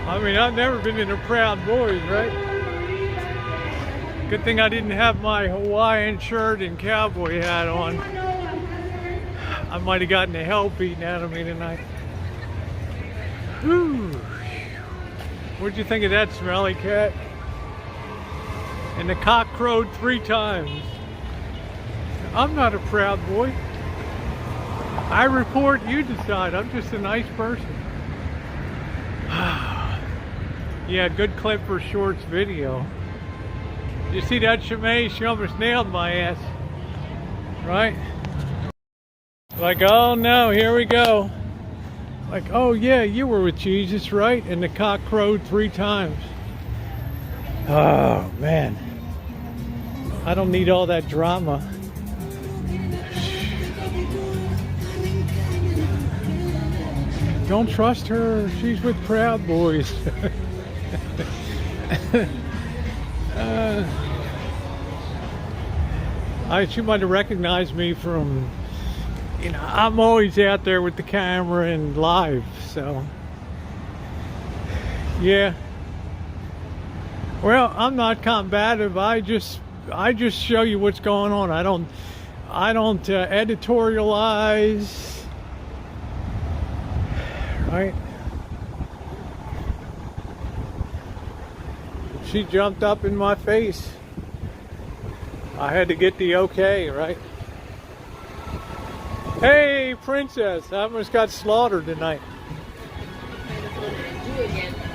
Speaker 1: I mean, I've never been in a Proud Boys, right? Good thing I didn't have my Hawaiian shirt and cowboy hat on. I might have gotten the hell beaten out of me tonight. Whew. What'd you think of that, smelly cat? And the cock crowed 3 times. I'm not a Proud Boy. I report, you decide. I'm just a nice person. Yeah, good clip for Shorts video. You see that, Shimei? She almost nailed my ass. Right? Like, oh no, here we go. Like, oh yeah, you were with Jesus, right? And the cock crowed 3 times. Oh, man. I don't need all that drama. Don't trust her. She's with Proud Boys. She might have recognized me from, you know, I'm always out there with the camera and live, so yeah. Well, I'm not combative. I just show you what's going on. I don't editorialize, right? She jumped up in my face. I had to get the okay, right? Hey, princess, I almost got slaughtered tonight.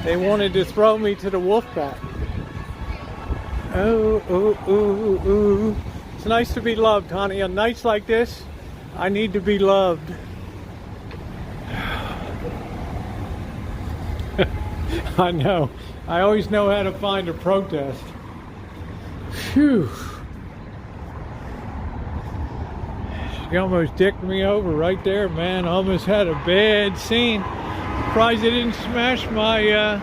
Speaker 1: They wanted to throw me to the wolf pack. Oh, ooh, ooh, ooh. It's nice to be loved, honey. On nights like this, I need to be loved. I know. I always know how to find a protest. Phew. She almost dicked me over right there, man. Almost had a bad scene. Surprised they didn't smash my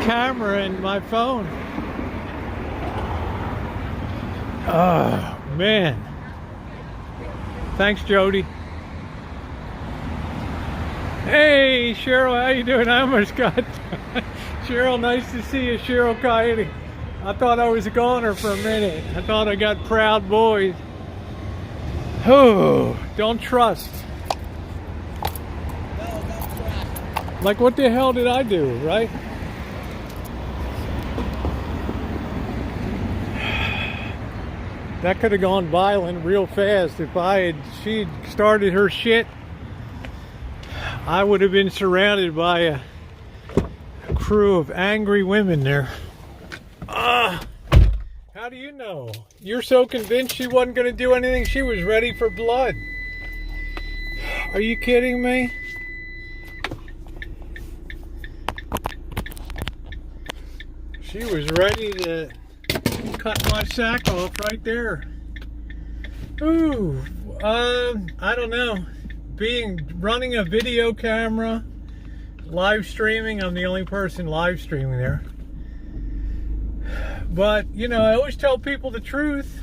Speaker 1: camera and my phone. Oh, man. Thanks, Jody. Hey, Cheryl, how you doing? I almost got... Cheryl, nice to see you, Cheryl Coyote. I thought I was a goner for a minute. I thought I got Proud Boys. Oh, don't trust. Like, what the hell did I do, right? That could have gone violent real fast. If she'd started her shit, I would have been surrounded by a crew of angry women there. How do you know? You're so convinced she wasn't going to do anything. She was ready for blood. Are you kidding me? She was ready to cut my sack off right there. Ooh, I don't know. Running a video camera, live streaming, I'm the only person live streaming there. But, you know, I always tell people the truth.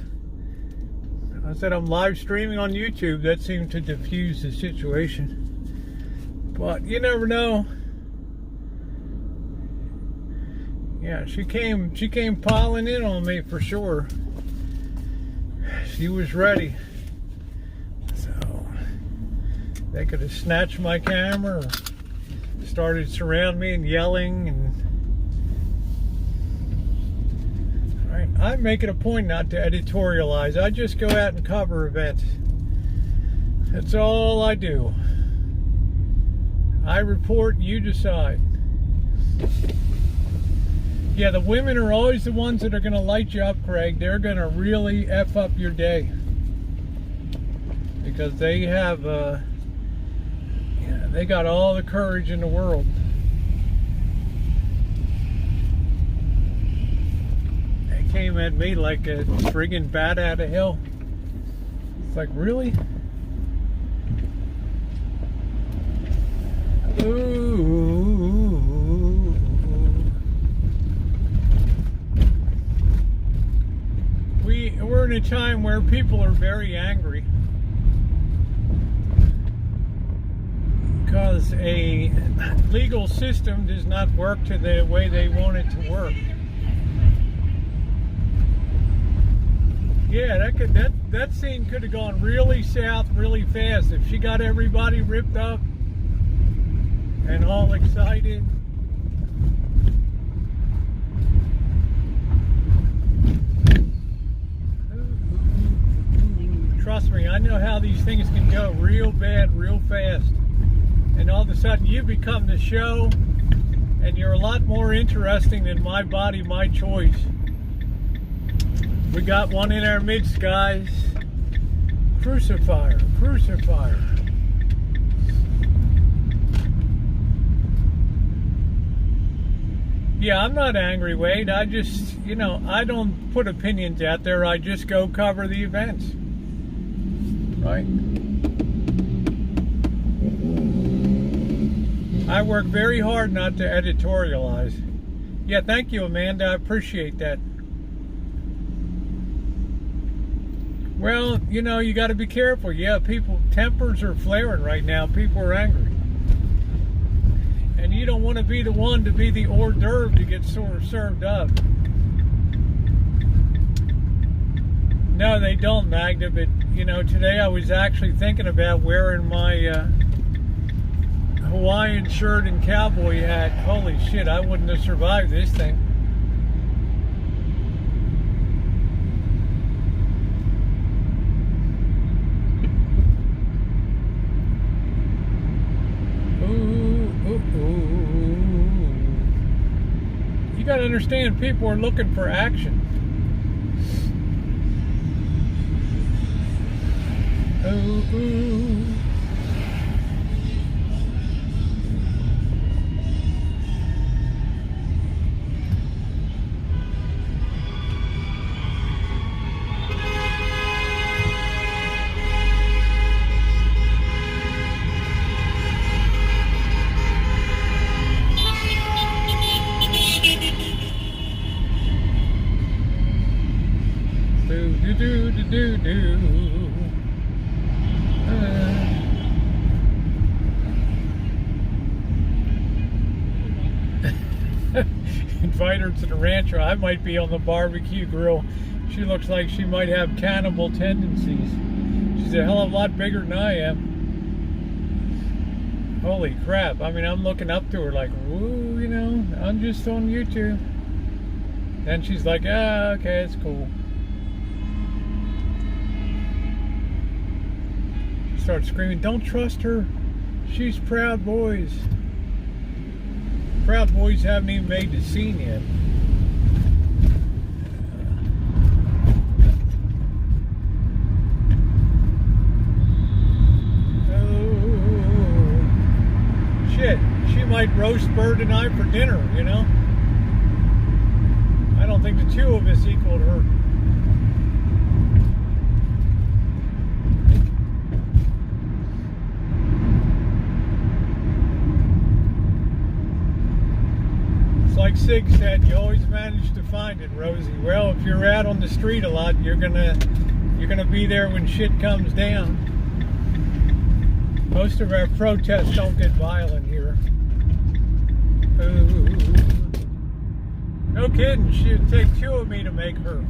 Speaker 1: I said I'm live streaming on YouTube. That seemed to diffuse the situation. But you never know. Yeah, she came piling in on me for sure. She was ready. So they could have snatched my camera or started surrounding me and yelling and I make it a point not to editorialize. I just go out and cover events. That's all I do. I report, you decide. Yeah, the women are always the ones that are going to light you up, Craig. They're going to really F up your day. Because they have, they got all the courage in the world. Came at me like a friggin' bat out of hell. It's like, really? Ooh. We're in a time where people are very angry because a legal system does not work to the way they want it to work. Yeah, that scene could have gone really south really fast if she got everybody ripped up and all excited. Trust me, I know how these things can go real bad real fast. And all of a sudden you become the show and you're a lot more interesting than My Body, My Choice. We got one in our midst, guys. Crucifier, crucifier. Yeah, I'm not angry, Wade. I just, I don't put opinions out there. I just go cover the events. Right? I work very hard not to editorialize. Yeah, thank you, Amanda. I appreciate that. Well, you got to be careful. Yeah, tempers are flaring right now. People are angry. And you don't want to be the one to be the hors d'oeuvre to get sort of served up. No, they don't, Magda, but, today I was actually thinking about wearing my Hawaiian shirt and cowboy hat. Holy shit, I wouldn't have survived this thing. You gotta understand, people are looking for action. Invite her to the rancho. I might be on the barbecue grill. She looks like she might have cannibal tendencies. She's a hell of a lot bigger than I am. Holy crap. I mean, I'm looking up to her like, woo, I'm just on YouTube. Then she's like, okay, it's cool. Start screaming, don't trust her. She's Proud Boys. Proud Boys haven't even made the scene yet. Oh, shit. She might roast Bird and I for dinner, I don't think the two of us equaled her. Like Sig said, you always manage to find it, Rosie. Well, if you're out on the street a lot, you're gonna You're going to be there when shit comes down. Most of our protests don't get violent here. Ooh. No kidding, she'd take two of me to make her.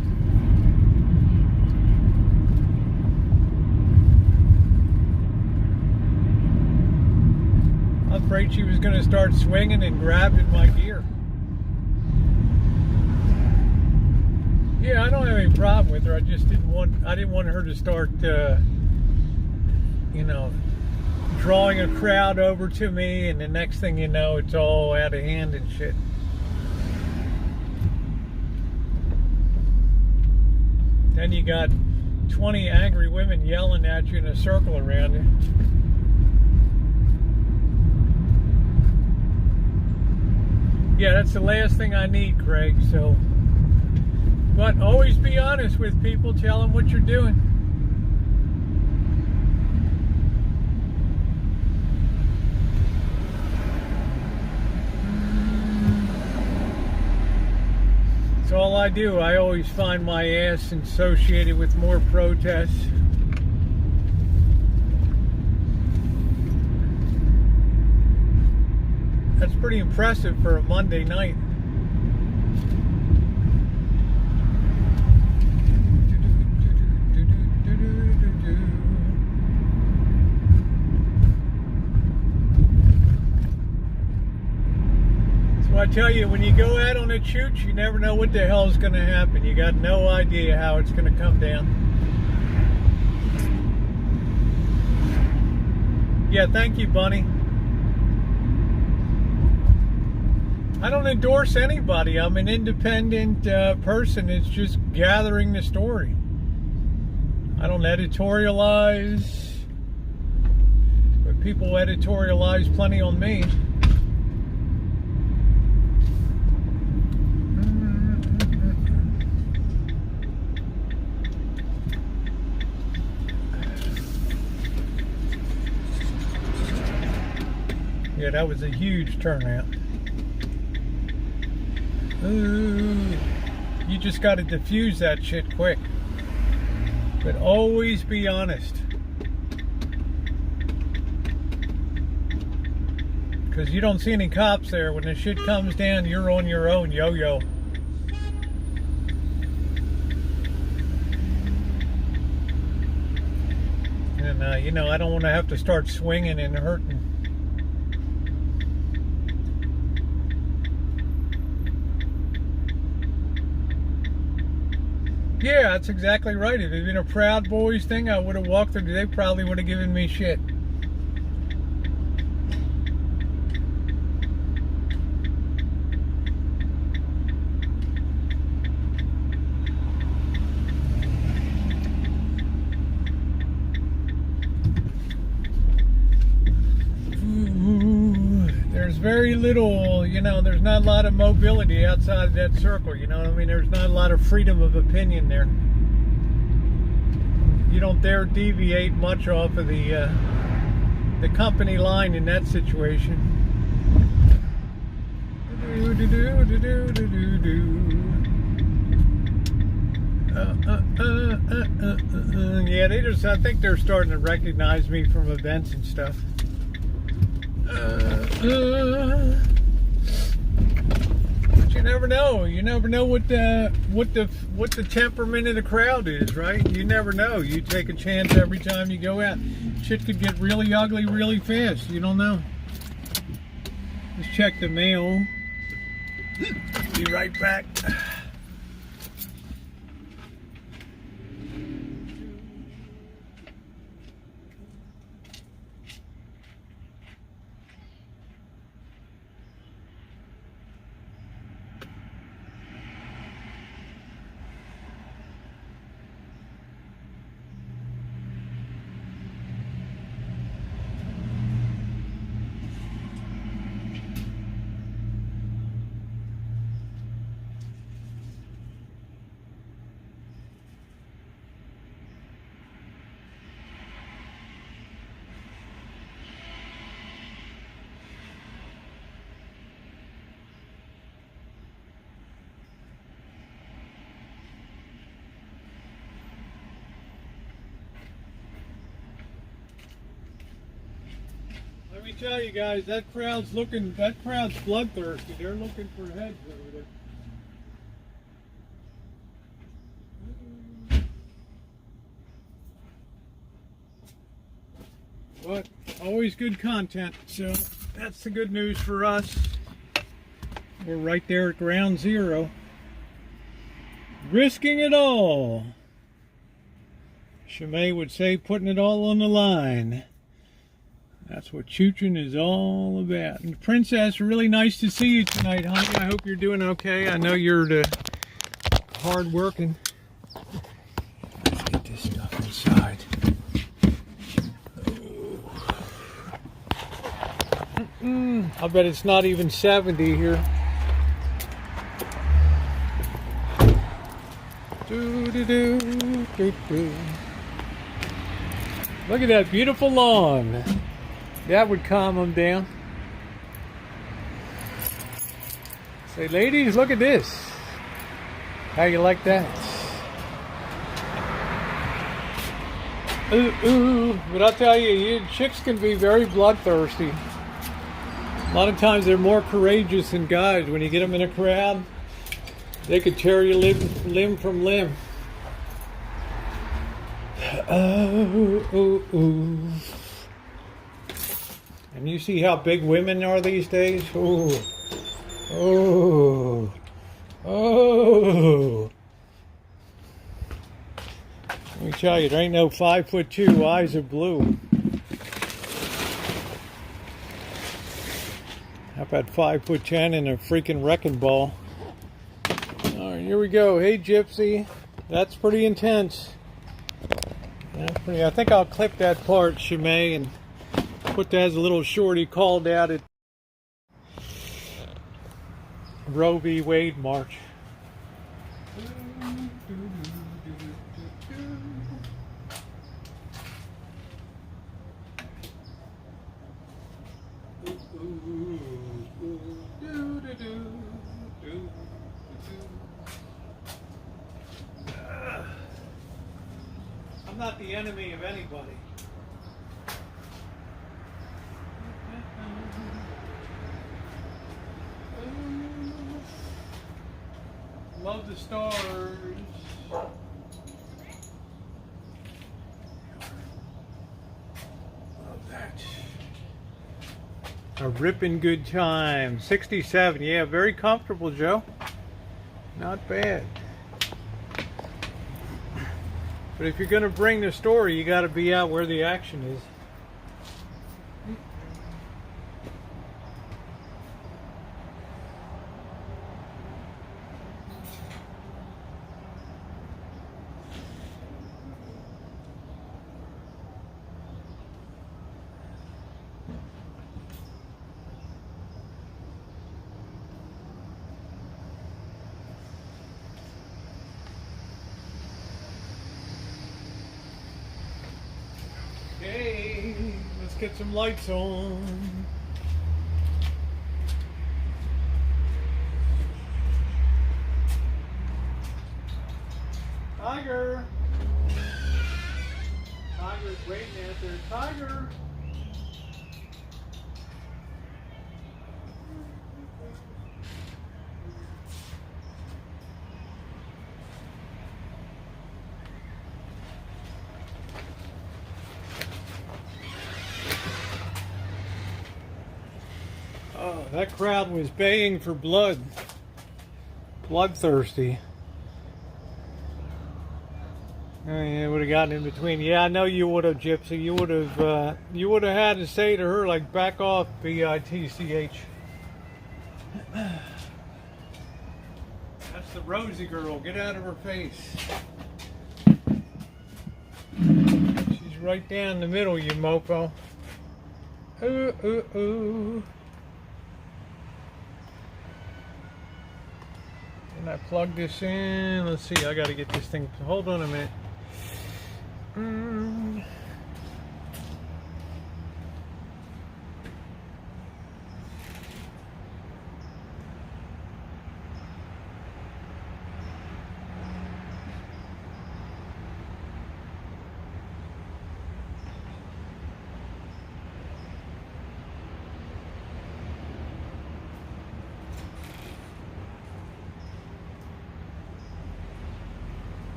Speaker 1: I was afraid she was going to start swinging and grabbing my gear. Yeah, I don't have any problem with her. I just didn't want her to start, you know, drawing a crowd over to me, and the next thing you know, it's all out of hand and shit. Then you got 20 angry women yelling at you in a circle around you. Yeah, that's the last thing I need, Craig, so. But always be honest with people, tell them what you're doing. That's all I do. I always find my ass associated with more protests. That's pretty impressive for a Monday night. So I tell you, when you go out on a chooch, you never know what the hell is going to happen. You got no idea how it's going to come down. Yeah, thank you, Bunny. I don't endorse anybody. I'm an independent person. It's just gathering the story. I don't editorialize, but people editorialize plenty on me. Yeah, that was a huge turnout. Ooh, you just got to diffuse that shit quick. But always be honest. Because you don't see any cops there. When the shit comes down, you're on your own, yo-yo. And, you know, I don't want to have to start swinging and hurting. Yeah, that's exactly right. If it had been a Proud Boys thing, I would have walked through. They probably would have given me shit. There's very little, you know, there's not a lot of mobility outside of that circle, you know what I mean? There's not a lot of freedom of opinion there. You don't dare deviate much off of the company line in that situation. Yeah, I think they're starting to recognize me from events and stuff. But you never know. You never know what the temperament of the crowd is, right? You never know. You take a chance every time you go out. Shit could get really ugly really fast. You don't know. Let's check the mail. Be right back. tell you guys, that crowd's bloodthirsty. They're looking for heads over there. But always good content, so that's the good news for us. We're right there at ground zero. Risking it all. Shimei would say, putting it all on the line. That's what chooching is all about. And Princess, really nice to see you tonight, honey. I hope you're doing okay. I know you're hard working. Let's get this stuff inside. I bet it's not even 70 here. Look at that beautiful lawn. That would calm them down. Say, ladies, look at this. How you like that? Ooh, ooh. But I'll tell you, chicks can be very bloodthirsty. A lot of times they're more courageous than guys. When you get them in a crowd, they could tear you limb from limb. Oh, ooh, ooh. And you see how big women are these days? Oh, oh, oh. Let me tell you, there ain't no 5'2" eyes of blue. How about 5'10" and a freaking wrecking ball? All right, here we go. Hey, Gypsy. That's pretty intense. That's pretty. I think I'll clip that part, Shimei, and put that as a little short. He called out at Roe v. Wade march. I'm not the enemy of anybody. Love the stars. Love that. A ripping good time. 67. Yeah, very comfortable, Joe. Not bad. But if you're going to bring the story, you got to be out where the action is. Okay, let's get some lights on. Tiger! Tiger's waiting out there. Tiger! Oh, that crowd was baying for blood. Bloodthirsty. Oh, yeah, would have gotten in between. Yeah, I know you would have, Gypsy. You would have had to say to her, like, back off, B-I-T-C-H. That's the Rosie girl. Get out of her face. She's right down the middle, you mofo. Ooh, ooh, ooh. And I plug this in. Let's see, I gotta get this thing. Hold on a minute.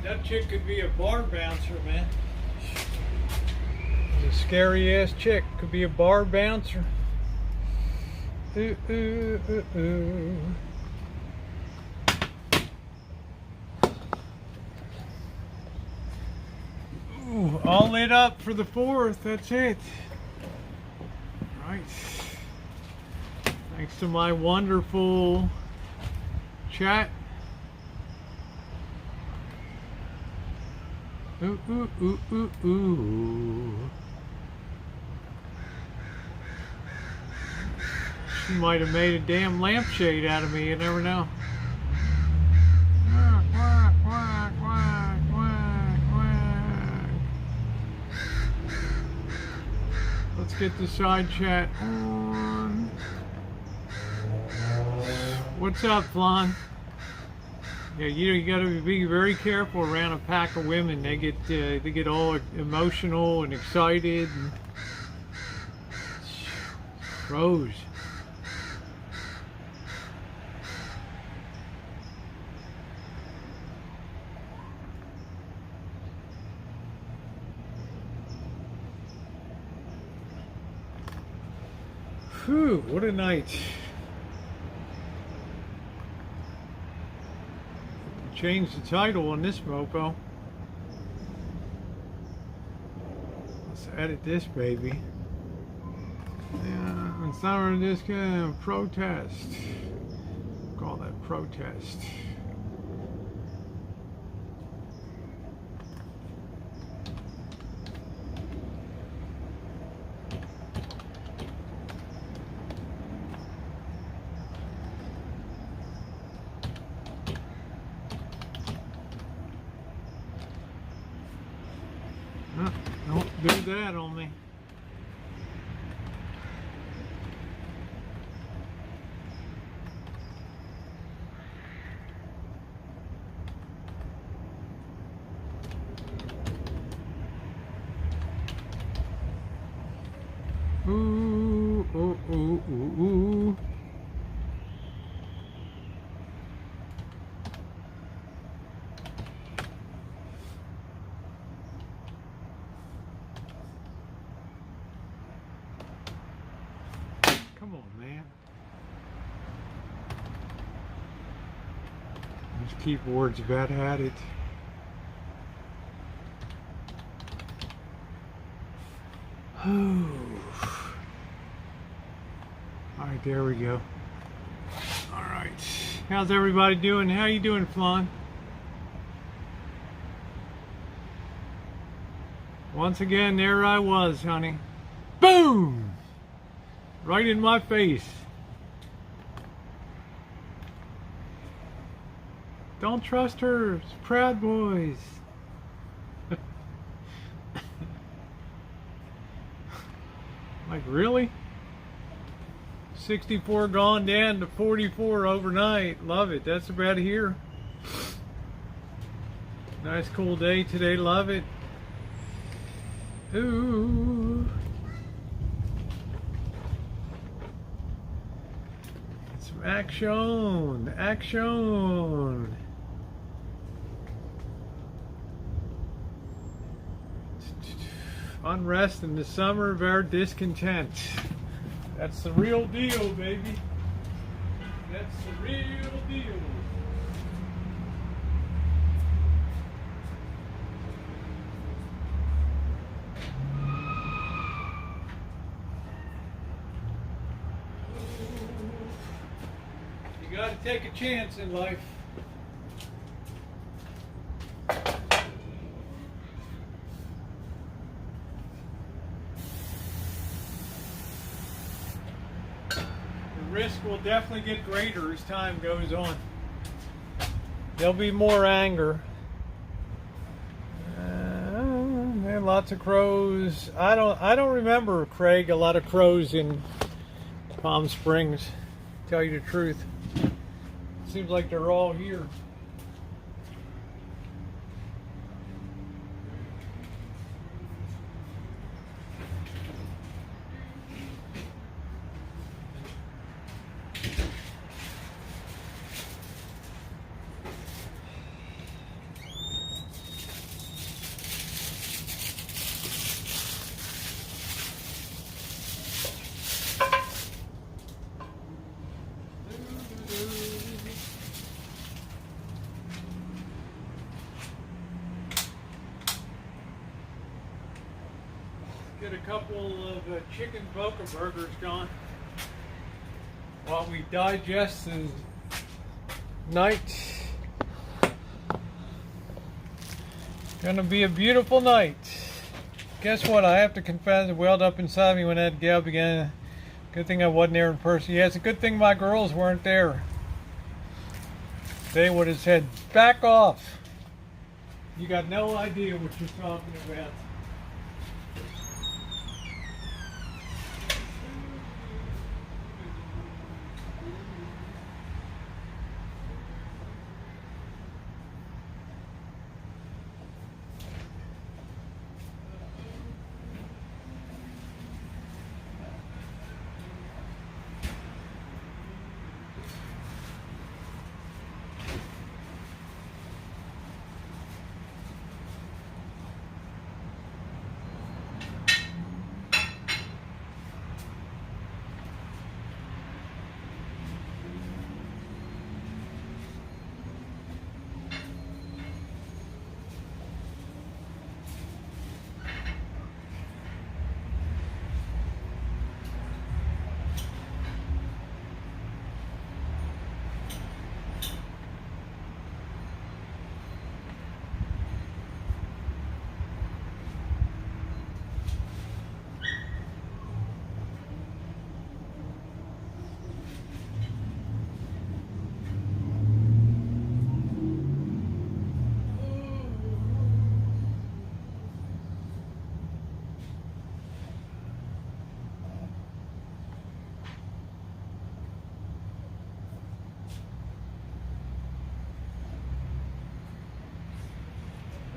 Speaker 1: That chick could be a bar bouncer, man. A scary ass chick could be a bar bouncer. Ooh, ooh, ooh, ooh. Ooh, all lit up for the 4th. That's it. Right. Thanks to my wonderful chat. Ooh, ooh, ooh, ooh, ooh. She might have made a damn lampshade out of me, you never know. Quack, quack, quack, quack, quack, quack. Let's get the side chat on. What's up, Flan? Yeah, you gotta be very careful around a pack of women. They get all emotional and excited. And Rose. Whew, what a night. Change the title on this mofo. Let's edit this baby. Yeah, in summer this kind of protest. Call that protest. Don't do that on me. Ooh, ooh, ooh, ooh, ooh. Come on, man. These keyboards bad at it. Alright, there we go. Alright. How's everybody doing? How you doing, Flan? Once again, there I was, honey. Boom! Right in my face. Don't trust her. It's Proud Boys. Like, really? 64 gone down to 44 overnight. Love it. That's about here. Nice cool day today. Love it. Ooh. Some action. Action. Unrest in the summer of our discontent. That's the real deal, baby. That's the real deal. You gotta take a chance in life. Risk will definitely get greater as time goes on. There'll be more anger. And lots of crows. I don't remember, Craig, a lot of crows in Palm Springs. To tell you the truth, seems like they're all here. Get a couple of chicken boca burgers gone while we digest the night. Gonna be a beautiful night. Guess what? I have to confess, it welled up inside me when that gal began. Good thing I wasn't there in person. Yeah, it's a good thing my girls weren't there. They would have said, back off. You got no idea what you're talking about.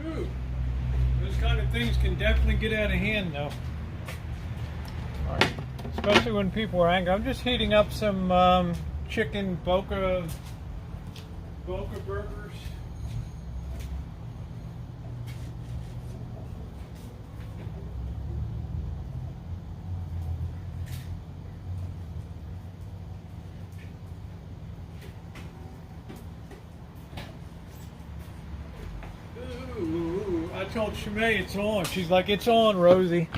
Speaker 1: Ooh, those kind of things can definitely get out of hand, though. All right. Especially when people are angry. I'm just heating up some chicken boca burgers. I told Shimei it's on. She's like, it's on, Rosie.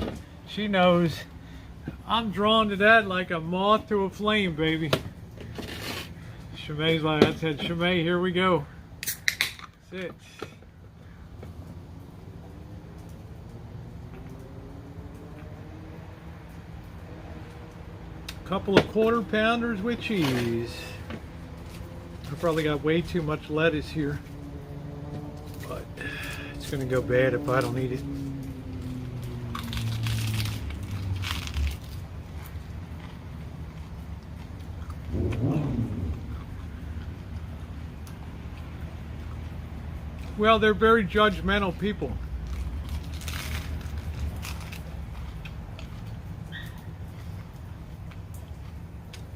Speaker 1: She knows. I'm drawn to that like a moth to a flame, baby. Shimei's like, I said, Shimei, here we go. That's it. Couple of quarter pounders with cheese. I probably got way too much lettuce here, but it's gonna go bad if I don't eat it. Well, they're very judgmental people.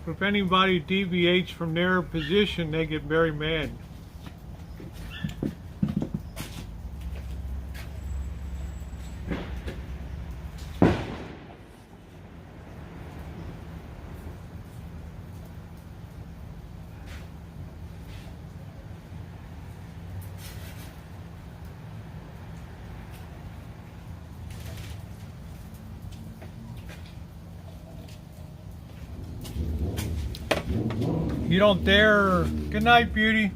Speaker 1: If anybody deviates from their position, they get very mad. You don't dare, good night, beauty.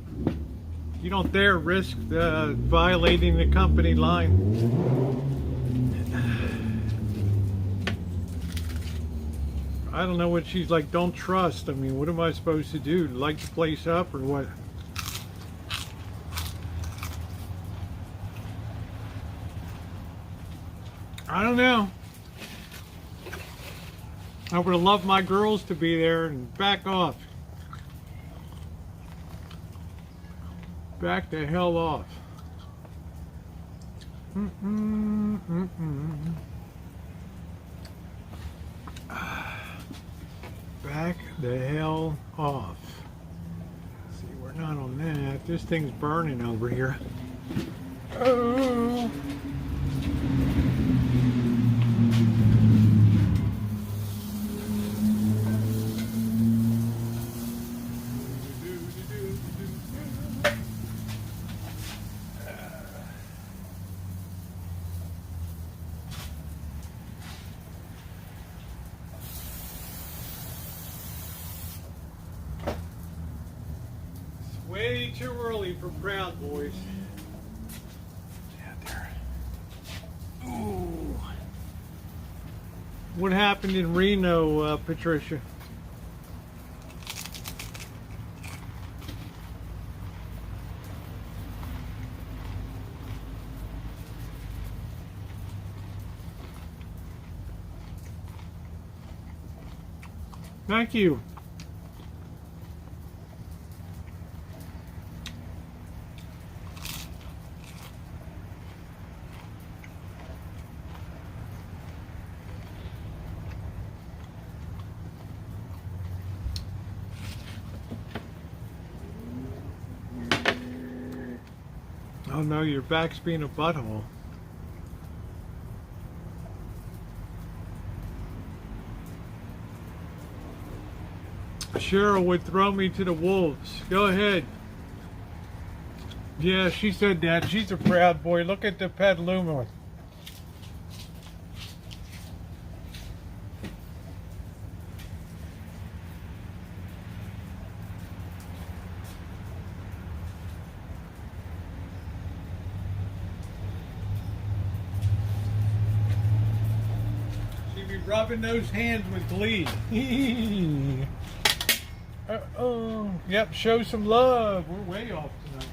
Speaker 1: You don't dare risk violating the company line. I don't know what she's like, don't trust. I mean, what am I supposed to do? Light the place up or what? I don't know. I would have loved my girls to be there and back off. Back the hell off. Back the hell off. See, we're not on that. This thing's burning over here. Oh. too early for Proud Boys. Yeah, there. Ooh. What happened in Reno, Patricia? Thank you. Oh no, your back's being a butthole. Cheryl would throw me to the wolves. Go ahead. Yeah, she said that. She's a proud boy. Look at the Petaluma. She'd be rubbing those hands with glee. Uh-oh. Yep, show some love. We're way off tonight.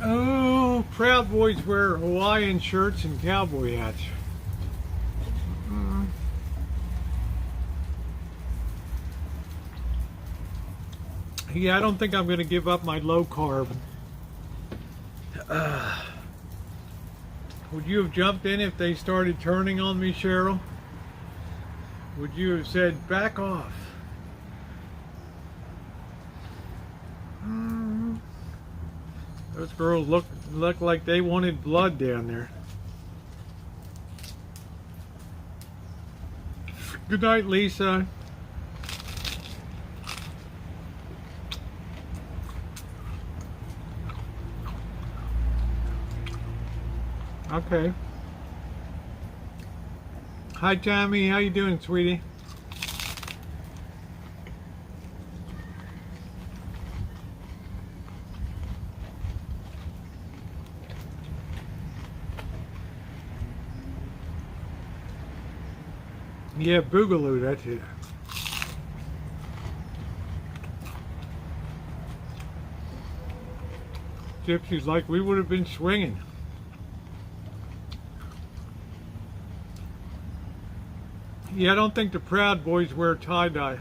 Speaker 1: Oh, Proud Boys wear Hawaiian shirts and cowboy hats. Yeah, I don't think I'm going to give up my low carb. Would you have jumped in if they started turning on me, Cheryl? Would you have said, back off? Those girls look like they wanted blood down there. Good night, Lisa. Okay. Hi, Tammy. How you doing, sweetie? Yeah, Boogaloo, that's it. Gypsy's like, we would have been swinging. Yeah, I don't think the Proud Boys wear tie-dye.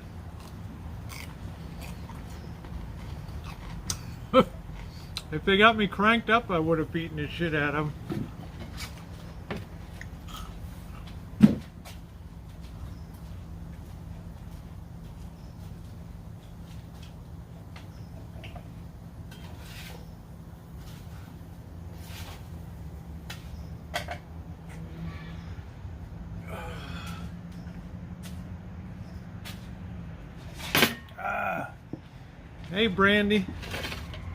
Speaker 1: If they got me cranked up, I would have beaten the shit out of them. Hey, Brandy.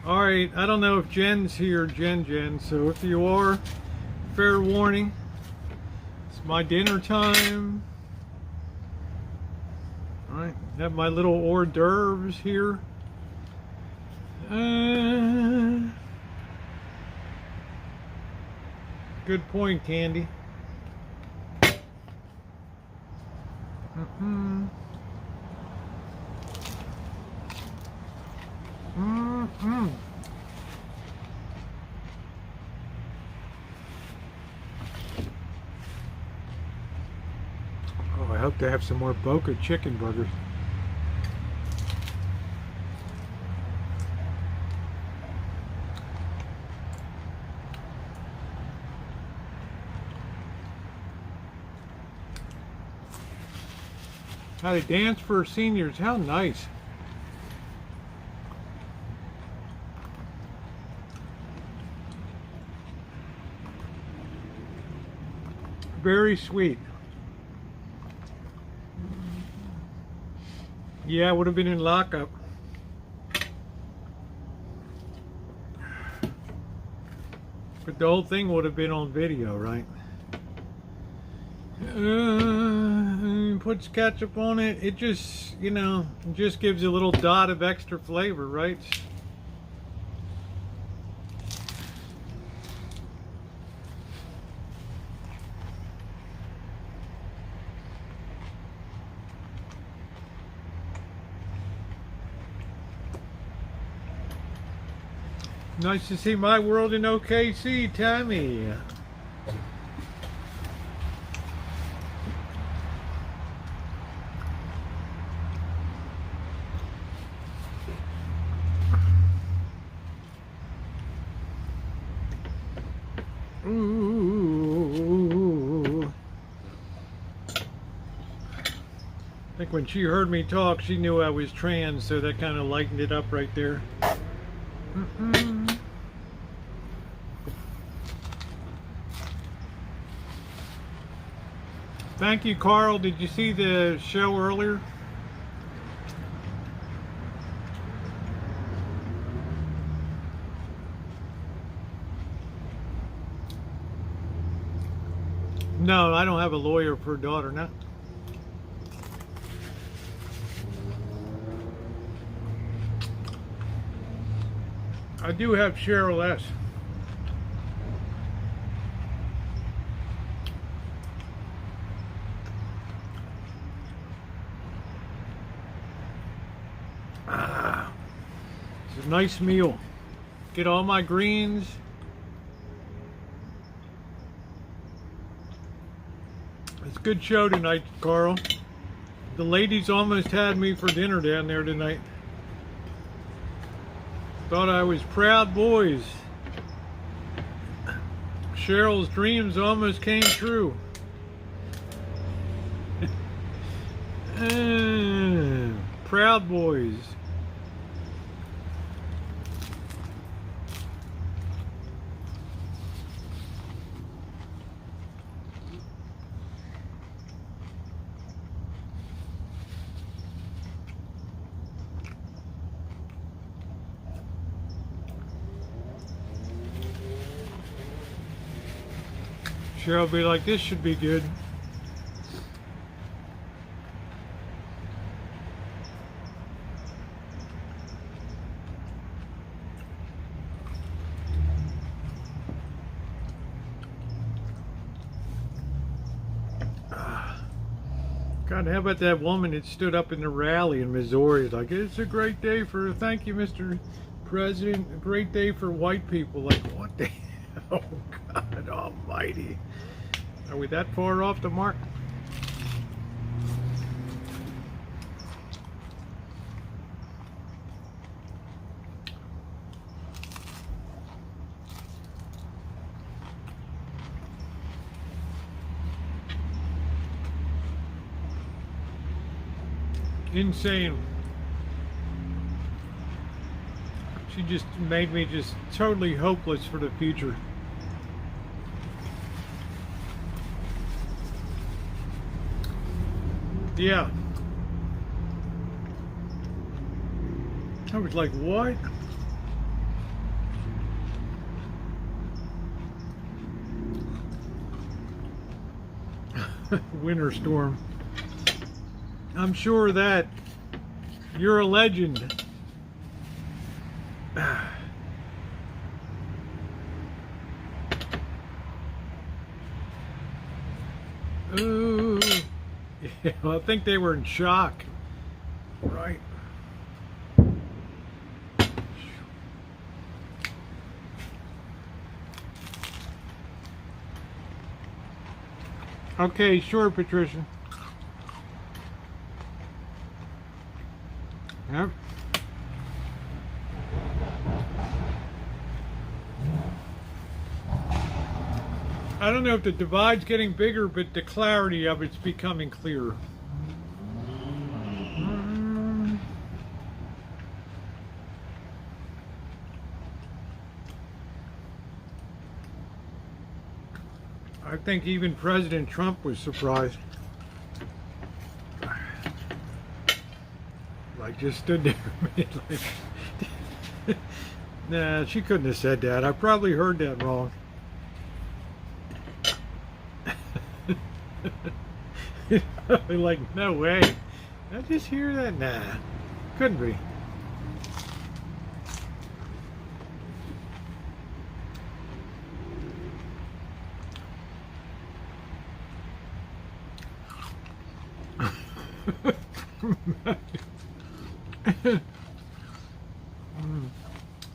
Speaker 1: All right, I don't know if Jen's here, Jen, so if you are, fair warning. It's my dinner time. All right, have my little hors d'oeuvres here. Good point, Candy. Oh, I hope they have some more Boca chicken burgers. How they dance for seniors, how nice. Very sweet. Yeah, would have been in lockup. But the whole thing would have been on video, right? Puts ketchup on it. It just, you know, just gives a little dot of extra flavor, right? Nice to see my world in OKC, Tammy. Ooh. I think when she heard me talk, she knew I was trans, so that kind of lightened it up right there. Thank you, Carl. Did you see the show earlier? No, I don't have a lawyer for a daughter now. I do have Cheryl S. It's a nice meal. Get all my greens. It's a good show tonight, Carl. The ladies almost had me for dinner down there tonight. Thought I was proud boys. Cheryl's dreams almost came true. Proud boys. Cheryl will be like, this should be good. God, how about that woman that stood up in the rally in Missouri? Like, it's a great day for, thank you, Mr. President, a great day for white people. Like, what the hell? Oh, God almighty. Are we that far off the mark? Insane. She just made me just totally hopeless for the future. Yeah. I was like, what? Winter storm. I'm sure that you're a legend. Ooh. Yeah, I think they were in shock. Right. Okay, sure, Patricia. Yep. I don't know if the divide's getting bigger, but the clarity of it's becoming clearer. I think even President Trump was surprised. Like, just stood there. Like, nah, she couldn't have said that. I probably heard that wrong. Like, no way. Did I just hear that? Nah, couldn't be.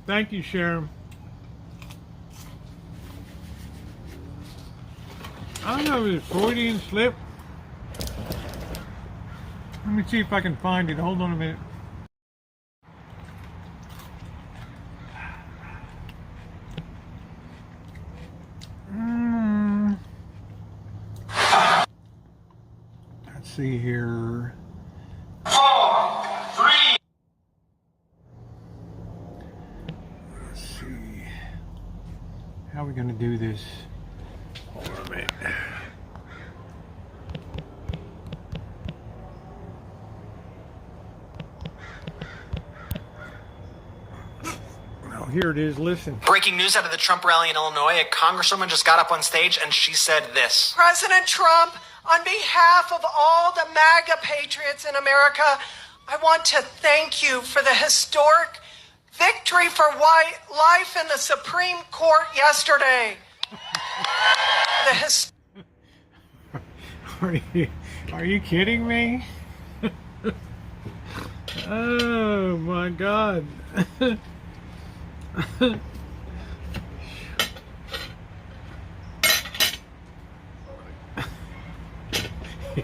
Speaker 1: Thank you, Sharon. I don't know if it's Freudian slip. Let me see if I can find it. Hold on a minute. Let's see here.
Speaker 2: 4, 3.
Speaker 1: Let's see. How are we going to do this? Hold on a minute. Oh, here it is. Listen.
Speaker 5: Breaking news out of the Trump rally in Illinois. A congresswoman just got up on stage and she said this.
Speaker 6: President Trump, on behalf of all the MAGA patriots in America, I want to thank you for the historic victory for life in the Supreme Court yesterday.
Speaker 1: Are you kidding me? Oh my God.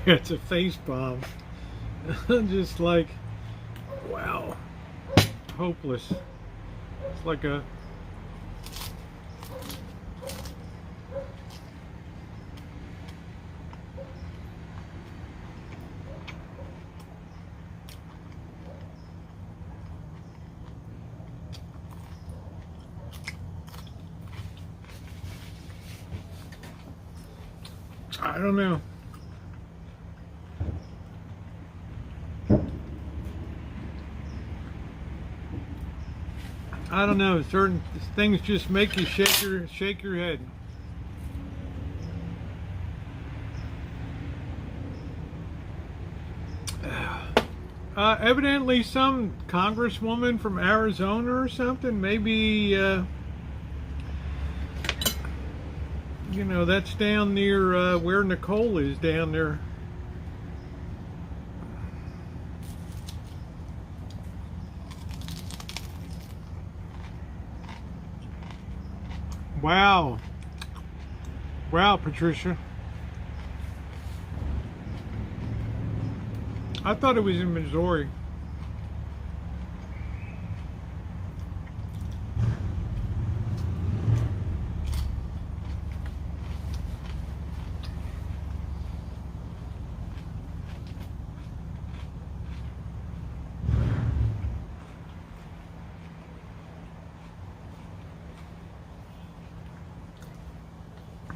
Speaker 1: It's a face bomb. Just like, wow, hopeless. It's like a I don't know. I don't know. Certain things just make you shake your head. Evidently, some congresswoman from Arizona or something. Maybe you know, that's down near where Nicole is down there. Wow. Wow, Patricia. I thought it was in Missouri.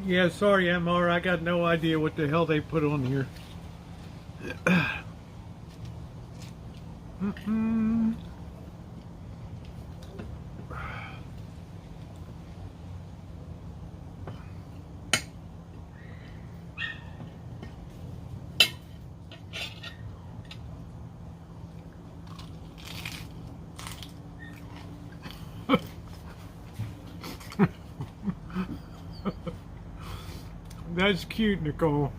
Speaker 1: Yeah, sorry, MR. I got no idea what the hell they put on here. That's cute, Nicole.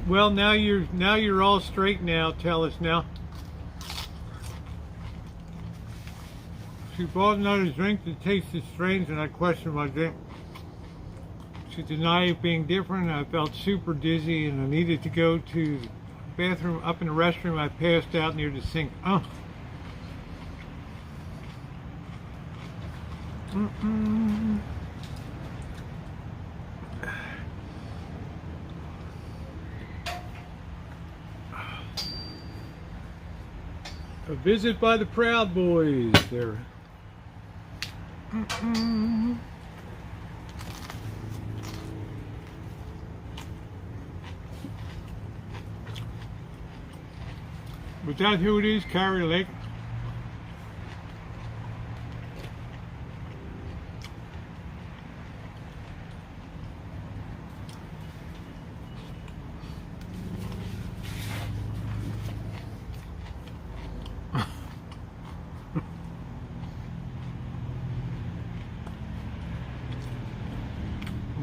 Speaker 1: Well, now you're all straight now. Tell us now. She bought another drink that tasted strange, and I questioned my drink. She denied it being different. I felt super dizzy, and I needed to go to the bathroom. Up in the restroom, I passed out near the sink. Oh. A visit by the Proud Boys there. Was that who it is? Carrie Lake?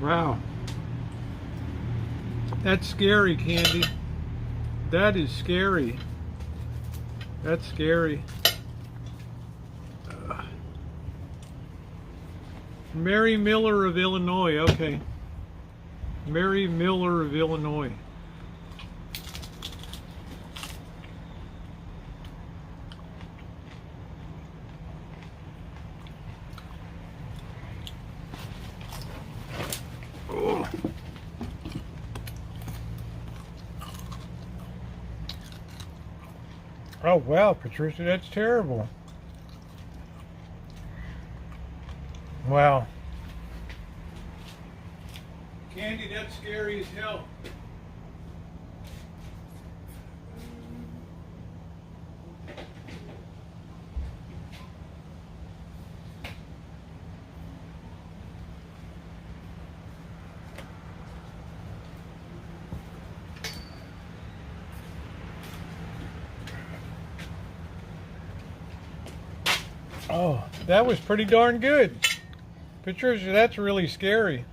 Speaker 1: Wow. That's scary, Candy. That is scary. That's scary. Mary Miller of Illinois. Okay. Mary Miller of Illinois. Oh, wow, Patricia, that's terrible. Wow. Candy, that's scary as hell. Oh, that was pretty darn good. Patricia, that's really scary.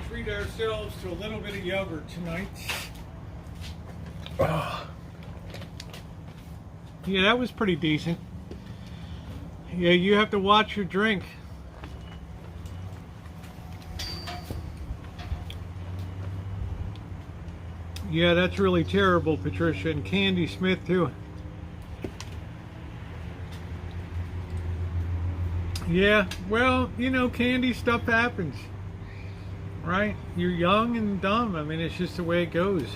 Speaker 1: Treat ourselves to a little bit of yogurt tonight. Oh. Yeah, that was pretty decent. Yeah, you have to watch your drink. Yeah, that's really terrible, Patricia, and Candy Smith too. Yeah, well, you know, Candy, stuff happens. Right? You're young and dumb. I mean, it's just the way it goes.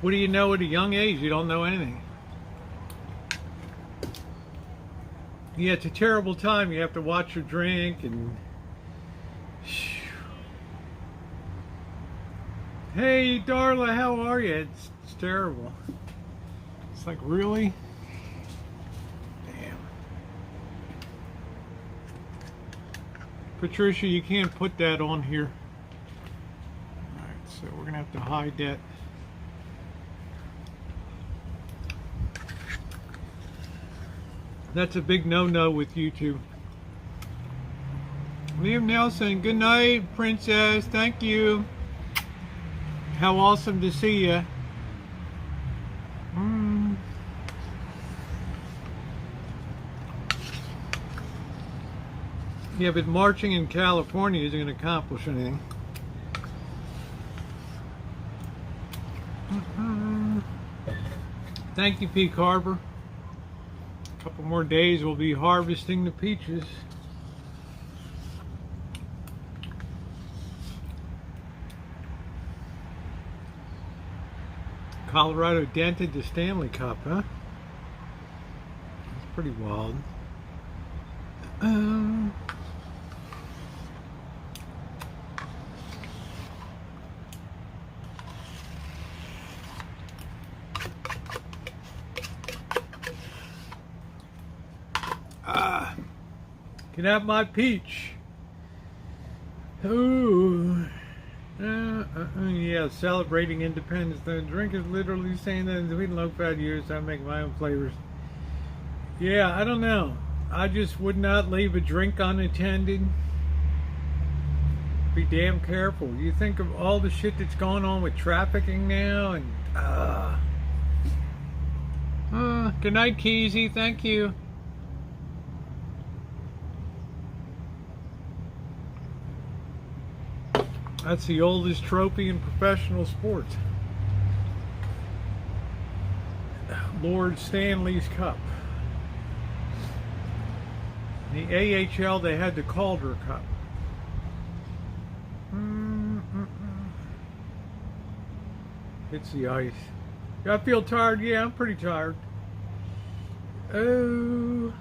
Speaker 1: What do you know at a young age? You don't know anything. Yeah, it's a terrible time. You have to watch your drink and... Hey, Darla, how are you? It's terrible. It's like, really? Patricia, you can't put that on here. Alright, so we're going to have to hide that. That's a big no-no with YouTube. Liam Nelson, good night, Princess. Thank you. How awesome to see you. Yeah, but marching in California isn't going to accomplish anything. Thank you, Peak Harbor. A couple more days we'll be harvesting the peaches. Colorado dented the Stanley Cup, huh? That's pretty wild. can have my peach. Ooh. Yeah, celebrating independence. The drink is literally saying that in sweet and low fat years I make my own flavors. Yeah, I don't know. I just would not leave a drink unattended. Be damn careful. You think of all the shit that's going on with trafficking now, and good night, Keezy. Thank you. That's the oldest trophy in professional sports. Lord Stanley's Cup. In the AHL, they had the Calder Cup. It's the ice. I feel tired. Yeah, I'm pretty tired. Oh.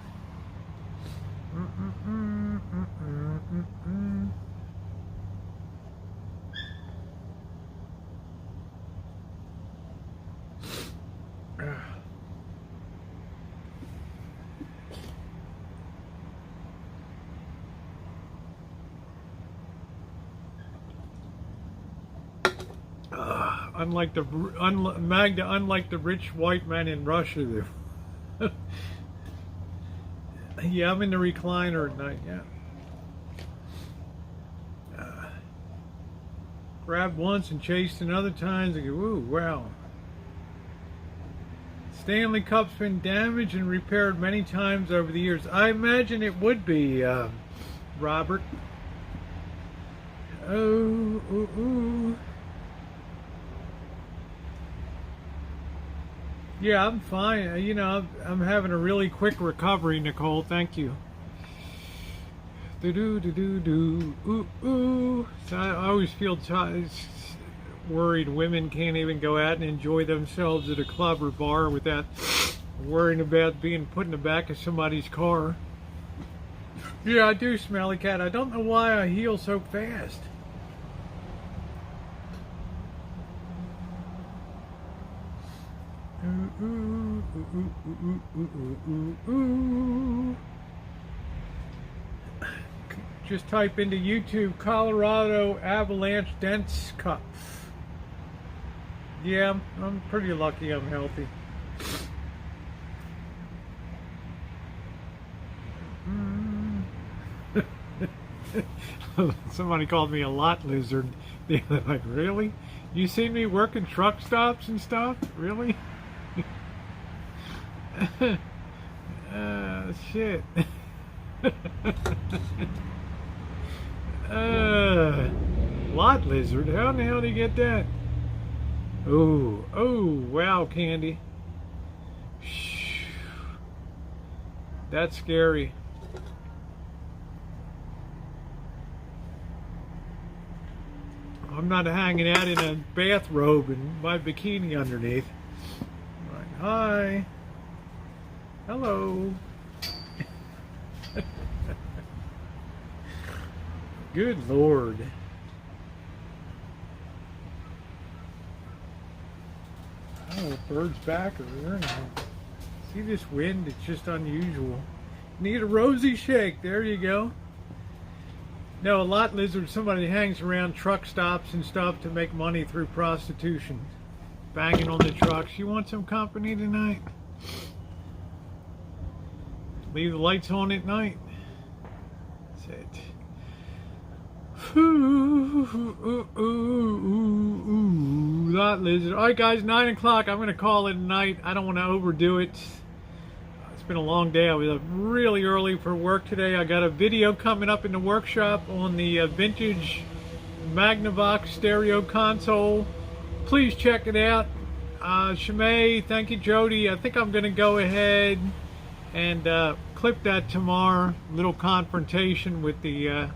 Speaker 1: Unlike Magda, unlike the rich white man in Russia, yeah, I'm in the recliner at night. Yeah. Grabbed once and chased another times. And go, ooh, wow. Stanley Cup's been damaged and repaired many times over the years. I imagine it would be, Robert. Oh, ooh, ooh. Yeah, I'm fine. You know, I'm having a really quick recovery, Nicole. Thank you. Do-do-do-do-do. Ooh, ooh. So I always feel worried women can't even go out and enjoy themselves at a club or bar without worrying about being put in the back of somebody's car. Yeah, I do, Smelly Cat. I don't know why I heal so fast. Just type into YouTube Colorado Avalanche Dense Cup. Yeah, I'm pretty lucky I'm healthy. Somebody called me a lot lizard. They're like, really? You seen me working truck stops and stuff? Really? Shit. Lot lizard? How in the hell did you get that? Oh, wow, Candy. Shh. That's scary. I'm not hanging out in a bathrobe and my bikini underneath. Right. Hi. Hello. Good Lord. Oh, bird's back or there now. See this wind? It's just unusual. Need a rosy shake. There you go. No, a lot lizard, somebody hangs around truck stops and stuff to make money through prostitution. Banging on the trucks. You want some company tonight? Leave the lights on at night. That's it. Lot lizard. Alright guys, 9 o'clock. I'm going to call it a night. I don't want to overdo it. It's been a long day. I was up really early for work today. I got a video coming up in the workshop on the vintage Magnavox stereo console. Please check it out. Shimei, thank you, Jody. I think I'm going to go ahead and clip that tomorrow. Little confrontation with the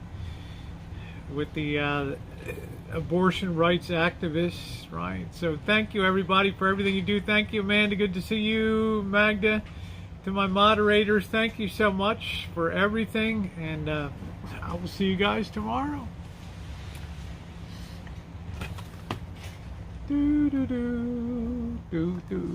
Speaker 1: abortion rights activists, right? So thank you everybody for everything you do. Thank you, Amanda. Good to see you, Magda. To my moderators, thank you so much for everything, and I will see you guys tomorrow. Do do do do do.